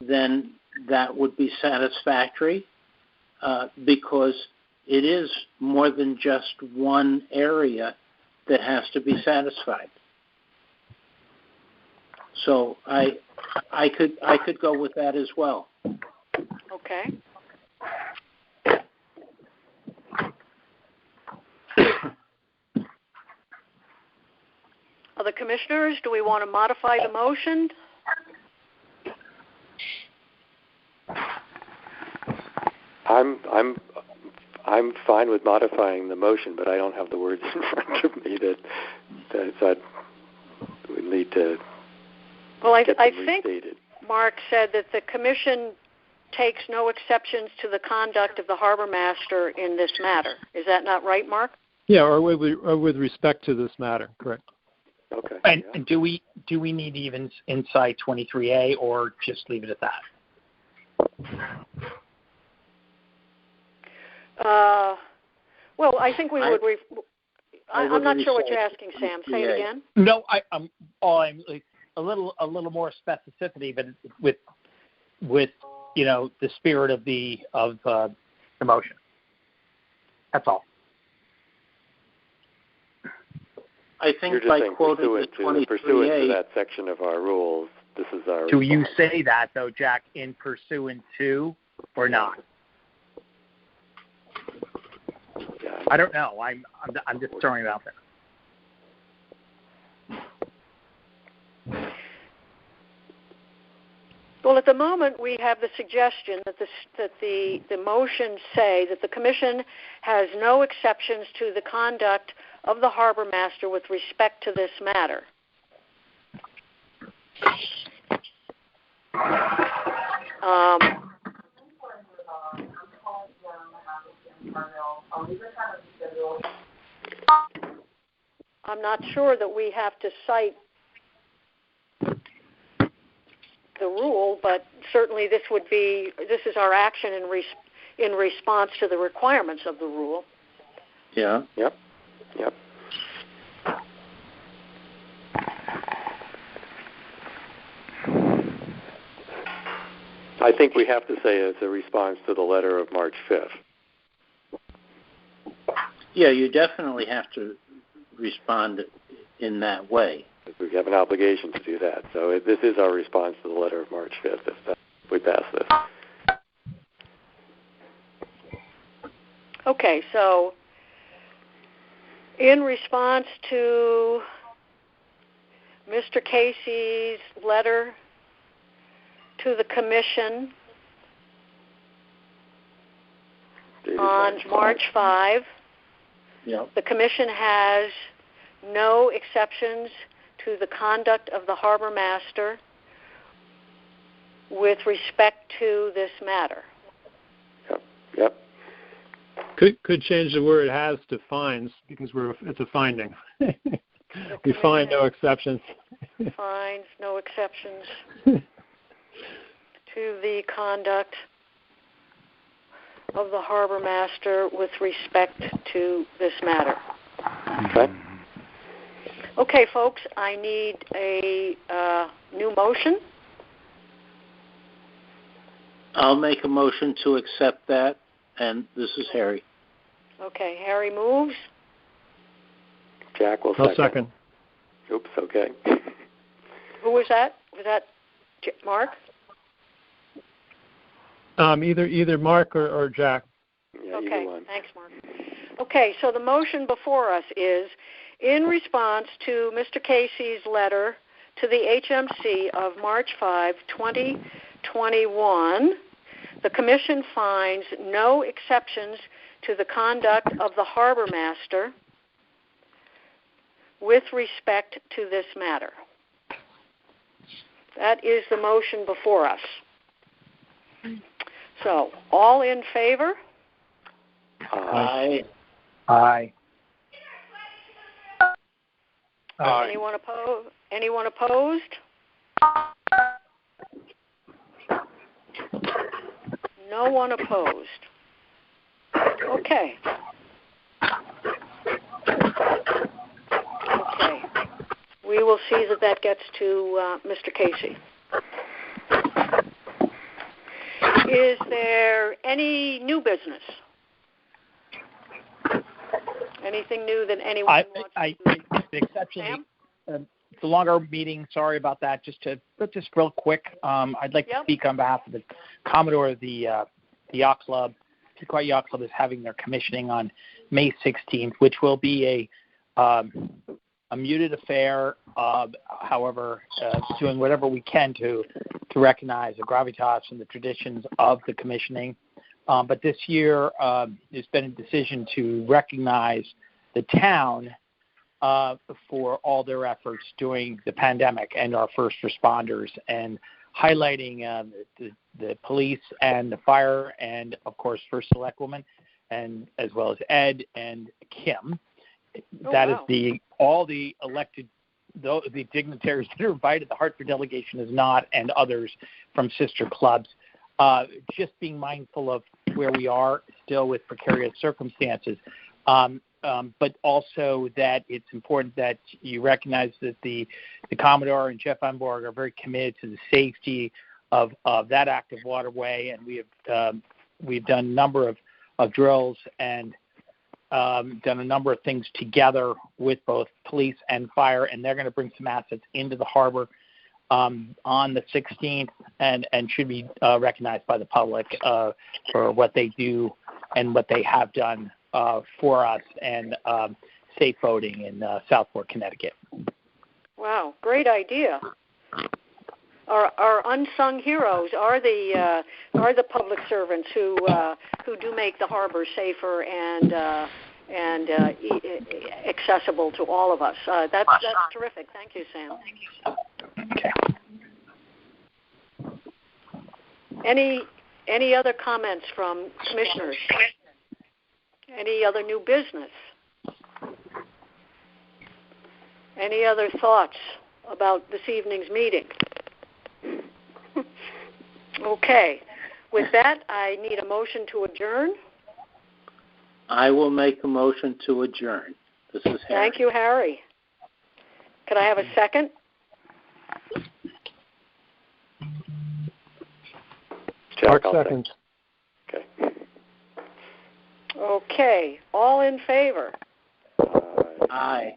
then that would be satisfactory, because it is more than just one area that has to be satisfied. So I could go with that as well. Okay. Other commissioners, do we want to modify the motion? I'm fine with modifying the motion, but I don't have the words in front of me that we need to. Well, I think restated. Mark said that the commission takes no exceptions to the conduct of the harbor master in this matter. Is that not right, Mark? Yeah, or with respect to this matter, correct. Okay. And do we need to even incite 23A or just leave it at that? Well, I think we would. I'm not sure what you're asking, Sam. Say it again. No, I'm like a little more specificity, but with the spirit of the motion. That's all. I think you're just by saying quoting the 23A, pursuant to that section of our rules, this is our. Do you say that though, Jack, in pursuant to or not? Yeah, I don't know. I'm just throwing it out there. Well, at the moment, we have the suggestion that the motion say that the commission has no exceptions to the conduct of the harbor master with respect to this matter. I'm not sure that we have to cite the rule, but certainly this is our action in response to the requirements of the rule. Yeah. Yep. I think we have to say it's a response to the letter of March 5th. Yeah, you definitely have to respond in that way. We have an obligation to do that. So this is our response to the letter of March 5th if we pass this. Okay, so in response to Mr. Casey's letter to the commission on March 5, the commission has no exceptions to the conduct of the harbor master with respect to this matter. Yep. Could change the word has to finds because it's a finding. We find no exceptions. Finds no exceptions to the conduct of the harbor master with respect to this matter. Okay. Okay, folks, I need a new motion. I'll make a motion to accept that, and this is Harry. Okay, Harry moves. Jack will I'll second. Oops, okay. Who was that? Was that Mark? Either Mark or Jack. Yeah, okay, thanks, Mark. Okay, so the motion before us is, in response to Mr. Casey's letter to the HMC of March 5, 2021, the Commission finds no exceptions to the conduct of the harbor master with respect to this matter. That is the motion before us. So, all in favor? Aye. Aye. Anyone opposed? Anyone opposed? No one opposed. Okay. Okay. We will see that gets to Mr. Casey. Is there any new business? Anything new that anyone wants to exceptionally, it's a longer meeting. Sorry about that. Just real quick, I'd like to speak on behalf of the Commodore of the Yacht Club. Pequot Yacht Club is having their commissioning on May 16th, which will be a muted affair. However, doing whatever we can to recognize the gravitas and the traditions of the commissioning. But this year, there's been a decision to recognize the town for all their efforts during the pandemic and our first responders, and highlighting the police and the fire and, of course, First Selectwoman, and as well as Ed and Kim. That is all the elected, the dignitaries that are invited. The Hartford delegation is not, and others from sister clubs. Just being mindful of where we are still with precarious circumstances, but also that it's important that you recognize that the Commodore and Jeff Unborg are very committed to the safety of that active waterway, and we've done a number of drills and done a number of things together with both police and fire, and they're going to bring some assets into the harbor on the 16th, and should be recognized by the public for what they do and what they have done for us, and safe boating in Southport, Connecticut. Wow, great idea. Our unsung heroes are the public servants who do make the harbor safer and accessible to all of us. That's terrific. Thank you, Sam. Okay. Any other comments from commissioners? Any other new business? Any other thoughts about this evening's meeting? Okay. With that, I need a motion to adjourn. I will make a motion to adjourn. This is Harry. Thank you, Harry. Could I have a second? Mark seconds. Okay. Okay. All in favor? Aye.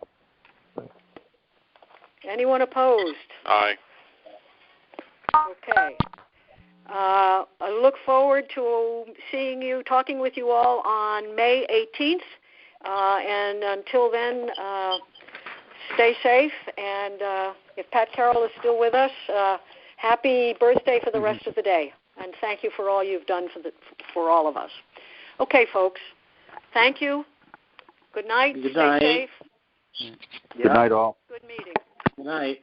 Anyone opposed? Aye. Okay. I look forward to talking with you all on May 18th. And until then, stay safe. And if Pat Carroll is still with us, happy birthday for the rest of the day. And thank you for all you've done for all of us. Okay, folks. Thank you. Good night. Good night. Stay safe. Good night, all. Good meeting. Good night.